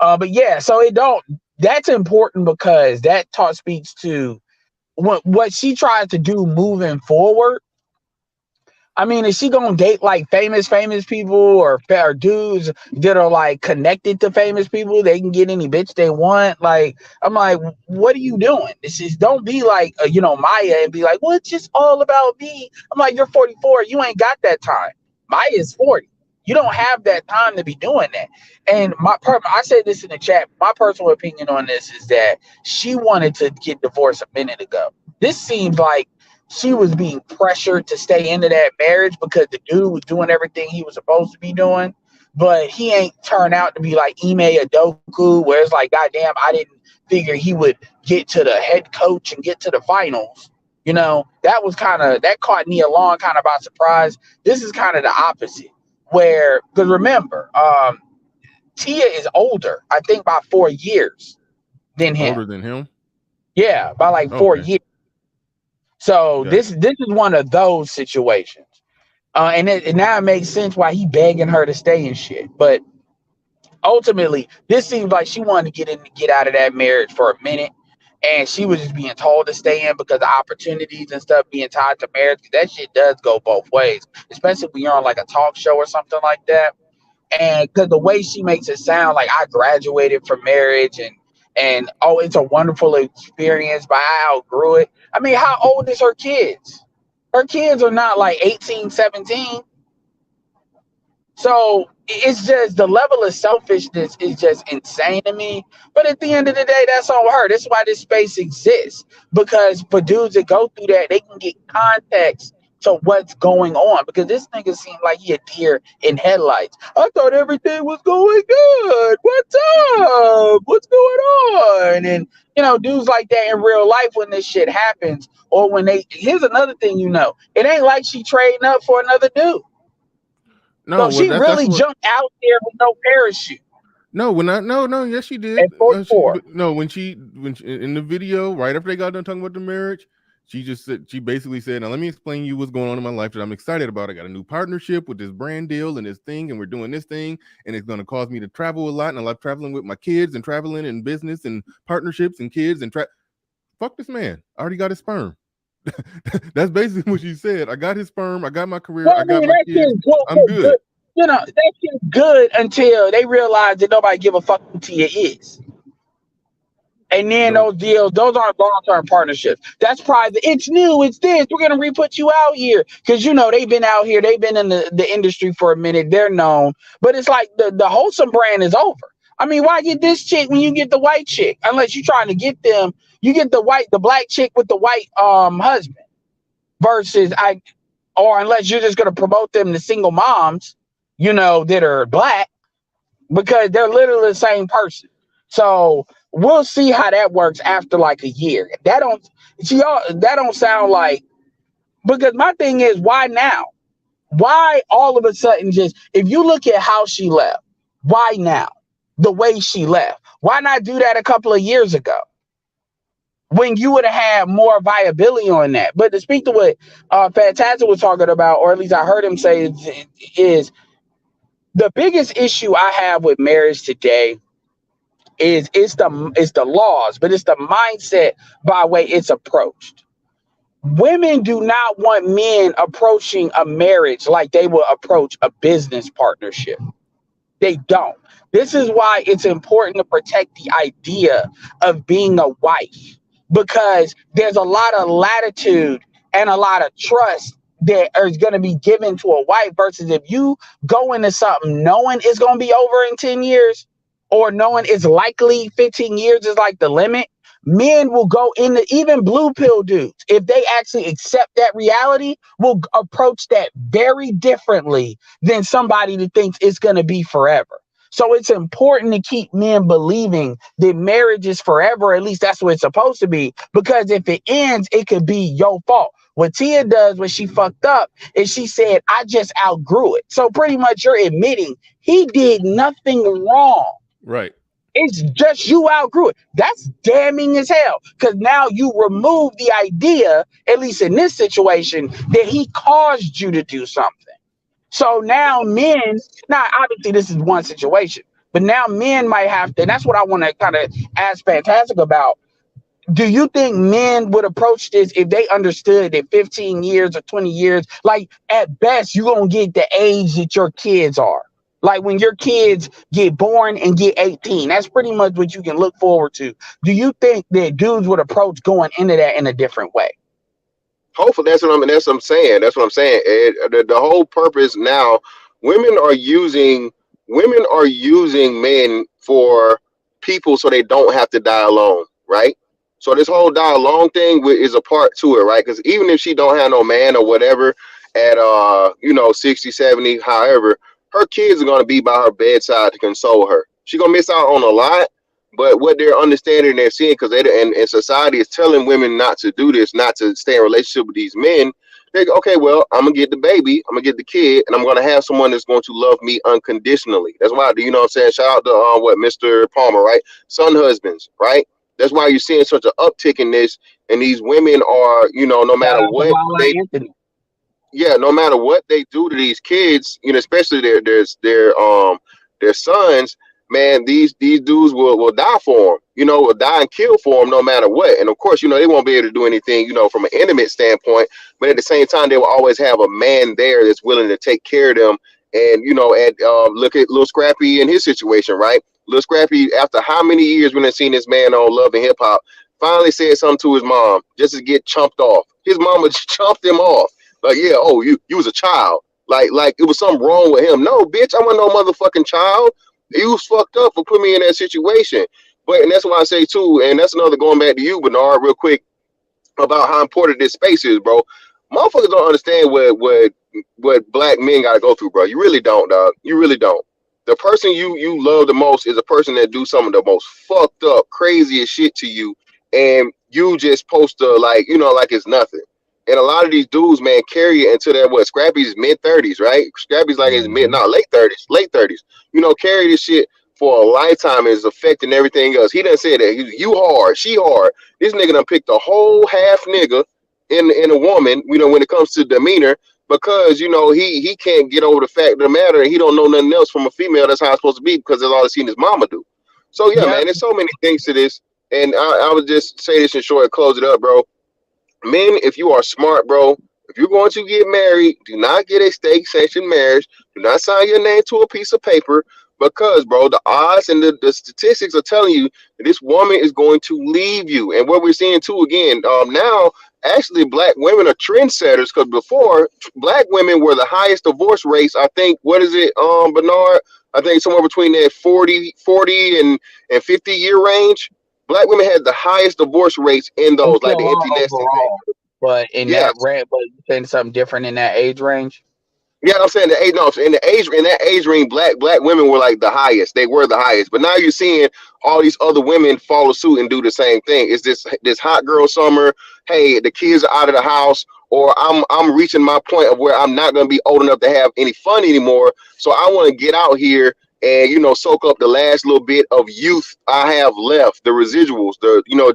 so that's important because that speaks to what she tries to do moving forward. I mean, is she gonna date like famous people or dudes that are like connected to famous people? They can get any bitch they want. Like, I'm like, what are you doing? This is don't be like Maya and be like, well, it's just all about me. I'm like, you're 44, you ain't got that time. Maya is 40. You don't have that time to be doing that. And I said this in the chat. My personal opinion on this is that she wanted to get divorced a minute ago. This seems like she was being pressured to stay into that marriage because the dude was doing everything he was supposed to be doing, but he ain't turned out to be like Ime Udoka, where it's like, goddamn, I didn't figure he would get to the head coach and get to the finals. That caught Nia Long kind of by surprise. This is kind of the opposite, where, because remember, Tia is older, I think by 4 years than him. Older than him? Yeah, by like 4 years. So this is one of those situations, and now it makes sense why he begging her to stay and shit. But ultimately, this seems like she wanted to get out of that marriage for a minute, and she was just being told to stay in because of opportunities and stuff being tied to marriage. That shit does go both ways, especially when you're on like a talk show or something like that. And because the way she makes it sound like I graduated from marriage and oh, it's a wonderful experience, but I outgrew it. I mean, how old is her kids? Her kids are not like 18, 17. So it's just the level of selfishness is just insane to me. But at the end of the day, that's on her. That's why this space exists. Because for dudes that go through that, they can get context to what's going on. Because this nigga seemed like he a deer in headlights. I thought everything was going good. What's up? What's going on? And dudes like that in real life, when this shit happens, or when here's another thing, it ain't like she trading up for another dude. No, she really jumped out there with no parachute. No, yes, she did. At 44. When she in the video, right after they got done talking about the marriage, she basically said, now let me explain to you what's going on in my life that I'm excited about. I got a new partnership with this brand deal and this thing, and we're doing this thing, and it's going to cause me to travel a lot, and I love traveling with my kids and traveling in business and partnerships and kids and fuck this man. I already got his sperm. That's basically what she said. I got his sperm. I got my career. I got my kids. I'm good. That shit's good until they realize that nobody give a fuck who Tia is. And then those deals, those aren't long-term partnerships. That's private. It's new. It's this. We're gonna re-put you out here because they've been out here. They've been in the industry for a minute. They're known. But it's like the wholesome brand is over. I mean, why get this chick when you get the white chick? Unless you're trying to get them, you get the black chick with the white husband. Versus or unless you're just gonna promote them to single moms, that are black, because they're literally the same person. So we'll see how that works after like a year. That don't sound like, because my thing is, why now? Why all of a sudden if you look at how she left, why now? The way she left. Why not do that a couple of years ago? When you would have had more viability on that. But to speak to what Fantastic was talking about, or at least I heard him say, is the biggest issue I have with marriage today is it's the laws, but it's the mindset by way it's approached. Women do not want men approaching a marriage like they will approach a business partnership. They don't. This is why it's important to protect the idea of being a wife, because there's a lot of latitude and a lot of trust that is going to be given to a wife, versus if you go into something knowing it's going to be over in 10 years or knowing it's likely 15 years is like the limit. Men will go into, even blue pill dudes, if they actually accept that reality, will approach that very differently than somebody that thinks it's going to be forever. So it's important to keep men believing that marriage is forever. At least that's what it's supposed to be. Because if it ends, it could be your fault. What Tia does when she fucked up is she said, I just outgrew it. So pretty much you're admitting he did nothing wrong. Right. It's just you outgrew it. That's damning as hell. Because now you remove the idea, at least in this situation, that he caused you to do something. So now obviously this is one situation, but now men might have to, and that's what I want to kind of ask Fantastic about. do you think men would approach this if they understood that 15 years or 20 years, like at best, you're going to get the age that your kids are? Like when your kids get born and get 18, that's pretty much what you can look forward to. Do you think that dudes would approach going into that in a different way? Hopefully, that's what I'm saying. That's what I'm saying. The whole purpose now, women are using men for people so they don't have to die alone, right? So this whole die alone thing is a part to it, right? Because even if she don't have no man or whatever at 60, 70, however, her kids are gonna be by her bedside to console her. She's gonna miss out on a lot, but what they're understanding, they're seeing, because and society is telling women not to do this, not to stay in a relationship with these men. They go, okay, well, I'm gonna get the baby, I'm gonna get the kid, and I'm gonna have someone that's going to love me unconditionally. That's why, you know what I'm saying? Shout out to Mr. Palmer, right? Son husbands, right? That's why you're seeing such an uptick in this, and these women are, no matter what no matter what they do to these kids, especially their sons, man, these dudes will die for them, will die and kill for them no matter what. And of course, they won't be able to do anything, from an intimate standpoint, but at the same time, they will always have a man there that's willing to take care of them. And, look at Lil Scrappy in his situation, right? Lil Scrappy, after how many years when they seen this man on Love and Hip Hop, finally said something to his mom just to get chumped off. His mama chumped him off. Like, yeah, oh, you was a child. Like it was something wrong with him. No, bitch, I wasn't no motherfucking child. You was fucked up for putting me in that situation. And that's why I say too, and that's another going back to you, Bernard, real quick, about how important this space is, bro. Motherfuckers don't understand what black men gotta go through, bro. You really don't, dog. You really don't. The person you love the most is a person that do some of the most fucked up, craziest shit to you, and you just supposed to like it's nothing. And a lot of these dudes, man, carry it into their Scrappy's mid-30s, right? Scrappy's like his late 30s. Carry this shit for a lifetime and is affecting everything else. He done said that you hard, she hard. This nigga done picked a whole half nigga in a woman, when it comes to demeanor, because he can't get over the fact of the matter, and he don't know nothing else from a female. That's how it's supposed to be, because that's all he's seen his mama do. So yeah, man, there's so many things to this, and I would just say this in short and close it up, bro. Men, if you are smart, bro, if you're going to get married, do not get a state sanctioned marriage. Do not sign your name to a piece of paper, because, bro, the odds and the statistics are telling you that this woman is going to leave you. And what we're seeing too, again, now actually black women are trendsetters, because before black women were the highest divorce rates. I think, what is it, Bernard? I think somewhere between that 40 and 50 year range. Black women had the highest divorce rates in those, like the empty nesting. But in that range, but you're saying something different in that age range? Yeah, I'm saying in that age range, black women were like the highest. They were the highest. But now you're seeing all these other women follow suit and do the same thing. It's this hot girl summer. Hey, the kids are out of the house, or I'm reaching my point of where I'm not gonna be old enough to have any fun anymore. So I want to get out here and soak up the last little bit of youth I have left, the residuals,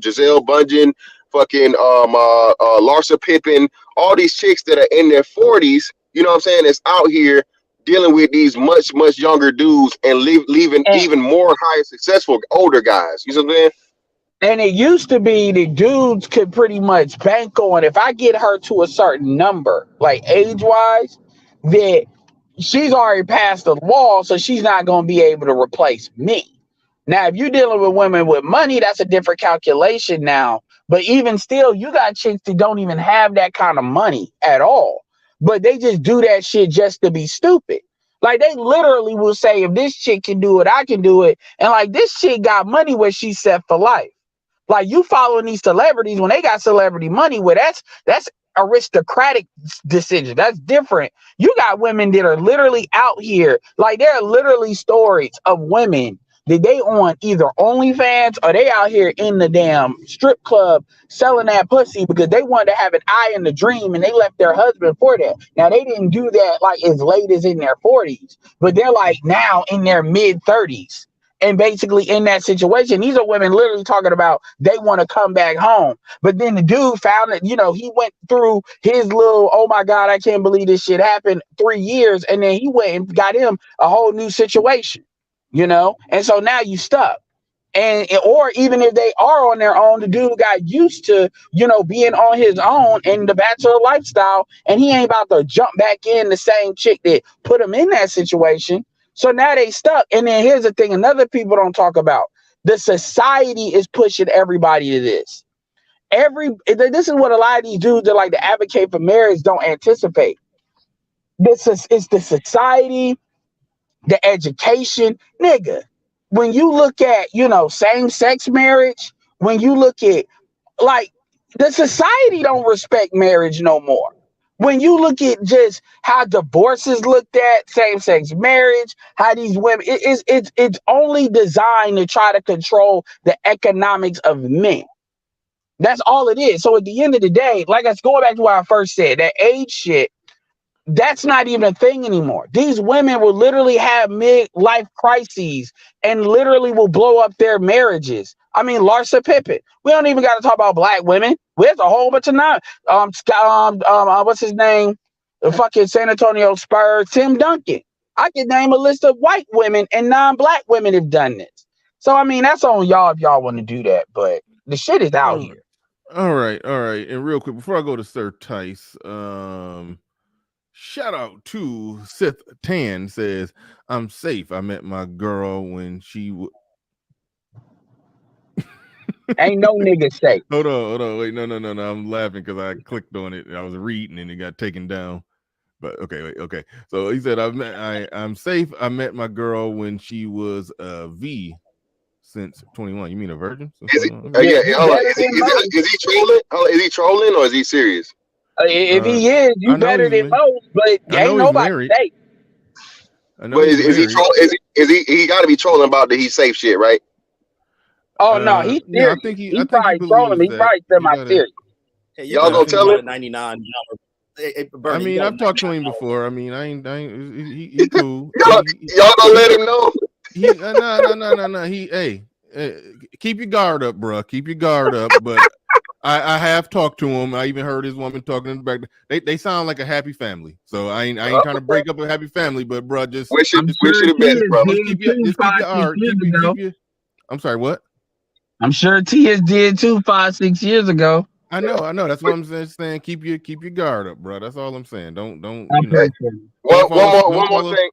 Giselle Bundchen, fucking Larsa Pippen, all these chicks that are in their 40s, you know what I'm saying, that's out here dealing with these much younger dudes and leaving even more higher successful older guys. You know what I'm saying? And it used to be the dudes could pretty much bank on, if I get her to a certain number, like age wise, that she's already passed the wall, so she's not going to be able to replace me. Now, if you're dealing with women with money, that's a different calculation now. But even still, you got chicks that don't even have that kind of money at all. But they just do that shit just to be stupid. Like, they literally will say, if this chick can do it, I can do it. And like, this chick got money where she's set for life. Like, you following these celebrities when they got celebrity money, where that's aristocratic decision. That's different. You got women that are literally out here. Like, there are literally stories of women that they on either OnlyFans or they out here in the damn strip club selling that pussy because they wanted to have an eye in the dream, and they left their husband for that. Now, they didn't do that like as late as in their 40s, but they're like now in their mid 30s. And basically in that situation, these are women literally talking about they want to come back home. But then the dude found that, he went through his little, oh my God, I can't believe this shit happened 3 years. And then he went and got him a whole new situation, And so now you stuck. or even if they are on their own, the dude got used to, being on his own in the bachelor lifestyle, and he ain't about to jump back in the same chick that put him in that situation. So now they stuck. And then here's the thing, another people don't talk about. The society is pushing everybody to this. This is what a lot of these dudes that like to advocate for marriage don't anticipate. It's the society, the education, nigga. When you look at, same-sex marriage, when you look at, like, the society don't respect marriage no more. When you look at just how divorces looked at, same-sex marriage, how these women, it's only designed to try to control the economics of men. That's all it is. So at the end of the day, like I was going back to what I first said, that age shit, that's not even a thing anymore. These women will literally have mid-life crises and literally will blow up their marriages. I mean, Larsa Pippen. We don't even got to talk about black women. There's a whole bunch of what's his name? The fucking San Antonio Spurs, Tim Duncan. I could name a list of white women and non-black women have done this. So I mean, that's on y'all if y'all want to do that. But the shit is out here. All right. And real quick, before I go to Sir Tice, shout out to Sith Tan says, I'm safe. I met my girl when she ain't no nigga safe. Hold on. Wait, no. I'm laughing because I clicked on it. I was reading and it got taken down. But okay. So he said, I'm safe. I met my girl when she was V since 21. You mean a virgin? Is he trolling? Is he trolling or is he serious? If he is, you better than most, but ain't nobody safe. But is he trolling? He got to be trolling about the he's safe shit, right? Oh no, he's serious. I think he's probably trolling. He's probably semi-serious. Hey, y'all gonna tell him? $99. I mean, I've talked to him before. I mean, I ain't he cool. y'all gonna let him know? No. Hey, keep your guard up, bro. Keep your guard up. But I have talked to him. I even heard his woman talking in the back. They sound like a happy family. So I ain't trying to break up a happy family, but bro, just wish you the best, brother. Keep your I'm sorry, what? I'm sure T.S. did too 5-6 years ago. I know. That's what I'm saying. Keep your guard up, bro. That's all I'm saying. Don't one more thing.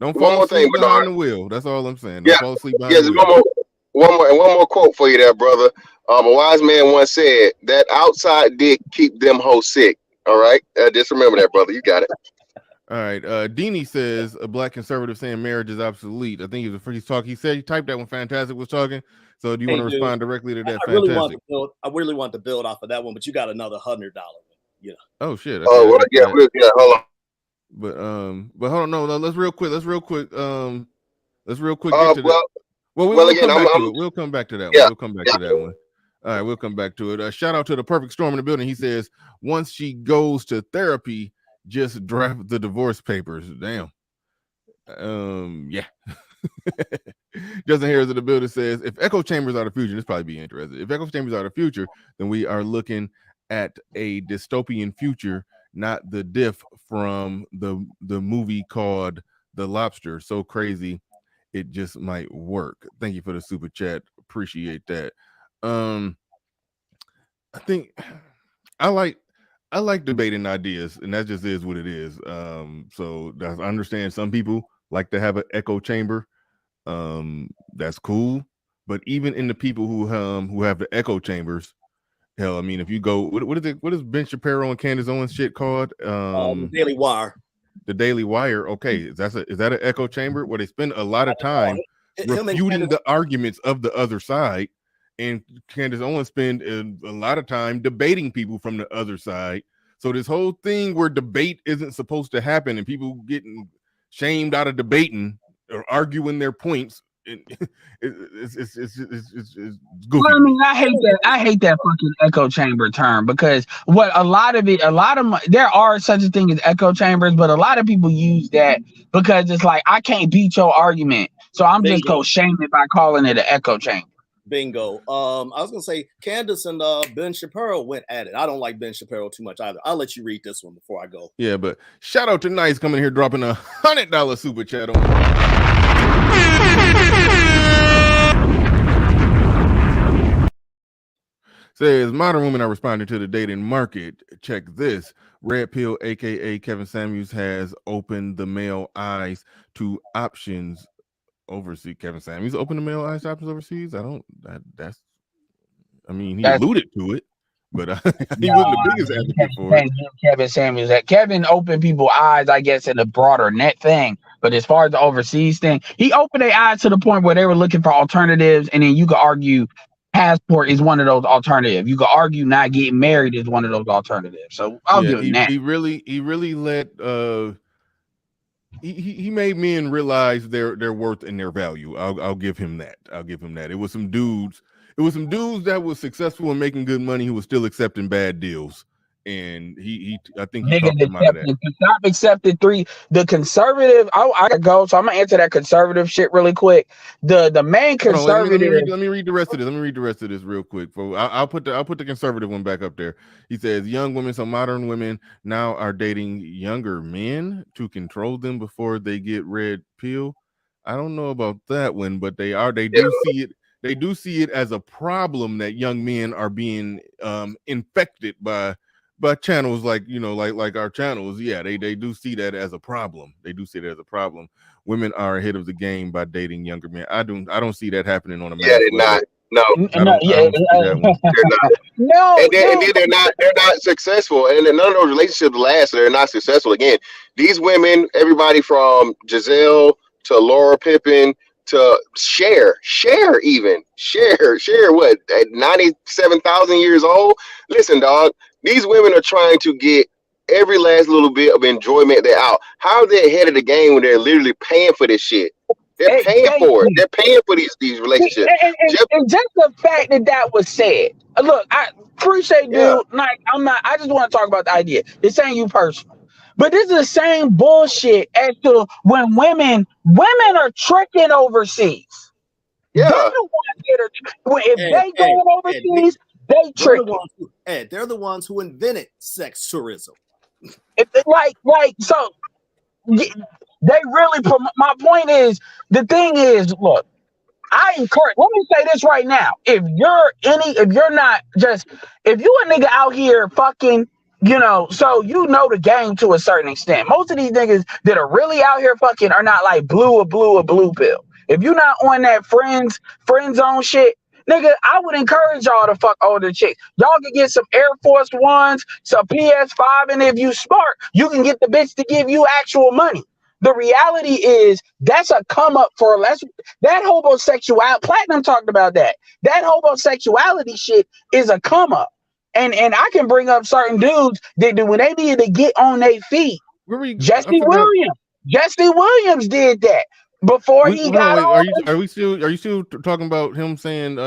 Don't fall asleep behind the wheel. That's all I'm saying. Don't fall asleep behind the wheel. One more quote for you there, brother. A wise man once said that outside dick keep them hoes sick. All right, just remember that, brother. You got it. All right. Deanie says a black conservative saying marriage is obsolete. I think he said he typed that when Fantastic was talking. So do you want to respond directly to that? I really want to build off of that one, but you got another $100. You know. Oh shit. Oh well, yeah. Hold on. But hold on. No. Let's real quick. Get to that. We'll come back to that one. We'll come back to that one. All right, we'll come back to it. Shout out to the Perfect Storm in the building. He says once she goes to therapy, just draft the divorce papers. Damn. Yeah. Justin Harris in the building says if echo chambers are the future, this probably be interesting. If echo chambers are the future, then we are looking at a dystopian future, not the diff from the movie called The Lobster. So crazy, it just might work. Thank you for the super chat. Appreciate that. I think I like debating ideas, and that just is what it is. So I understand some people like to have an echo chamber. That's cool. But even in the people who have the echo chambers, hell, I mean, if you go, what is Ben Shapiro and Candace Owens shit called? The Daily Wire. The Daily Wire. Okay, is that an echo chamber where they spend a lot of time refuting the arguments of the other side? And Candace Owens spend a lot of time debating people from the other side. So this whole thing where debate isn't supposed to happen and people getting shamed out of debating or arguing their points, it's goofy. Well, I mean, I hate that fucking echo chamber term, because there are such a thing as echo chambers, but a lot of people use that because it's like, I can't beat your argument, so I'm just gonna shame it by calling it an echo chamber. Bingo. I was gonna say Candace and Ben Shapiro went at it. I don't like Ben Shapiro too much either. I'll let you read this one before I go. Yeah, but shout out to Nice coming here dropping $100 super chat on. Says modern women are responding to the dating market. Check this. Red Pill, aka Kevin Samuels, has opened the male eyes to options overseas. Kevin Samuels opened the male eyes to options overseas. I mean, he alluded to it, but he wasn't the biggest advocate for it. Kevin Samuels, Kevin opened people's eyes, I guess, in the broader net thing. But as far as the overseas thing, he opened their eyes to the point where they were looking for alternatives, and then you could argue passport is one of those alternatives. You could argue not getting married is one of those alternatives. So I'll give him that. He really let he made men realize their worth and their value. I'll give him that. It was some dudes that was successful in making good money who was still accepting bad deals. And I think he talked them out of that. Stop accepting the conservative. I gotta go, so I'm gonna answer that conservative shit really quick. The main conservative. Let me read the rest of this. Real quick. I'll put the conservative one back up there. He says young women, so modern women now are dating younger men to control them before they get red pill. I don't know about that one, but they do see it. They do see it as a problem that young men are being infected by channels like our channels. Yeah, they do see that as a problem. Women are ahead of the game by dating younger men. I don't see that happening on a mass they're not. No, they're not. No, and then they're not successful, and none of those relationships last. So they're not successful. Again, these women, everybody from Giselle to Laura Pippen to Cher, what, at 97,000 years old? Listen, dog, these women are trying to get every last little bit of enjoyment they're out. How are they ahead of the game when they're literally paying for this shit? They're paying for it. They're paying for these relationships. And just the fact that was said. Look, I appreciate dude. Like, I just want to talk about the idea. This ain't you personal. But this is the same bullshit as to when women are tricking overseas. Yeah. They're the ones that are, if they going overseas, they trick. They're the ones who invented sex tourism. So they really, my point is, the thing is, look, I encourage, let me say this right now. If you a nigga out here fucking, so the game to a certain extent. Most of these niggas that are really out here fucking are not like blue pill. If you're not on that friend zone shit, nigga, I would encourage y'all to fuck older chicks. Y'all can get some Air Force Ones, some PS5, and if you smart, you can get the bitch to give you actual money. The reality is that's a come up for that homosexuality. Platinum talked about that. That homosexuality shit is a come up. And I can bring up certain dudes that do when they needed to get on their feet. Jesse Williams did that before he got on. Are you still talking about him saying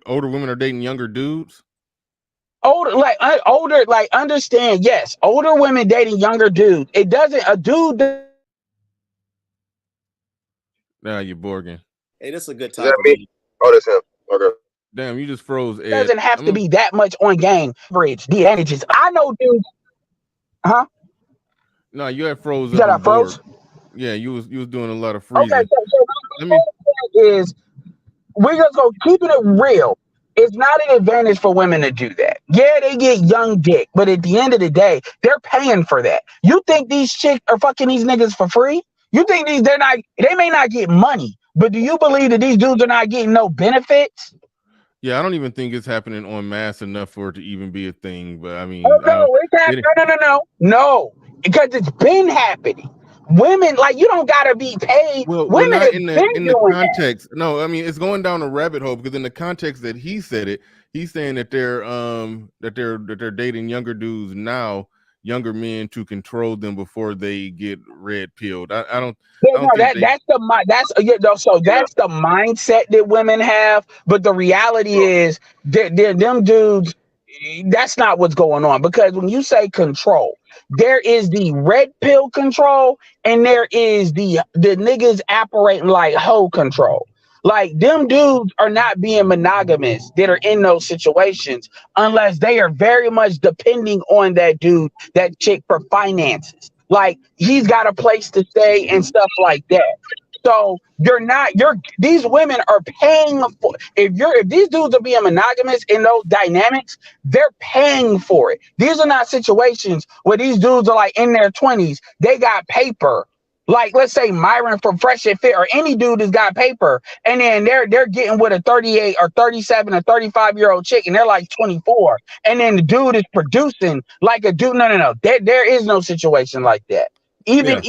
older women are dating younger dudes? Understand, yes, older women dating younger dudes. It doesn't a dude. Nah, you're Borgin. Hey, this is a good time. Is that me? Oh, that's him. Okay. Damn, you just froze. Ed. Doesn't have to be that much on game. Average, the advantages. I know dudes. Huh? No, you had froze. You said I froze? Yeah, you was doing a lot of freezing. Okay, we're just gonna keeping it real. It's not an advantage for women to do that. Yeah, they get young dick, but at the end of the day, they're paying for that. You think these chicks are fucking these niggas for free? You think they may not get money, but do you believe that these dudes are not getting no benefits? Yeah, I don't even think it's happening en masse enough for it to even be a thing. But I mean, no, because it's been happening. Women, you don't gotta be paid. Women not in the context. That. No, I mean it's going down a rabbit hole because in the context that he said it, he's saying that they're dating younger dudes now, younger men to control them before they get red pilled. That's the mindset that women have. But the reality is that them dudes. That's not what's going on, because when you say control, there is the red pill control and there is the niggas operating like hoe control. Like, them dudes are not being monogamous that are in those situations unless they are very much depending on that chick for finances. Like, he's got a place to stay and stuff like that. So these women are paying for if these dudes are being monogamous in those dynamics, they're paying for it. These are not situations where these dudes are like in their 20s, they got paper. Like let's say Myron from Fresh and Fit or any dude that's got paper, and then they're getting with a 38 or 37 or 35-year-old chick, and they're like 24, and then the dude is producing like a dude. No. There is no situation like that. Even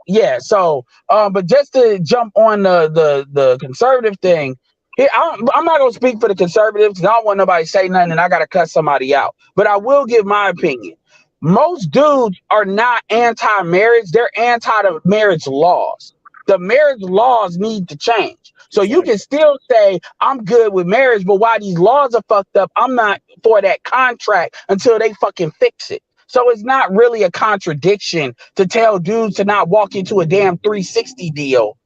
yeah. So but just to jump on the conservative thing, here I'm not gonna speak for the conservatives because I don't want nobody to say nothing and I gotta cut somebody out. But I will give my opinion. Most dudes are not anti-marriage, they're anti the marriage laws. The marriage laws need to change. So you can still say I'm good with marriage, but while these laws are fucked up, I'm not for that contract until they fucking fix it. So it's not really a contradiction to tell dudes to not walk into a damn 360 deal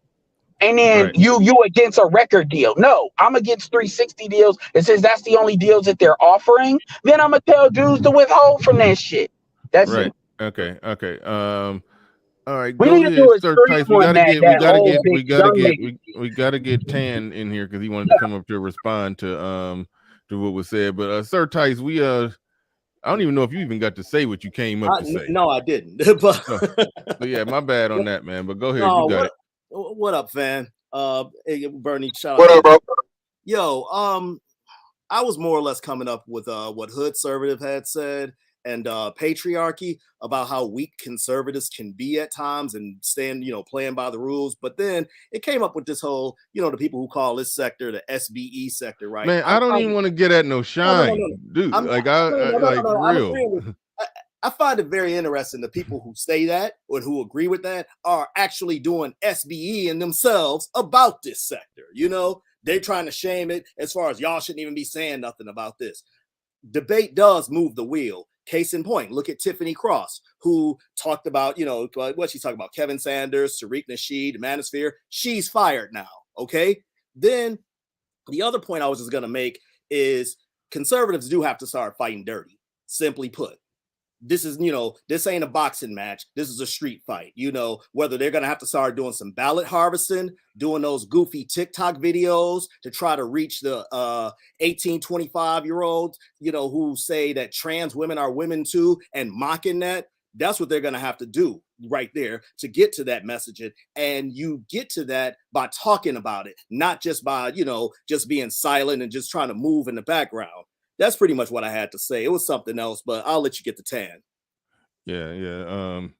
and then you against a record deal. No, I'm against 360 deals. And since that's the only deals that they're offering, then I'm gonna tell dudes to withhold from that shit. That's it. Okay. All right. We Go need to ahead, do a Sir stream Tice. We on gotta get Tan in here because he wanted to come up to respond to what was said. But Sir Tice, I don't even know if you even got to say what you came up to say. No, I didn't. but yeah, my bad on that, man. But go ahead, you got it. What up, fan? Hey, Bernie, shout What out. up, bro? Yo, I was more or less coming up with what Hood Conservative had said and patriarchy about how weak conservatives can be at times and playing by the rules. But then it came up with this whole, the people who call this sector the SBE sector, right? Man, I don't even want to get at no shine, dude. I find it very interesting the people who say that or who agree with that are actually doing SBE in themselves about this sector. They're trying to shame it as far as y'all shouldn't even be saying nothing about this. Debate does move the wheel. Case in point, look at Tiffany Cross, who talked about, what she's talking about, Kevin Sanders, Tariq Nasheed, the Manosphere. She's fired now, okay? Then the other point I was just going to make is conservatives do have to start fighting dirty, simply put. This is, this ain't a boxing match. This is a street fight. Whether they're going to have to start doing some ballot harvesting, doing those goofy TikTok videos to try to reach the 18, 25-year-olds, who say that trans women are women too and mocking that. That's what they're going to have to do right there to get to that messaging. And you get to that by talking about it, not just by, just being silent and just trying to move in the background. That's pretty much what I had to say. It was something else, but I'll let you get the Tan. Yeah. You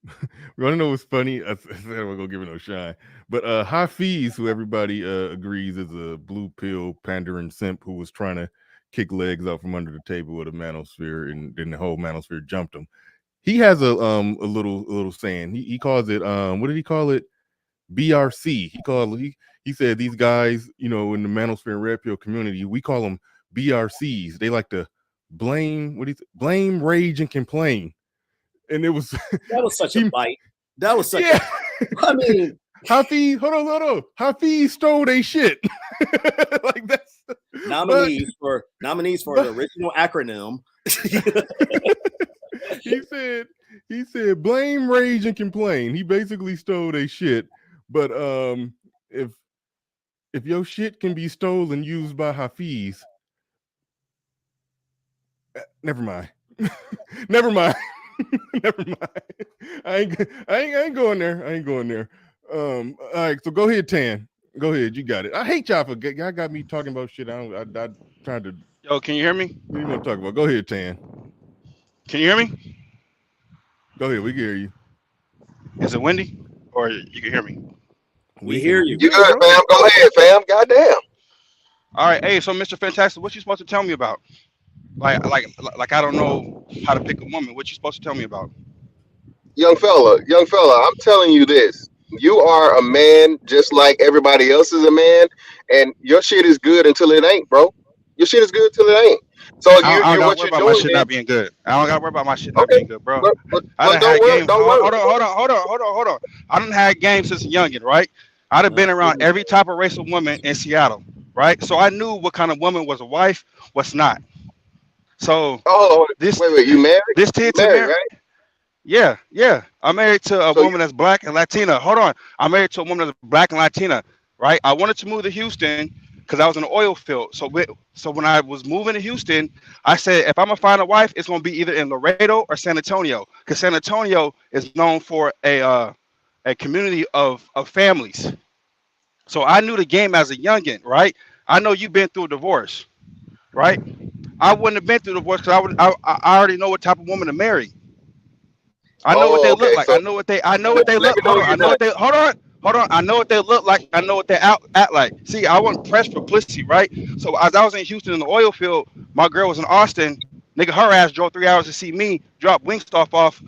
want to know what's funny? I said I'm gonna give it no shine. But Hafiz, who everybody agrees is a blue pill pandering simp who was trying to kick legs out from under the table with a manosphere, and then the whole manosphere jumped him. He has a little saying. He calls it what did he call it? BRC. He said these guys, in the manosphere and red pill community, we call them BRCs. They like to blame, rage, and complain. And it was that was such a bite. That was such I mean, Hafiz, hold on. Hafiz stole they shit. Like that's nominees for the original acronym. He said blame, rage, and complain. He basically stole they shit. But if your shit can be stolen and used by Hafiz, never mind. Never mind. I ain't going there. All right, so go ahead, Tan. Go ahead, you got it. I hate y'all for y'all got me talking about shit. I trying to. Yo, can you hear me? What do you want to talk about? Go ahead, Tan. Can you hear me? Go ahead, we can hear you. Is it windy, or you can hear me? We hear you. You good, fam? Go ahead, fam. Goddamn. All right, hey, so Mr. Fantastic, what you supposed to tell me about? Like I don't know how to pick a woman. What you supposed to tell me about? Young fella, I'm telling you this. You are a man just like everybody else is a man, and your shit is good until it ain't, bro. Your shit is good till it ain't. So I don't got to worry about my shit not being good. I don't got to worry about my shit not being good, bro. I done had games. Hold on. I done had games since a youngin', right? I'd have been around every type of race of woman in Seattle, right? So I knew what kind of woman was a wife, what's not. So wait, you married? This married, right? Yeah. I'm married to a woman that's black and Latina. Hold on. I'm married to a woman that's black and Latina, right? I wanted to move to Houston because I was in the oil field. So when I was moving to Houston, I said, if I'm gonna find a wife, it's gonna be either in Laredo or San Antonio, because San Antonio is known for a community of families. So I knew the game as a youngin, right? I know you've been through a divorce, right? I wouldn't have been through a divorce because I already know what type of woman to marry. I know what they look Okay, like. so I know what they let look. me know Hold on. when I you're know done. what they hold on. I know what they look like. I know what they act like. See, I wasn't pressed for pussy, right? So as I was in Houston in the oil field, my girl was in Austin. Nigga, her ass drove 3 hours to see me, drop Wingstop off,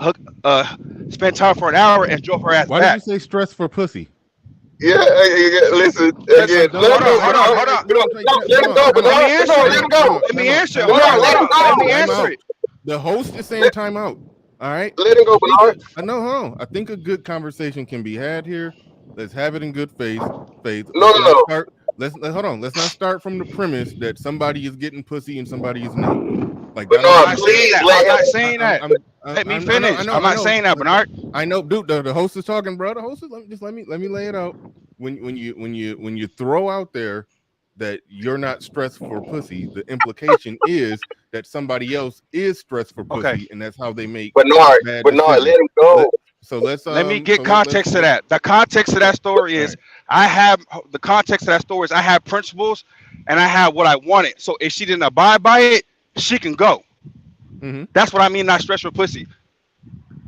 spent time for an hour, and drove her ass Why did you back. say stress for pussy? Yeah, listen Cause again. Like, Let him go, Bernard. no, I'm saying, Let him go, let me Bernard. answer Bernard, let it. him go. Let me answer it. time Hold out, on, Let hold him on. Let go. me time answer out. it. The host is saying time out. All right. Let him go, Bernard. I know, hold on. I think a good conversation can be had here. Let's have it in good faith. No, Let's no, not no. start. Hold on. Let's not start from the premise that somebody is getting pussy and somebody is not. Like that I'm Bernard, not already. saying please that. let I'm not him. saying that. Let me finish. I'm I not know. saying that, Bernard. I know, dude. The host is talking, bro. The host is let me lay it out. When you throw out there that you're not stressed for pussy, the implication is that somebody else is stressed for Okay. pussy, and that's how they make Bernard, bad Bernard, let decisions. him go. Let's Let me get context to let's that. The context of that story all is right. I have the context of that story is I have principles and I have what I wanted. So if she didn't abide by it, she can go. Mm-hmm. That's what I mean, not stress for pussy.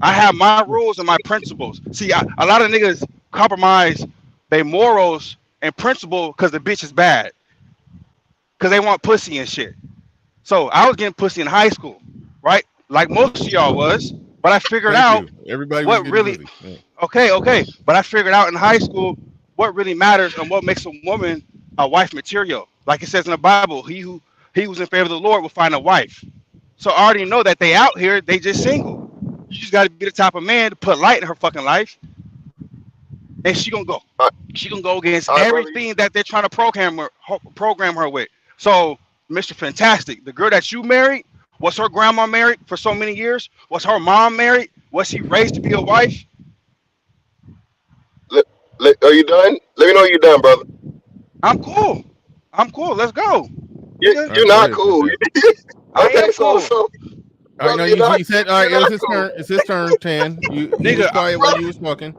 I have my rules and my principles. See, a lot of niggas compromise their morals and principle because the bitch is bad. Because they want pussy and shit. So I was getting pussy in high school, right? Like most of y'all was. But I figured Thank out you. Everybody was what getting really pussy. Yeah. okay. But I figured out in high school what really matters and what makes a woman a wife material. Like it says in the Bible, he who's in favor of the Lord will find a wife. So I already know that they out here, they just single. You just gotta be the type of man to put light in her fucking life, and she gonna go. All She gonna go against right, brother. everything that they're trying to program her with. So, Mr. Fantastic, the girl that you married, was her grandma married for so many years? Was her mom married? Was she raised to be a wife? Are you done? Let me know you're done, brother. I'm cool. I'm cool. Let's go. Nigga, All You're right. Go not ahead, cool. fantastic. I Okay, am cool. so, All right. brother, No, you're not. he said. All right. You're It was not his cool, turn. It's his turn. Tan. He was Nigga, quiet while you was talking.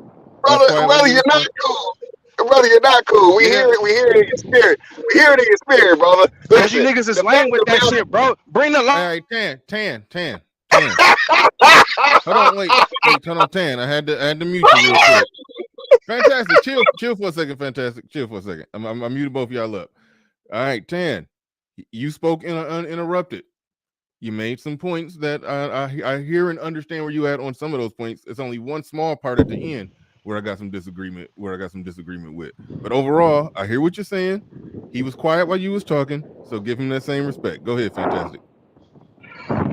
He was brother. quiet while Brother, you you're was not talking. cool. Brother, you're not cool. We hear nigga, it. We hear it in your spirit. We hear it in your spirit, brother. cause you Listen, niggas is the fact lame with of that shit, bro. Bring the All line. right. Tan. Hold on. Wait. Hold on. Tan. I had to mute you real quick. Fantastic. Chill for a second. Fantastic. Chill for a second. I'm muted both of y'all up. All right. Tan. You spoke uninterrupted. You made some points that I hear and understand where you at on some of those points. It's only one small part at the end where I got some disagreement with. But overall, I hear what you're saying. He was quiet while you was talking, so give him that same respect. Go ahead, Fantastic.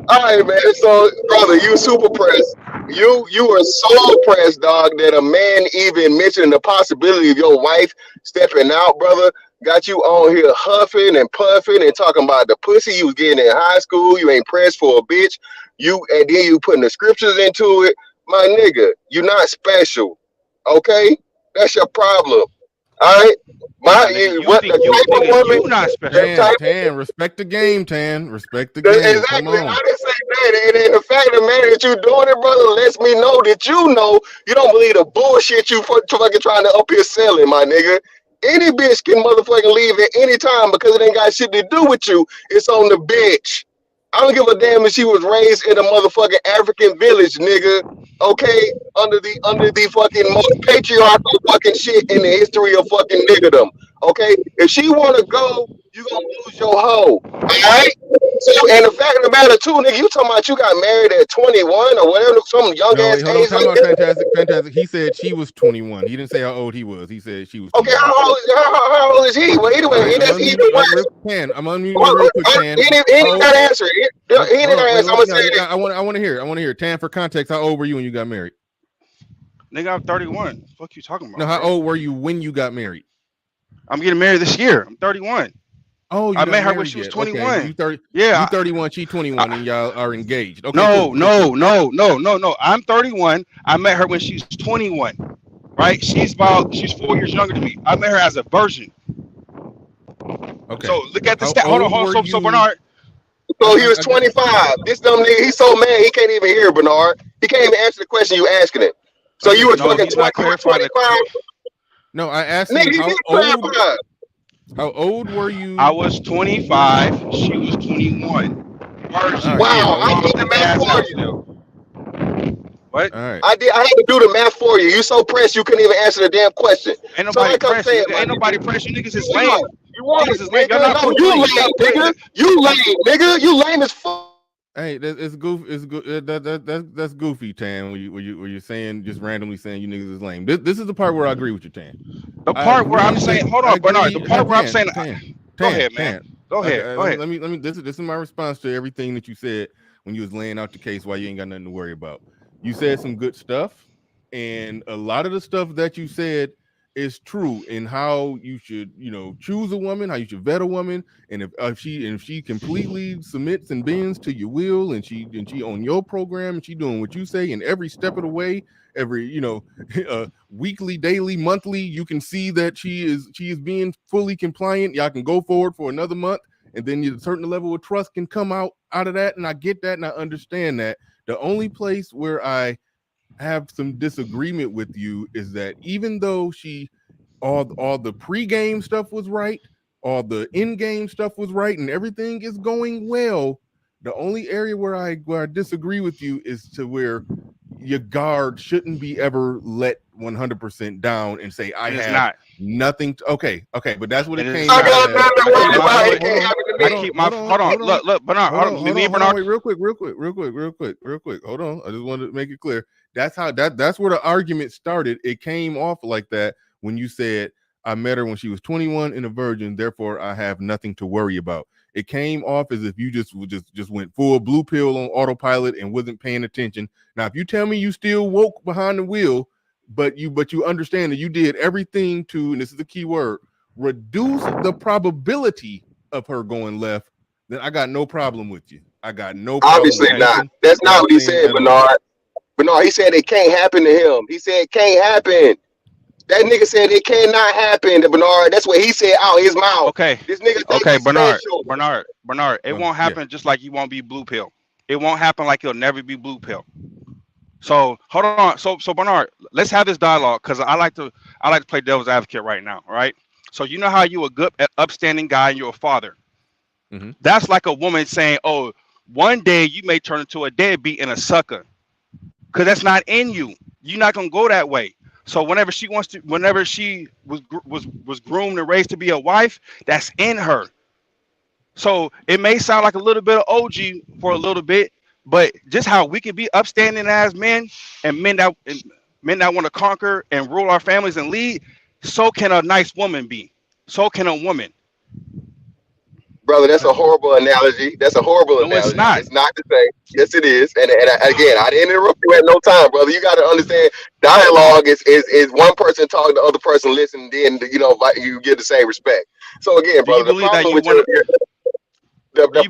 All right, man. So, brother, you super pressed. You are so pressed, dog, that a man even mentioning the possibility of your wife stepping out, brother, got you on here huffing and puffing and talking about the pussy you was getting in high school. You ain't pressed for a bitch. And then you putting the scriptures into it. My nigga, you're not special. Okay? That's your problem. All right? Nah, nigga, you What the think you type of nigga, woman, you not the special. type Tan, respect the game, Tan. Respect the game. Come Exactly. on. I didn't say that. And the fact of the matter that you doing it, brother, lets me know that you don't believe the bullshit you fucking trying to up here selling, my nigga. Any bitch can motherfucking leave at any time because it ain't got shit to do with you. It's on the bitch. I don't give a damn if she was raised in a motherfucking African village, nigga. Okay, under the fucking most patriarchal fucking shit in the history of fucking niggerdom. Okay, if she wanna go, you gonna lose your hoe. All right. So, and the fact of the matter too, nigga, you talking about you got married at 21 or whatever, some young No, ass wait, hold on. age Time like out, that. Fantastic. He said she was 21. He didn't say how old he was. He said she was Okay, 21. how old is he? Well, All anyway, right, I'm that's even unmuting. worse. Tan, I'm unmuting you real quick, Tan. He ain't got to answer it. He ain't Hold got on, to wait, answer. I'm gonna no, say this. I want to hear. I want to hear. Tan, for context, how old were you when you got married? Nigga, I'm 31. Fuck you talking No, about, how bro? old were you when you got married? I'm getting married this year. I'm 31. Oh, I met her when she was 21. Okay, you 30. Yeah, you 31. She 21, and y'all are engaged. Okay, no, cool. no. I'm 31. I met her when she's 21. Right? She's 4 years younger than me. I met her as a virgin. Okay. So look at the stat. Hold on. So Bernard. So he was 25. This dumb nigga, he's so mad he can't even hear Bernard. He can't even answer the question you asking him. So you was fucking 25. No, I asked nigga, you how old were you? I was 25. She was 21. Wow, I did the math for you. What? All right. I had to do the math for you. You so pressed you couldn't even answer the damn question. Ain't nobody pressing. Ain't nobody pressing. Niggas is lame. You want niggas is lame. Y'all not you lame, nigga. You lame, nigga. You lame as fuck. Hey, it's goofy. It's that's goofy, Tan. Where you're saying just randomly saying you niggas is lame. This is the part where I agree with you, Tan. The part where I'm saying, hold on, Bernard. The part where I'm saying, go ahead, man. Go ahead. Let me. This is my response to everything that you said when you was laying out the case. Why you ain't got nothing to worry about. You said some good stuff, and a lot of the stuff that you said is true in how you should, choose a woman, how you should vet a woman, and if she completely submits and bends to your will, and she on your program, and she doing what you say, and every step of the way, every weekly, daily, monthly, you can see that she is being fully compliant. Y'all can go forward for another month, and then a certain level of trust can come out of that, and I get that, and I understand that. The only place where I have some disagreement with you is that even though all the pre-game stuff was right, all the in-game stuff was right, and everything is going well, the only area where I disagree with you is to where your guard shouldn't be ever let 100% down and say I have not. nothing to, okay, but that's what it came I out. keep my hold on. Look, Bernard, hold on. Bernard. Wait, real quick. Hold on. I just wanted to make it clear. That's how that's where the argument started. It came off like that when you said I met her when she was 21 and a virgin, therefore I have nothing to worry about. It came off as if you just went full blue pill on autopilot and wasn't paying attention. Now, if you tell me you still woke behind the wheel, but you understand that you did everything to, and this is the key word, reduce the probability of her going left, then I got no problem with you. I got no problem. Obviously not. That's not what he said, Bernard. Bernard, he said it can't happen to him. He said it can't happen. That nigga said it cannot happen to Bernard. That's what he said out his mouth. Okay. This nigga okay, Bernard. It won't happen just like you won't be blue pill. It won't happen like you'll never be blue pill. So hold on. So Bernard, let's have this dialogue because I like to play devil's advocate right now. Right. So you know how you a good upstanding guy and you're a father. Mm-hmm. That's like a woman saying, "Oh, one day you may turn into a deadbeat and a sucker," because that's not in you. You're not gonna go that way. So whenever she was groomed and raised to be a wife, that's in her. So it may sound like a little bit of OG for a little bit, but just how we can be upstanding as men and men that want to conquer and rule our families and lead, so can a nice woman be. So can a woman. Brother, that's a horrible analogy. That's a horrible analogy. It's not. It's not the same. Yes, it is. And again, I didn't interrupt you at no time, brother. You got to understand, dialogue is one person talking, the other person listening, then you get the same respect. So again, brother, the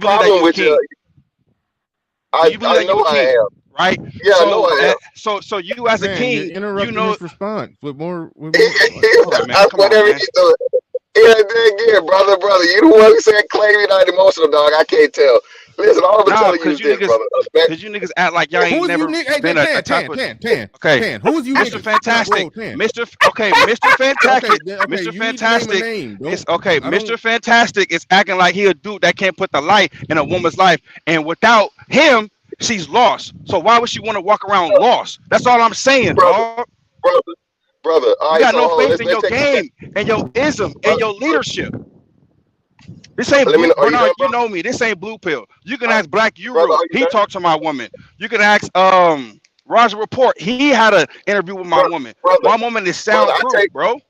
problem with you, I know I am. Right? Yeah, I know I am. So you as a king, his response with more. That's whatever you do. Yeah, again, brother, you the one who said claim you're not emotional, dog. I can't tell. Listen, all I'm telling you is this, brother. Because you niggas act like y'all ain't never been a type of... Okay, who's you? Mr. Fantastic. Mr. Fantastic. Mr. Fantastic. Mr. Fantastic is acting like he a dude that can't put the light in a woman's life. And without him, she's lost. So why would she want to walk around lost? That's all I'm saying, dog. Brother, you got no faith in your game and your ism and your leadership. This ain't blue, Bernard, you know me. This ain't blue pill. You can ask Black Euro. He talked to my woman. You can ask Roger Report. He had an interview with my woman. My woman is soundproof, bro.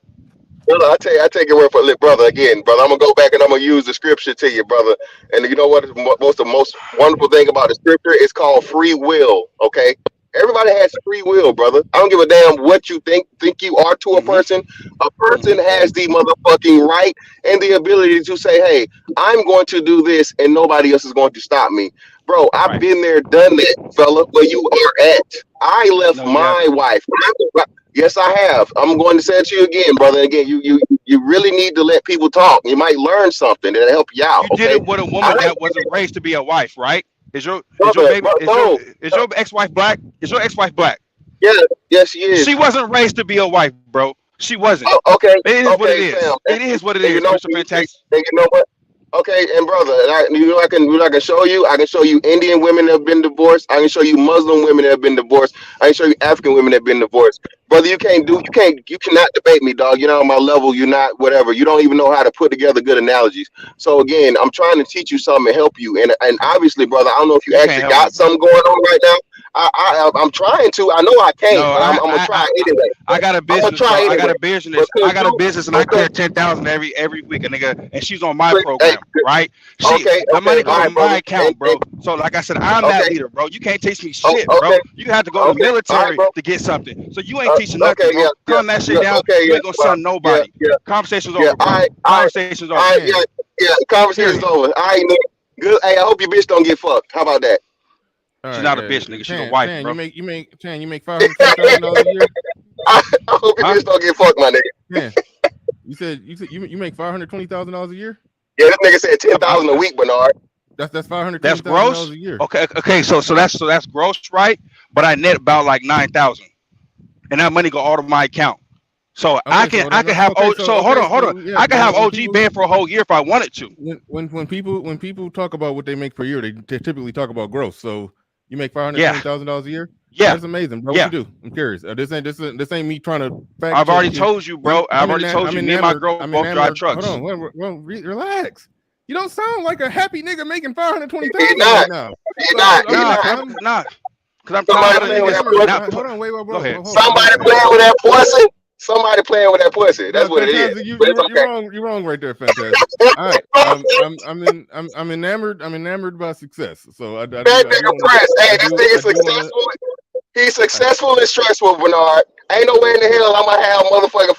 Brother, I take your word for it, brother. Again, brother, I'm gonna go back and I'm gonna use the scripture to you, brother. And you know what? The most wonderful thing about the scripture is called free will. Okay, Everybody has free will, brother. I don't give a damn what you think you are to a person. A person has the motherfucking right and the ability to say, hey, I'm going to do this and nobody else is going to stop me. Bro, I've been there, done that, fella, where you are at. I left my wife. Yes, I have. I'm going to say it to you again, brother. Again, you really need to let people talk. You might learn something that'll help you out. You did it with a woman that wasn't raised to be a wife, right? Is your ex-wife black? Is your ex-wife black? Yeah, yes, she is. She wasn't raised to be a wife, bro. She wasn't. Oh, okay. It is what it is. Sam. It is what it is, Mr. Fantastic. You know what? Okay, and brother, I can show you. I can show you Indian women that have been divorced. I can show you Muslim women that have been divorced. I can show you African women that have been divorced. Brother, you cannot debate me, dog. You're not on my level. You're not whatever. You don't even know how to put together good analogies. So again, I'm trying to teach you something and help you. And obviously, brother, I don't know if you actually got something going on right now. I'm trying to. I know I can't, but I'm gonna try anyway. I got a business. I got a business. I got a business, and I clear 10,000 every week, a nigga. And she's on my program, right? The money goes on my account, bro. So like I said, I'm that leader, bro. You can't teach me shit, bro. You have to go to the military to get something. So you ain't teaching nothing, bro. Calm that shit down. You ain't gonna son nobody. Conversation's over, bro. Conversation's over. Yeah. Conversation's over. All right, good. Hey, I hope your bitch don't get fucked. How about that? She's not a bitch, nigga. She's a wife, bro. You make $500,000 a year. I hope your bitch don't get fucked, my nigga. You said you make $520,000 a year. Yeah, this nigga said 10,000 a week, Bernard. That's $520,000 That's gross a year. Okay. So that's gross, right? But I net about like 9,000, and that money go all to my account. So I can have hold on. Yeah, I can have OG banned for a whole year if I wanted to. When people talk about what they make per year, they typically talk about gross. So you make $520,000 a year. Yeah, that's amazing, bro. What you do? I'm curious. This ain't me trying to. I've already told you, bro. I've already told you. Me and my girl both drive trucks. Hold on, well, relax. You don't sound like a happy nigga making $520,000 right now. I'm not. Because I'm trying to. Hold on, wait, bro. Go ahead. Somebody playing with that pussy. Somebody playing with that pussy. That's what it is. You're wrong right there, Fantastic. All right. I'm enamored by success. So that nigga press. Hey, this nigga successful. He's successful and stressful, Bernard. Ain't no way in the hell I'm gonna have motherfucking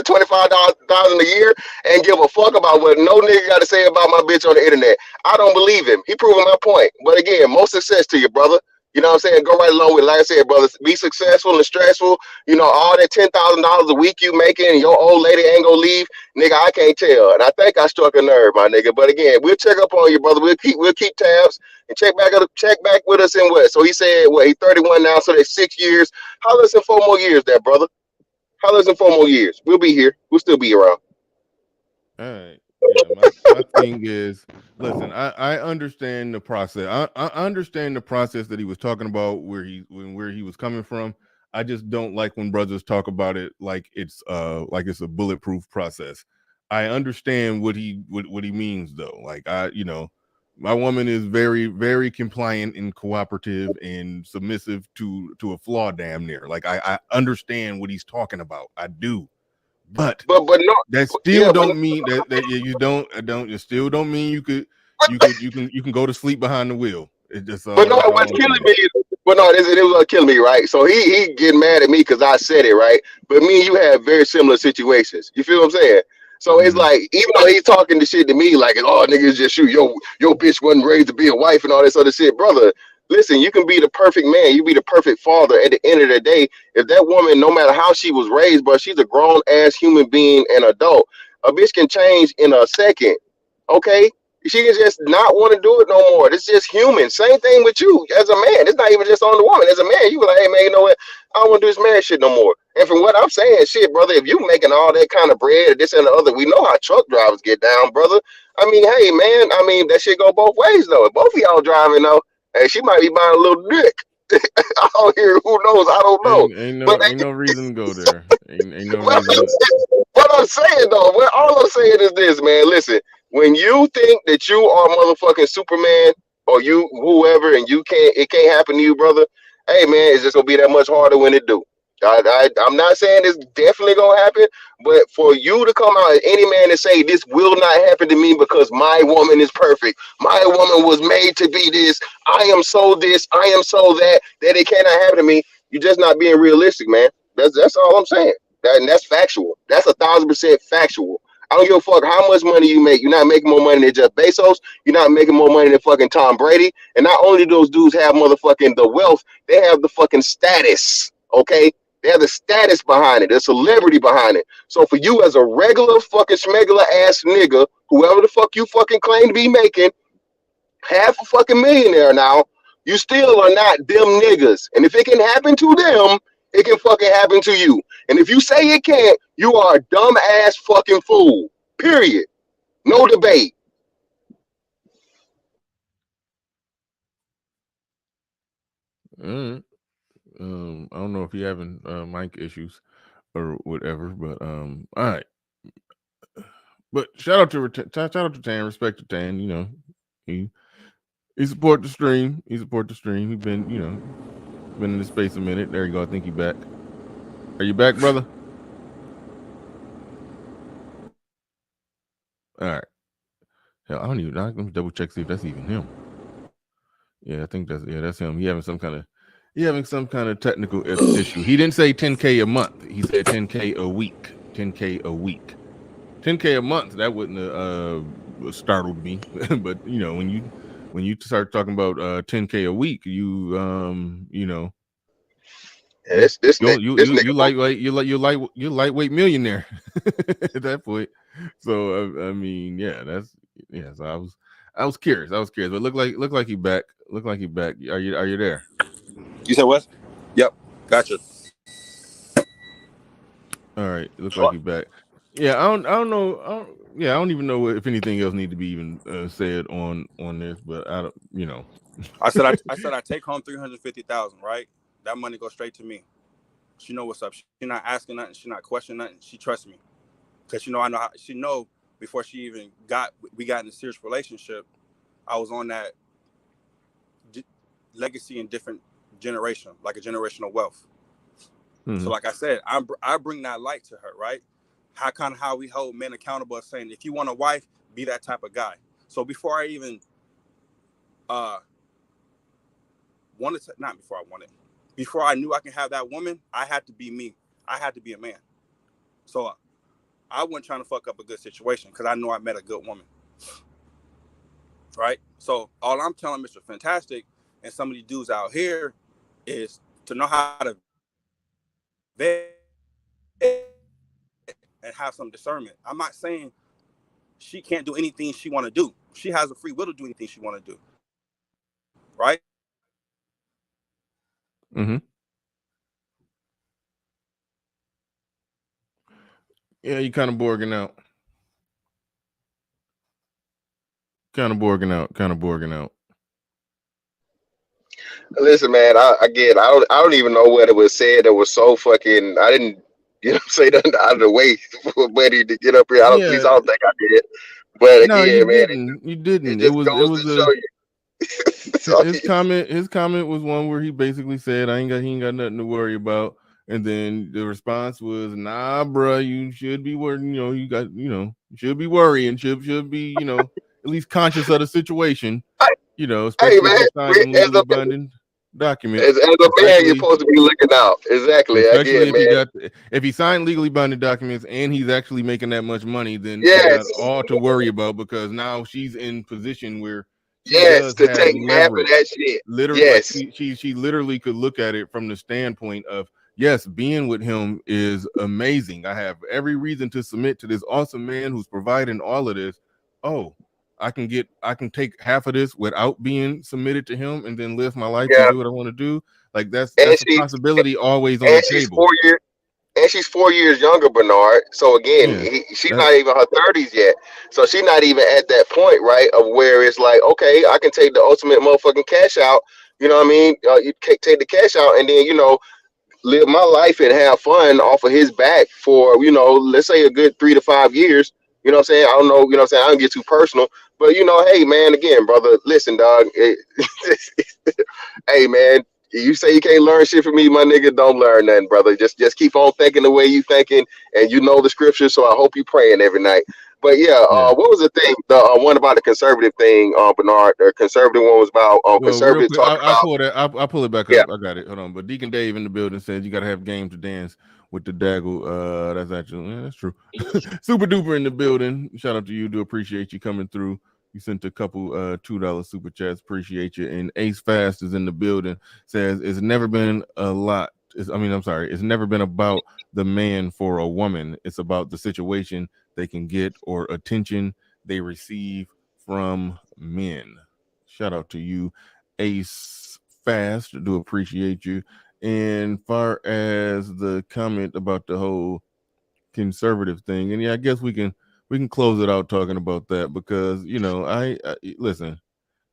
$525,000 a year and give a fuck about what no nigga got to say about my bitch on the internet. I don't believe him. He proving my point. But again, most success to you, brother. You know what I'm saying? Go right along with it. Like I said, brother, be successful and stressful. You know, all that $10,000 a week you making and your old lady ain't gonna leave. Nigga, I can't tell. And I think I struck a nerve, my nigga. But again, we'll check up on you, brother. We'll keep tabs and check back with us in what? So he said, what, he's 31 now, so that's 6 years. Holler us in 4 more years there, brother. Holler us in 4 more years. We'll be here. We'll still be around. All right. Yeah, my thing is, listen, I understand the process. I understand the process that he was talking about, where he was coming from. I just don't like when brothers talk about it like it's a bulletproof process. I understand what he means though. Like my woman is very, very compliant and cooperative and submissive to a flaw damn near. Like I understand what he's talking about. I do. But no, that still don't mean that you still don't mean you can go to sleep behind the wheel. It just but no, what's killing me is, but no, it was killing me, right? So he getting mad at me because I said it, right? But me and you have very similar situations. You feel what I'm saying? So it's like, even though he's talking the shit to me like, oh, niggas just shoot your bitch wasn't raised to be a wife and all this other shit, brother. Listen, you can be the perfect man. You be the perfect father. At the end of the day, if that woman, no matter how she was raised, but she's a grown ass human being and adult, a bitch can change in a second. Okay, she can just not want to do it no more. It's just human. Same thing with you as a man. It's not even just on the woman. As a man, you like, hey man, you know what? I don't want to do this man shit no more. And from what I'm saying, shit, brother, if you making all that kind of bread, or this and the other, we know how truck drivers get down, brother. I mean, hey man, that shit go both ways though. If both of y'all driving though. Hey, she might be buying a little dick. I don't hear. Who knows? I don't know. Ain't no reason to go there. Ain't no reason. What I'm saying though, all I'm saying is this, man. Listen, when you think that you are motherfucking Superman or you whoever, and it can't happen to you, brother. Hey, man, it's just gonna be that much harder when it do. I'm not saying it's definitely gonna happen, but for you to come out, any man, and say this will not happen to me because my woman is perfect, my woman was made to be this, I am so this, I am so that it cannot happen to me. You're just not being realistic, man. That's all I'm saying. And that's factual. That's 1,000% factual. I don't give a fuck how much money you make. You're not making more money than Jeff Bezos. You're not making more money than fucking Tom Brady. And not only do those dudes have motherfucking the wealth, they have the fucking status. Okay, they have the status behind it, the celebrity behind it. So for you as a regular fucking schmegular ass nigga, whoever the fuck you fucking claim to be making, half a fucking millionaire now, you still are not them niggas. And if it can happen to them, it can fucking happen to you. And if you say it can't, you are a dumb ass fucking fool. Period. No debate. All right. I don't know if you're having mic issues or whatever, but all right. But shout out to Tan, respect to Tan. You know, he support the stream. He support the stream. He's been, you know, been in the space a minute. There you go. I think you back. Are you back, brother? All right. Hell, I don't even. Let me double check see if that's even him. Yeah, I think that's him. He having some kind of technical issue. He didn't say 10K a month. He said 10K a week. 10K a week. 10K a month. That wouldn't have startled me. But you know, when you start talking about 10K a week, you know. You lightweight millionaire at that point. So I mean, yeah, So I was curious. But look like he back. Look like he back. Are you there? You said what? Yep, gotcha. All right, look like he back. Yeah, I don't know. I don't even know if anything else need to be even said on this, but I don't. You know, I said I take home $350,000. Right, that money goes straight to me. She know what's up. She not asking nothing. She not questioning nothing. She trusts me because I know how. She know before she even got in a serious relationship, I was on that legacy in different generation, like a generational wealth. Mm-hmm. So like I said, I bring that light to her, right? How we hold men accountable, saying if you want a wife, be that type of guy. So before I even before I knew I can have that woman, I had to be me. I had to be a man. So I wasn't trying to fuck up a good situation because I know I met a good woman. Right? So all I'm telling Mr. Fantastic and some of these dudes out here is to know how to vet and have some discernment. I'm not saying she can't do anything she want to do. She has a free will to do anything she want to do. Right? Mm-hmm. Yeah, you kind of borging out. Kind of borging out. Listen, man, I don't even know what it was said that was so fucking, I didn't, say nothing out of the way for Buddy to get up here. At least I don't think I did. But no, again, you didn't. It was show you. His comment was one where he basically said, he ain't got nothing to worry about. And then the response was, nah, bro, you should be worrying, you should be worrying, should be, at least conscious of the situation, especially if you signed them legally binding documents. As a man, you're supposed to be looking out. Exactly. Especially Again, if he signed legally binding documents and he's actually making that much money, then you got all to worry about, because now she's in position where she does to have take half leverage. of that shit. Literally, she literally could look at it from the standpoint of, yes, being with him is amazing. I have every reason to submit to this awesome man who's providing all of this. Oh, I can take half of this without being submitted to him and then live my life and do what I want to do. Like that's a possibility always on the table. She's 4 years younger, Bernard. So again, she's not even her 30s yet. So she's not even at that point, right, of where it's like, okay, I can take the ultimate motherfucking cash out. You know what I mean? You take the cash out and then, live my life and have fun off of his back for, let's say a good 3 to 5 years. You know what I'm saying? I don't know, I don't get too personal. But, hey, man, again, brother, listen, dog. Hey, man, You say you can't learn shit from me, my nigga. Don't learn nothing, brother. Just keep on thinking the way you thinking, and you know the scripture. So I hope you praying every night. But yeah, what was the thing? The one about the conservative thing, Bernard. The conservative one was about Well, real conservative quick, talking I'll about. pull that. I'll pull it back Yeah. up. I got it. Hold on. But Deacon Dave in the building says you got to have game to dance with the daggle. That's actually that's true. Super duper in the building. Shout out to you. Do appreciate you coming through. You sent a couple $2 super chats. Appreciate you. And Ace Fast is in the building. Says it's never been a lot. It's never been about the man for a woman. It's about the situation they can get or attention they receive from men. Shout out to you, Ace Fast. Do appreciate you. And far as the comment about the whole conservative thing, and yeah, I guess we can close it out talking about that because I listen.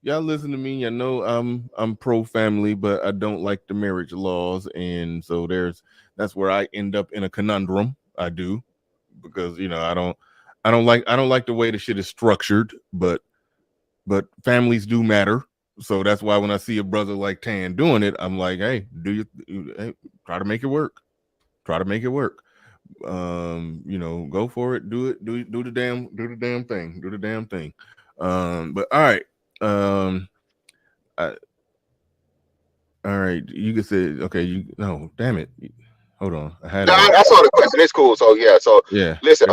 Y'all listen to me. I know I'm pro family, but I don't like the marriage laws, and so that's where I end up in a conundrum. I do because I don't like the way the shit is structured, but families do matter. So that's why when I see a brother like Tan doing it, I'm like, hey, try to make it work. Try to make it work. Go for it. Do it. Do the damn thing. Do the damn thing. But all right. All right. You can say okay. Damn it. Hold on. I had No, I saw the question. It's cool. So yeah. So yeah. listen,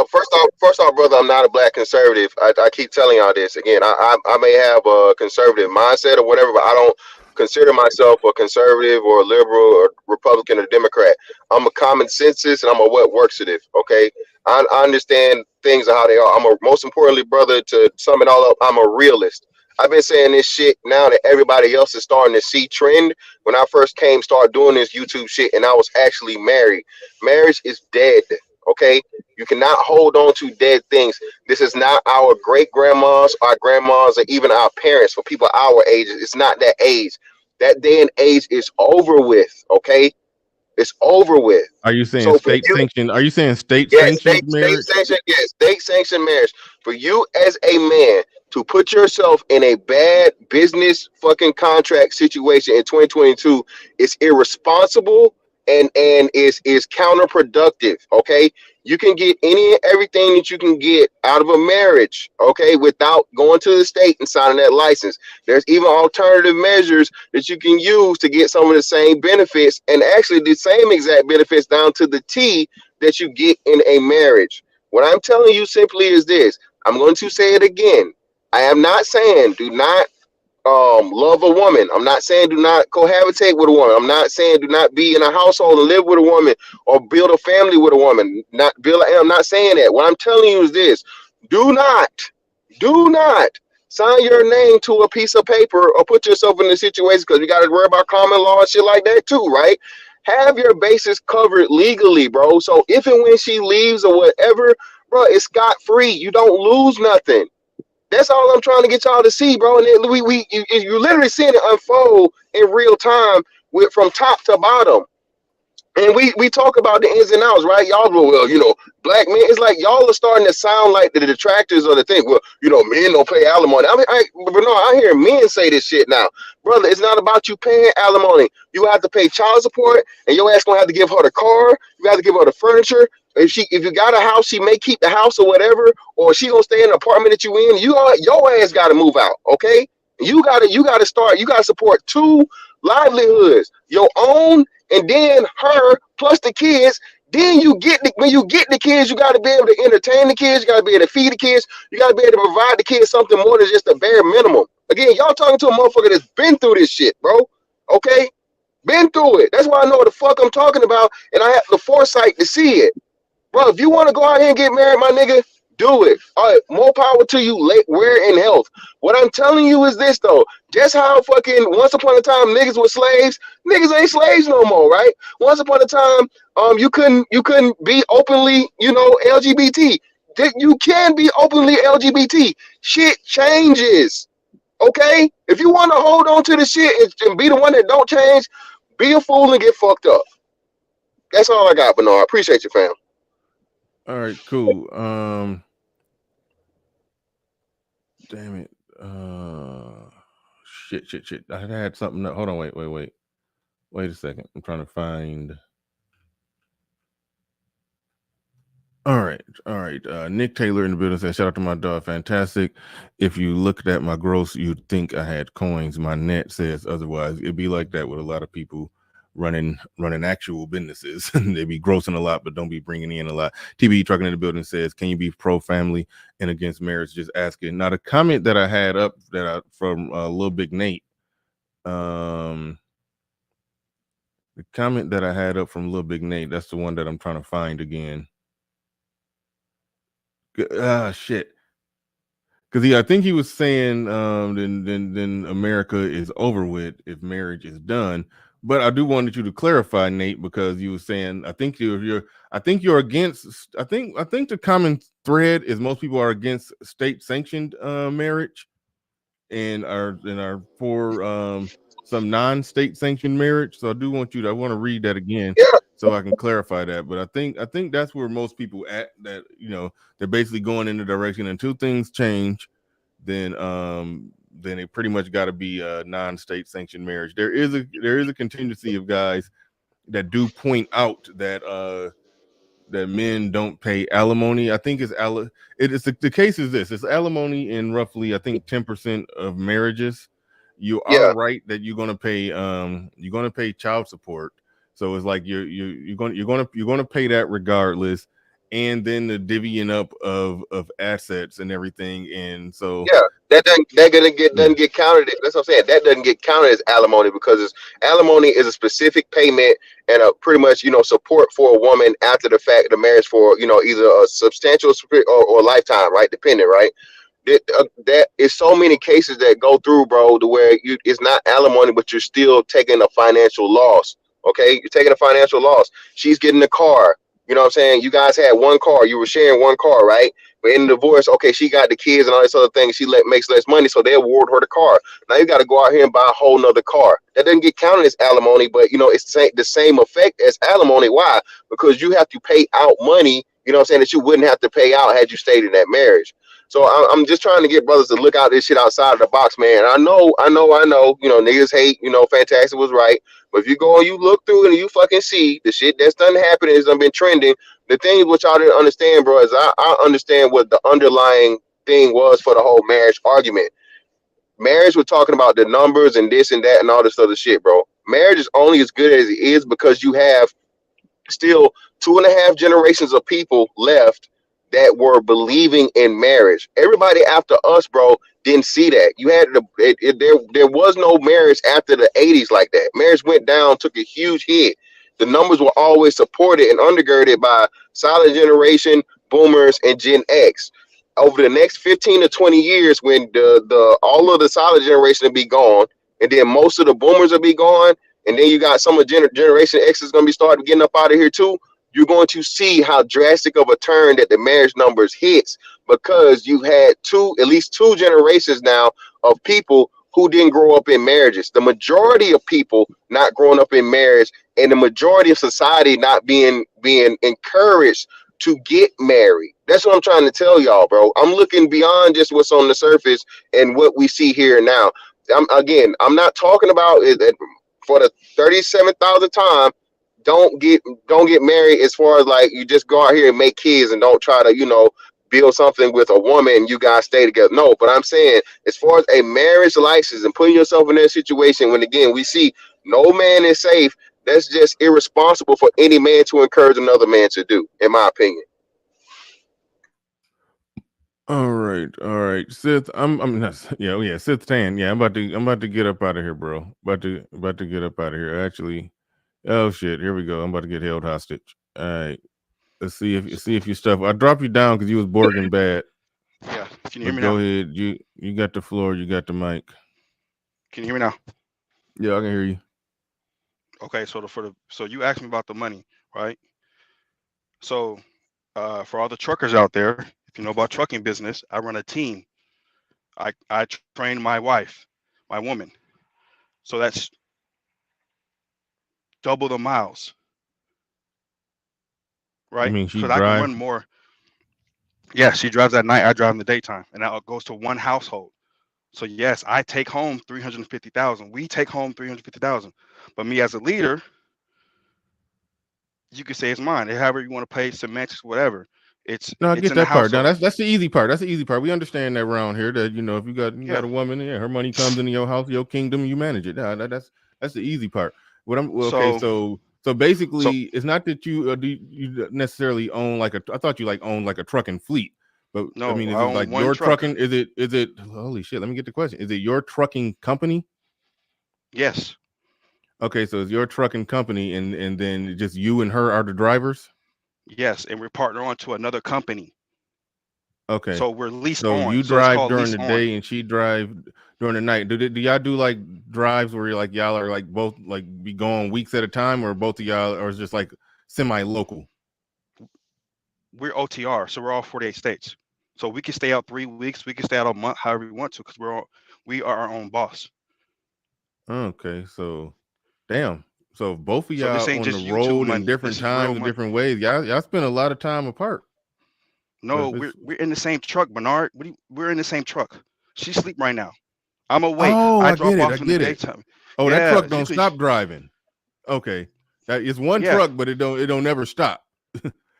first off, brother, I'm not a black conservative. I keep telling y'all this again. I may have a conservative mindset or whatever, but I don't consider myself a conservative or a liberal or Republican or Democrat. I'm a common census and I'm a what works it. Okay. I understand things are how they are. Most importantly, brother, to sum it all up, I'm a realist. I've been saying this shit now that everybody else is starting to see trend. When I first started doing this YouTube shit, and I was actually married. Marriage is dead. Okay, you cannot hold on to dead things. This is not our great grandmas, our grandmas, or even our parents. For people our age, it's not that age. That day and age is over with. Okay, it's over with. Are you saying So for state you, sanctioned? Are you saying state yes, sanctioned marriage? state sanctioned marriage. For you as a man to put yourself in a bad business fucking contract situation in 2022 is irresponsible and is counterproductive. Okay, you can get any and everything that you can get out of a marriage, okay, without going to the state and signing that license. There's even alternative measures that you can use to get some of the same benefits, and actually the same exact benefits down to the T that you get in a marriage. What I'm telling you simply is this. I'm going to say it again. I am not saying do not love a woman. I'm not saying do not cohabitate with a woman. I'm not saying do not be in a household and live with a woman or build a family with a woman. I'm not saying that. What I'm telling you is this. Do not sign your name to a piece of paper or put yourself in a situation, because you got to worry about common law and shit like that too, right? Have your bases covered legally, bro. So if and when she leaves or whatever, bro, it's scot free. You don't lose nothing. That's all I'm trying to get y'all to see, bro. And then you literally seeing it unfold in real time from top to bottom. And we talk about the ins and outs, right? Y'all go, well, black men. It's like y'all are starting to sound like the detractors of the thing. Well, men don't pay alimony. I mean, I hear men say this shit now, brother. It's not about you paying alimony. You have to pay child support, and your ass gonna have to give her the car. You have to give her the furniture. If you got a house, she may keep the house or whatever, or she gonna stay in the apartment that you in. Your ass got to move out, okay? You gotta start. You gotta support two livelihoods, your own and then her plus the kids. Then when you get the kids, you got to be able to entertain the kids. You got to be able to feed the kids. You got to be able to provide the kids something more than just the bare minimum. Again, y'all talking to a motherfucker that's been through this shit, bro. Okay, been through it. That's why I know what the fuck I'm talking about, and I have the foresight to see it, bro. If you want to go out here and get married, my nigga, do it. All right, more power to you, where in health. What I'm telling you is this, though. Just how fucking once upon a time niggas were slaves, niggas ain't slaves no more, right? Once upon a time, you couldn't be openly, LGBT. You can be openly LGBT. Shit changes, okay? If you want to hold on to the shit and be the one that don't change, be a fool and get fucked up. That's all I got, Bernard. Appreciate you, fam. All right, cool. Damn it. Shit. I had something. Hold on, wait. Wait a second. I'm trying to find. All right. Nick Taylor in the building says, "Shout out to my dog, fantastic. If you looked at my gross, you'd think I had coins. My net says otherwise. It'd be like that with a lot of people running actual businesses. They be grossing a lot, but don't be bringing in a lot." TB Trucking in the building says, "Can you be pro family and against marriage?" Just asking. Now the comment that I had up from Lil Big Nate. The comment that I had up from Lil Big Nate. That's the one that I'm trying to find again. Shit. Because I think he was saying then America is over with if marriage is done. But I do wanted you to clarify, Nate, because you were saying I think you're against. I think the common thread is most people are against state sanctioned marriage, and are for some non-state sanctioned marriage. So I want to read that again. So I can clarify that. But I think that's where most people at, that they're basically going in the direction until things change, then it pretty much got to be a non-state sanctioned marriage. There is a contingency of guys that do point out that men don't pay alimony. I think the case is this: it's alimony in roughly, I think, 10% of marriages. You are right that you're gonna pay child support. So it's like you're gonna pay that regardless, and then the divvying up of assets and everything. And so that doesn't get counted. That's what I'm saying. That doesn't get counted as alimony, because alimony is a specific payment and a pretty much support for a woman after the fact of the marriage for either a substantial or lifetime, right? Dependent, right? That is so many cases that go through, bro, to where it's not alimony, but you're still taking a financial loss. Okay, you're taking a financial loss. She's getting a car. You know what I'm saying? You guys had one car. You were sharing one car, right? But in the divorce, okay, she got the kids and all this other thing. She makes less money, so they award her the car. Now you got to go out here and buy a whole nother car. That doesn't get counted as alimony, but it's the same effect as alimony. Why? Because you have to pay out money. You know what I'm saying, that you wouldn't have to pay out had you stayed in that marriage. So I'm just trying to get brothers to look out this shit outside of the box, man. I know. Niggas hate. Fantastic was right. But if you go and you look through it and you fucking see the shit that's done happen, has done been trending. The thing which y'all didn't understand, bro, is I understand what the underlying thing was for the whole marriage argument. Marriage, we're talking about the numbers and this and that and all this other shit, bro. Marriage is only as good as it is because you have still 2.5 generations of people left that were believing in marriage. Everybody after us, bro, didn't see that. You had there was no marriage after the 80s like that. Marriage went down, took a huge hit. The numbers were always supported and undergirded by silent generation, boomers, and Gen X. Over the next 15 to 20 years, when the all of the silent generation will be gone, and then most of the boomers will be gone, and then you got some of Generation X is going to be starting getting up out of here too, you're going to see how drastic of a turn that the marriage numbers hits, because you had at least two generations now of people who didn't grow up in marriages. The majority of people not growing up in marriage, and the majority of society not being encouraged to get married. That's what I'm trying to tell y'all, bro. I'm looking beyond just what's on the surface and what we see here now. I'm not talking about it for the 37,000th time. Don't get married as far as like you just go out here and make kids and don't try to build something with a woman and you guys stay together. No, but I'm saying as far as a marriage license and putting yourself in that situation, when again we see no man is safe, that's just irresponsible for any man to encourage another man to do, in my opinion. All right, Sith. I'm not. Yeah, Sith Tan. Yeah, I'm about to get up out of here, bro. About to get up out of here. Actually, oh shit, here we go. I'm about to get held hostage. All right, let's see if you stuff. I dropped you down because you was Borging bad. Yeah, can you hear me now? Go now? ahead. You got the floor. You got the mic. Can you hear me now? Yeah, I can hear you. Okay, so you asked me about the money, right? So for all the truckers out there, if you know about trucking business, I run a team. I train my wife, my woman. So that's double the miles. Right? You mean she so drives? I can run more. Yeah, she drives at night, I drive in the daytime, and that goes to one household. So yes, I take home 350,000. We take home 350,000. But me as a leader, you could say it's mine. However you want to play semantics, whatever. It's No, I it's get in the that part. Now household. that's the easy part. That's the easy part. We understand that around here that if you got a woman, her money comes into your house, your kingdom, you manage it. That's the easy part. So basically, it's not that you necessarily own I thought you owned a trucking fleet, but no, I mean, is I it own one your truck. trucking? Is it? Holy shit! Let me get the question. Is it your trucking company? Yes. Okay, so it's your trucking company, and then just you and her are the drivers. Yes, and we're partnered on to another company. Okay. So we're leased So on. you So it's drive called during lease the on. day and she drive during the night. Do y'all do drives where y'all are both be going weeks at a time, or both of y'all are just semi-local? We're OTR, so we're all 48 states. So we can stay out 3 weeks, we can stay out a month, however we want to, because we are our own boss. Okay, so damn. So both of So this y'all ain't on the just YouTube road in money. different This is real times and money. different ways. Y'all spend a lot of time apart. No, we're in the same truck, Bernard. We're in the same truck. She sleep right now. I'm awake. Oh, I I get drop it. I off in the get it. daytime. Oh, that Yeah, truck don't could, stop driving. Okay, that is one yeah. truck, but it don't never stop.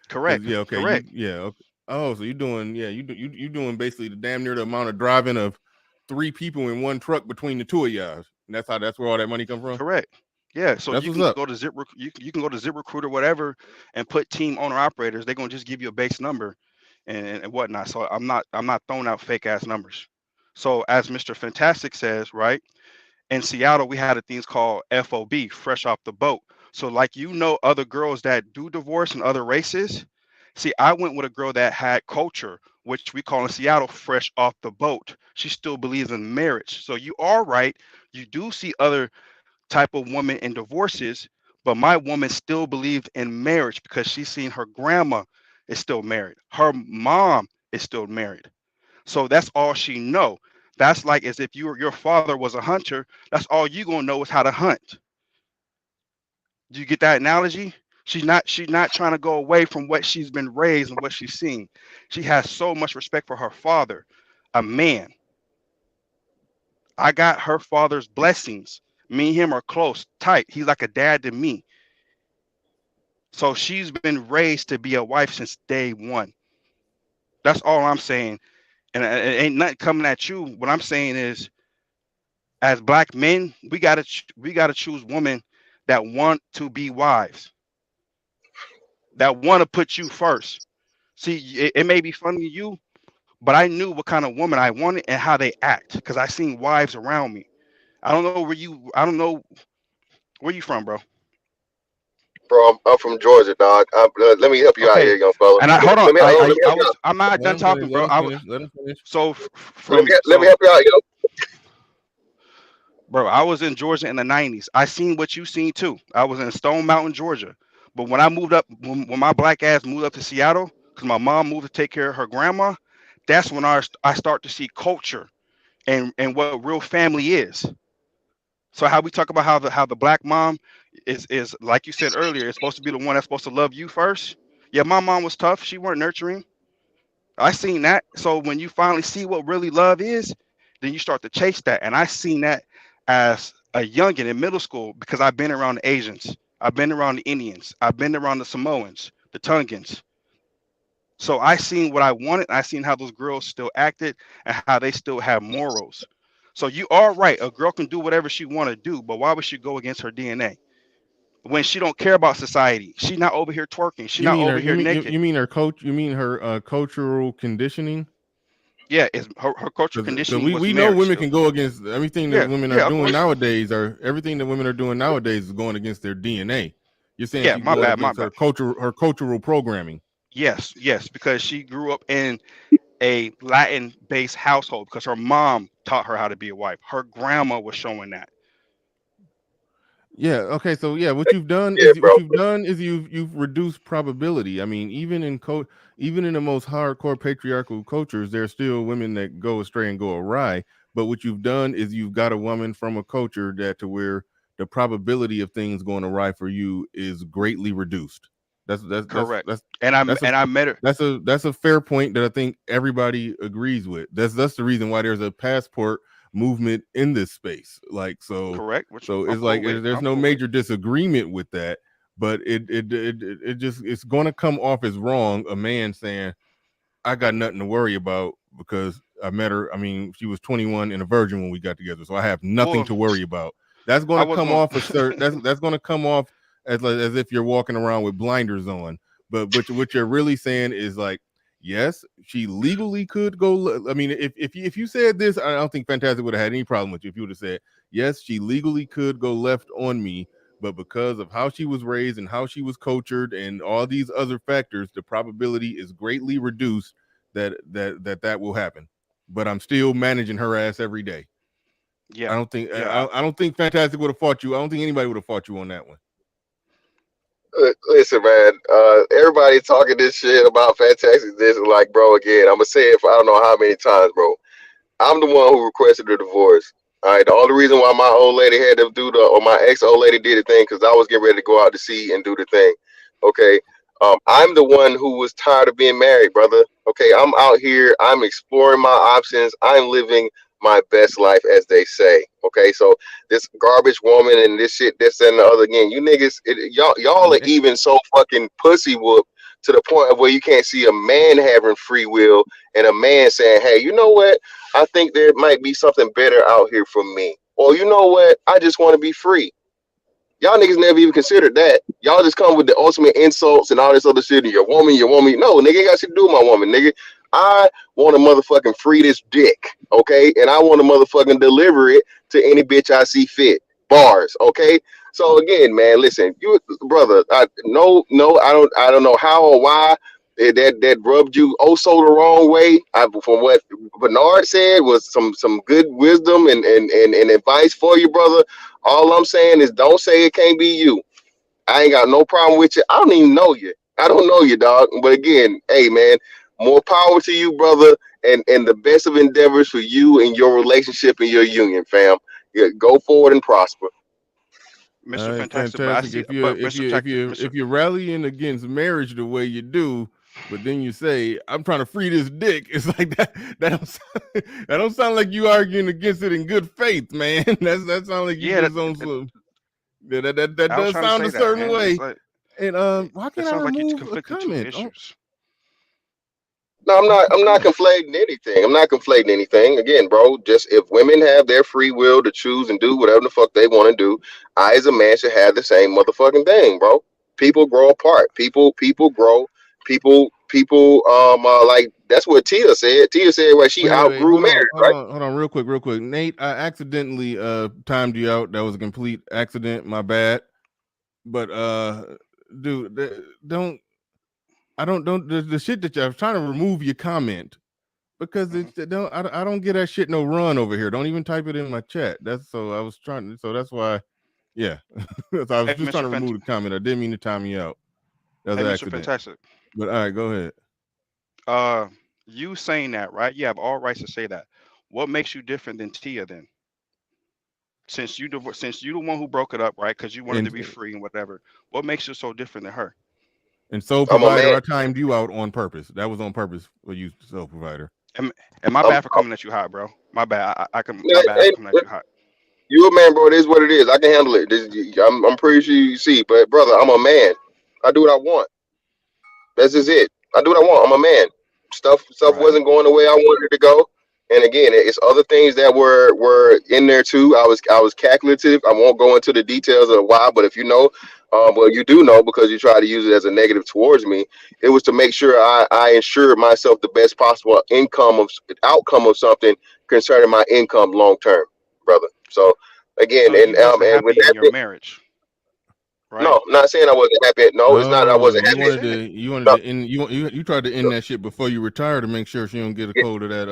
Correct. Okay, Correct. okay. Oh, so you're doing you doing basically the damn near the amount of driving of 3 people in one truck between the two of y'all. And that's where all that money come from. Correct. Yeah. So That's you what's can up. go to you can go to ZipRecruiter, whatever, and put team owner operators. They're gonna just give you a base number and whatnot. So I'm not throwing out fake ass numbers. So as Mr. Fantastic says, right? In Seattle, we had a things called FOB, fresh off the boat. So other girls that do divorce in other races. See, I went with a girl that had culture, which we call in Seattle fresh off the boat. She still believes in marriage. So you are right. You do see other type of woman in divorces, but my woman still believed in marriage because she's seen her grandma is still married. Her mom is still married. So that's all she know. That's like as if your father was a hunter. That's all you gonna know is how to hunt. Do you get that analogy? She's not trying to go away from what she's been raised and what she's seen. She has so much respect for her father, a man. I got her father's blessings. Me and him are close, tight. He's like a dad to me. So she's been raised to be a wife since day one. That's all I'm saying. And it ain't nothing coming at you. What I'm saying is, as black men, we gotta choose women that want to be wives, that want to put you first. See, it may be funny to you, but I knew what kind of woman I wanted and how they act because I seen wives around me. I don't know where you from, bro. Bro, I'm from Georgia, dog. Let me help you out Okay, here, young fella. and hold on. Let me help you out. I'm not Let done him finish. talking, Let bro. him finish. Let him finish. So Let me help you out, yo. bro, I was in Georgia in the 90s. I seen what you seen too. I was in Stone Mountain, Georgia. But when I moved up, when my black ass moved up to Seattle, because my mom moved to take care of her grandma, that's when I start to see culture and what real family is. So how we talk about how the black mom is like you said earlier, is supposed to be the one that's supposed to love you first. Yeah, my mom was tough. She weren't nurturing. I seen that. So when you finally see what really love is, then you start to chase that. And I seen that as a youngin in middle school because I've been around the Asians, I've been around the Indians, I've been around the Samoans, the Tongans. So I seen what I wanted. I seen how those girls still acted and how they still have morals. So you are right. A girl can do whatever she want to do, but why would she go against her DNA when she don't care about society? She not over here twerking. She You not mean her? over here naked. You mean her coach? You mean her cultural conditioning? Yeah, it's her cultural Because conditioning was we know marriage women still. can go against everything that Yeah, women are yeah, of doing course. nowadays. Everything that women are doing nowadays is going against their DNA. You're saying Yeah, she's my going bad, my against bad. her cultural programming. Yes, yes, because she grew up in a Latin-based household because her mom taught her how to be a wife. Her grandma was showing that. Yeah. Okay. So yeah, what you've done Yeah, is bro. you've reduced probability. I mean, even in the most hardcore patriarchal cultures, there are still women that go astray and go awry. But what you've done is you've got a woman from a culture that to where the probability of things going awry for you is greatly reduced. That's that's that's Correct. that's And I that's a and I met her. that's a fair point that I think everybody agrees with. That's the reason why there's a passport movement in this space. Like, so correct. so I'm it's like cool with. there's I'm no cool with. major disagreement with that, but it just it's going to come off as wrong. A man saying, I got nothing to worry about because I met her. I mean, she was 21 and a virgin when we got together, so I have nothing Well, to worry about. That's going I to was come going. off that's going to come off as if you're walking around with blinders on. But what you're really saying is like, yes, she legally could go. I mean, if you said this, I don't think Fantastic would have had any problem with you if you would have said, yes, she legally could go left on me, but because of how she was raised and how she was cultured and all these other factors, the probability is greatly reduced that will happen. But I'm still managing her ass every day. Yeah, I don't think yeah. I don't think Fantastic would have fought you. I don't think anybody would have fought you on that one. Listen, man. Everybody talking this shit about Fantastic. This is like, bro. Again, I'm gonna say it for I don't know how many times, bro. I'm the one who requested the divorce. All right. The only reason why my old lady had to do or my ex old lady did the thing because I was getting ready to go out to sea and do the thing. Okay. I'm the one who was tired of being married, brother. Okay. I'm out here. I'm exploring my options. I'm living my best life, as they say. Okay. So this garbage woman and this shit, this and the other again, you niggas, y'all are even so fucking pussy whoop to the point of where you can't see a man having free will and a man saying, hey, you know what? I think there might be something better out here for me. Or you know what? I just want to be free. Y'all niggas never even considered that. Y'all just come with the ultimate insults and all this other shit. And your woman. No, nigga, ain't got shit to do with my woman, nigga. I want to motherfucking free this dick, okay? And I want to motherfucking deliver it to any bitch I see fit. Bars, okay? So again, man, listen, you brother, I don't know how or why that rubbed you oh so the wrong way. From what Bernard said was some good wisdom and advice for you, brother. All I'm saying is don't say it can't be you. I ain't got no problem with you. I don't even know you. I don't know you, dog. But again, hey man, more power to you, brother, and the best of endeavors for you and your relationship and your union, fam. Yeah, go forward and prosper. Mr. Fantastic, but I Fantastic. see, If you but if Mr. you if Tech, you Mr. if you're rallying against marriage the way you do, but then you say, I'm trying to free this dick, it's like that don't sound like you arguing against it in good faith, man. That sounds like you just on some that I was does trying to sound say a that, certain man. It's way. like And why it can't I sounds like you're remove a conflicting two comment? issues. No, I'm not conflating anything. I'm not conflating anything. Again, bro, just if women have their free will to choose and do whatever the fuck they want to do, I as a man should have the same motherfucking thing, bro. People grow apart. People grow. People like that's what Tia said. Tia said where she Wait, outgrew marriage, right? hold on, real quick. Nate, I accidentally timed you out. That was a complete accident. My bad. But dude, don't the shit that I was trying to remove your comment because it's I don't get that shit no run over here. Don't even type it in my chat. That's so I was trying. So that's why, yeah. So I was Hey, just trying to remove the comment. I didn't mean to time you out. That was an Mr. accident. Fantastic. But all right, go ahead. You saying that, right? You have all rights to say that. What makes you different than Tia then? Since you the one who broke it up, right? Because you wanted to be free and whatever. What makes you so different than her? And Soul I'm a Provider, man. I timed you out on purpose. That was on purpose for you, Soul Provider. And my bad for coming at you hot, bro. My bad. Yeah, My bad for coming at you hot. you a man, bro. It is what it is. I can handle it. I'm pretty sure you see, but brother, I'm a man. I do what I want. That's just it. I do what I want. I'm a man. Stuff wasn't going the way I wanted it to go. And again, it's other things that were in there too. I was calculative. I won't go into the details of why, but if you know, well, you do know because you try to use it as a negative towards me. It was to make sure I ensured myself the best possible outcome of something concerning my income long term, brother. So again, So you wasn't and with happy in that. your marriage, right? No, I'm not saying I wasn't happy. No, it's not. I Oh, wasn't you happy. wanted No, to end you tried to end that shit before you retire to make sure she don't get a hold of that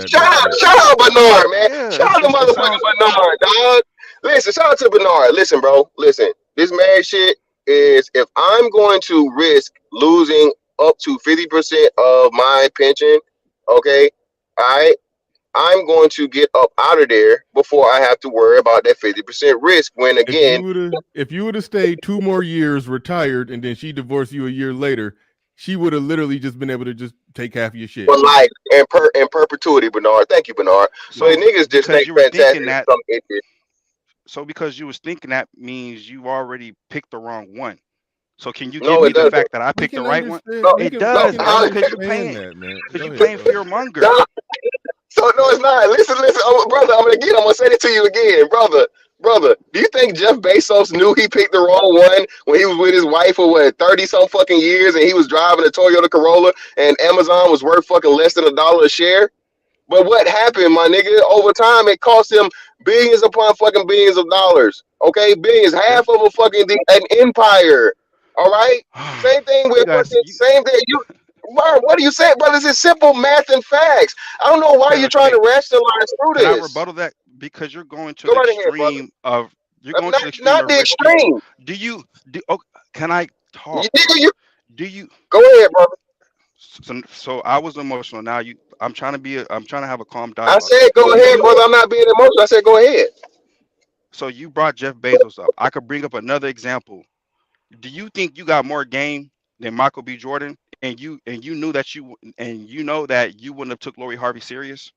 Shout out Bernard, man. Yeah, Shout out to it sounds. motherfucking Bernard, dog. Listen, shout out to Bernard. Listen, bro. Listen, this marriage shit is if I'm going to risk losing up to 50% of my pension, okay, I'm going to get up out of there before I have to worry about that 50% risk. When again, if you would have stayed 2 more years retired and then she divorced you a year later, she would have literally just been able to just take half of your shit. For life and in perpetuity, Bernard. Thank you, Bernard. So niggas just think fantastic. So because you was thinking that means you already picked the wrong one. So can you give No, me it the doesn't. fact that I picked the right one? No, It does, no, bro, because you're playing fear monger. No, so no, it's not. Listen, brother. I'm gonna say it to you again, brother. Do you think Jeff Bezos knew he picked the wrong one when he was with his wife for what 30-some fucking years, and he was driving a Toyota Corolla, and Amazon was worth fucking less than $1 a share? But what happened, my nigga? Over time, it cost him billions upon fucking billions of dollars. Okay, billions, half of a fucking an empire. All right, same thing with same thing. Bro, what are you saying, brother? It's simple math and facts. I don't know why you're trying to rationalize through this. Can I rebuttal that? Because you're going to the extreme of you're going to the extreme. Not the extreme. Do you? Can I talk? Do you? Go ahead, brother. So I was emotional. Now I'm trying to have a calm dialogue. I said go ahead, brother. I'm not being emotional. I said go ahead. So you brought Jeff Bezos up. I could bring up another example. Do you think you got more game than Michael B. Jordan? And you knew that you know that you wouldn't have took Lori Harvey serious?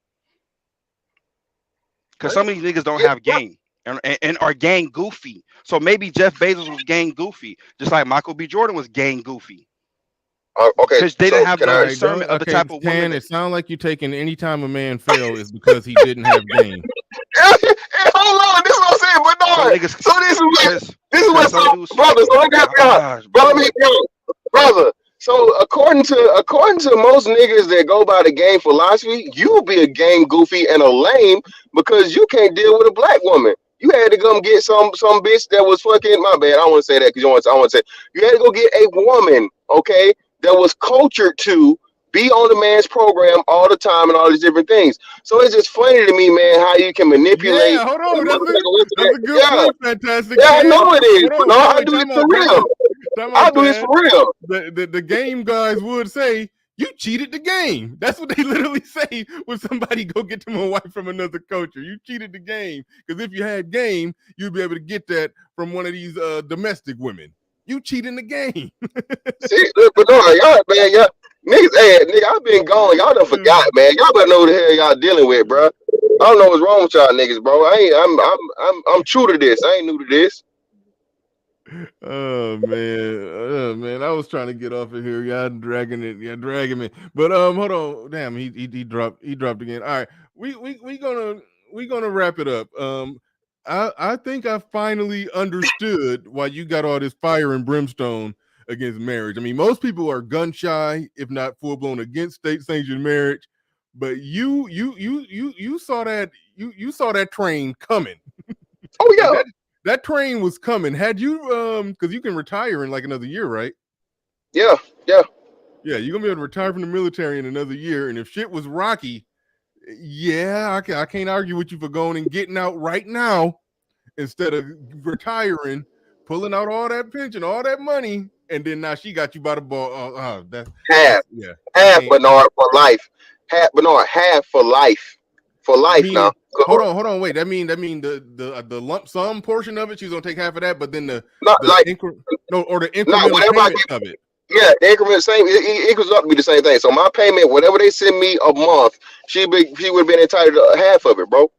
Because some of these niggas don't have game and are gang goofy. So maybe Jeff Bezos was gang goofy, just like Michael B. Jordan was gang goofy. Okay, because they didn't have the discernment of the type of woman. It sounds like you're taking any time a man failed is because he didn't have game. Hold on, this is what I'm saying, but no. So this is what brother. So I got brother. So according to most niggas that go by the game philosophy, you will be a game goofy and a lame because you can't deal with a black woman. You had to come get some bitch that was fucking, my bad. I don't want to say that because I want to say you had to go get a woman, okay, that was cultured to be on the man's program all the time and all these different things. So it's just funny to me, man, how you can manipulate. Yeah, hold on, that's a good point, fantastic. Yeah, I know it is. But no, I do it for real. I do this for real. The game guys would say, you cheated the game. That's what they literally say when somebody go get them a wife from another culture. You cheated the game. Because if you had game, you'd be able to get that from one of these domestic women. You cheating the game. See, but no, y'all, man, y'all niggas, hey, nigga, I've been gone. Y'all done forgot, man. Y'all better know who the hell y'all dealing with, bro. I don't know what's wrong with y'all niggas, bro. I'm true to this. I ain't new to this. Oh man, I was trying to get off of here. Y'all dragging me. But hold on, damn, he dropped again. All right, we gonna wrap it up. I think I finally understood why you got all this fire and brimstone against marriage. I mean, most people are gun shy, if not full blown against state sanctioned marriage. But you saw that train coming. Oh yeah. That train was coming. Had you, because you can retire in like another year, right? Yeah. You're gonna be able to retire from the military in another year. And if shit was rocky, yeah, I can't argue with you for going and getting out right now instead of retiring, pulling out all that pension, all that money, and then now she got you by the ball. That's half, Bernard, for life. Half for life. For life now. Hold on, wait. That mean the lump sum portion of it, she's gonna take half of that, but then the incremental payment of it. Yeah, the increment same. It equals up to be the same thing. So my payment, whatever they send me a month, she would have been entitled to half of it, bro.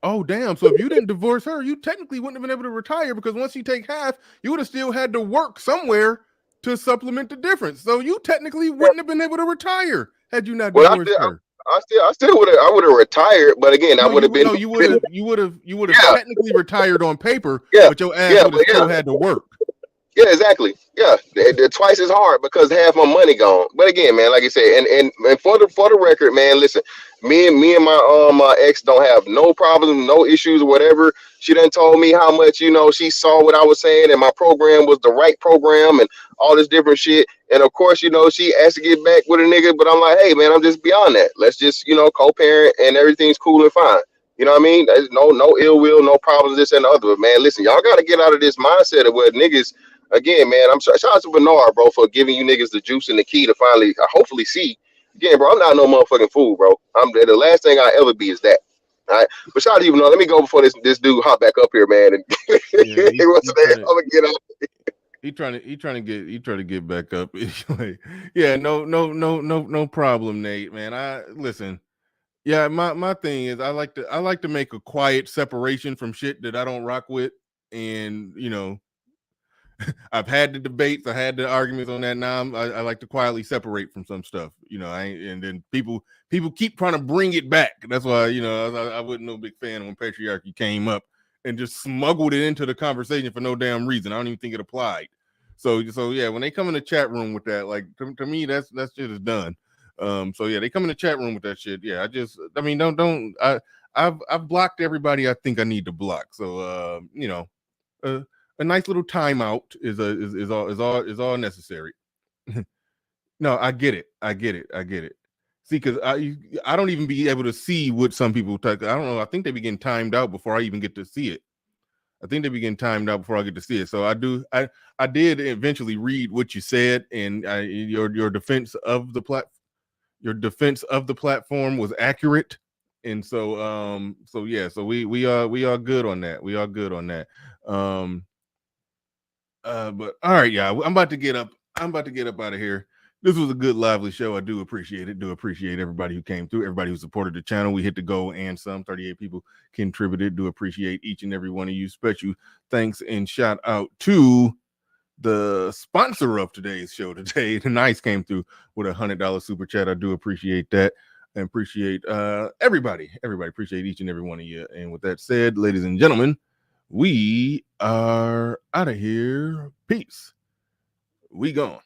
Oh damn! So if you didn't divorce her, you technically wouldn't have been able to retire because once you take half, you would have still had to work somewhere to supplement the difference. So you technically wouldn't have been able to retire had you not divorced her. I still would have retired, but again, I would have been. No, you would have technically retired on paper, but your ass would have still had to work. Yeah, exactly. Yeah, they're twice as hard because half my money gone. But again, man, like I said, and for the record, man, listen, me and my ex don't have no problems, no issues, or whatever. She done told me how much she saw what I was saying, and my program was the right program, and all this different shit. And of course, she asked to get back with a nigga, but I'm like, hey, man, I'm just beyond that. Let's just co-parent, and everything's cool and fine. You know what I mean? There's no ill will, no problems, this and the other. But man, listen, y'all got to get out of this mindset of where niggas. Again, man, shout out to Bernard, bro, for giving you niggas the juice and the key to finally, hopefully see. Again, bro, I'm not no motherfucking fool, bro. The last thing I ever be is that. All right, but shout out to you, Bernard. Let me go before this dude hop back up here, man. And I'm gonna get out. He trying to get back up. Yeah, no problem, Nate, man. Listen. Yeah, my thing is I like to make a quiet separation from shit that I don't rock with. And I've had the debates, I had the arguments on that. Now I like to quietly separate from some stuff, and then people keep trying to bring it back. That's why, I wasn't no big fan when patriarchy came up and just smuggled it into the conversation for no damn reason. I don't even think it applied. So yeah, when they come in the chat room with that, like to me, that's shit is done. So yeah, they come in the chat room with that shit. Yeah, I've blocked everybody I think I need to block. So a nice little timeout is all necessary. No, I get it. See, because I don't even be able to see what some people talk. I don't know. I think they be getting timed out before I even get to see it. I think they be getting timed out before I get to see it. So I did eventually read what you said, and your defense of the platform was accurate. And so yeah, so we are good on that. We are good on that. But all right, yeah, I'm about to get up out of here. This was a good, lively show. I do appreciate it. Do appreciate everybody who came through, everybody who supported the channel. We hit the goal and some. 38 people contributed. Do appreciate each and every one of you. Special thanks and shout out to the sponsor of today's show today. The Nice came through with $100 super chat. I do appreciate that. And appreciate everybody. Appreciate each and every one of you. And with that said, ladies and gentlemen, we are out of here. Peace. We gone.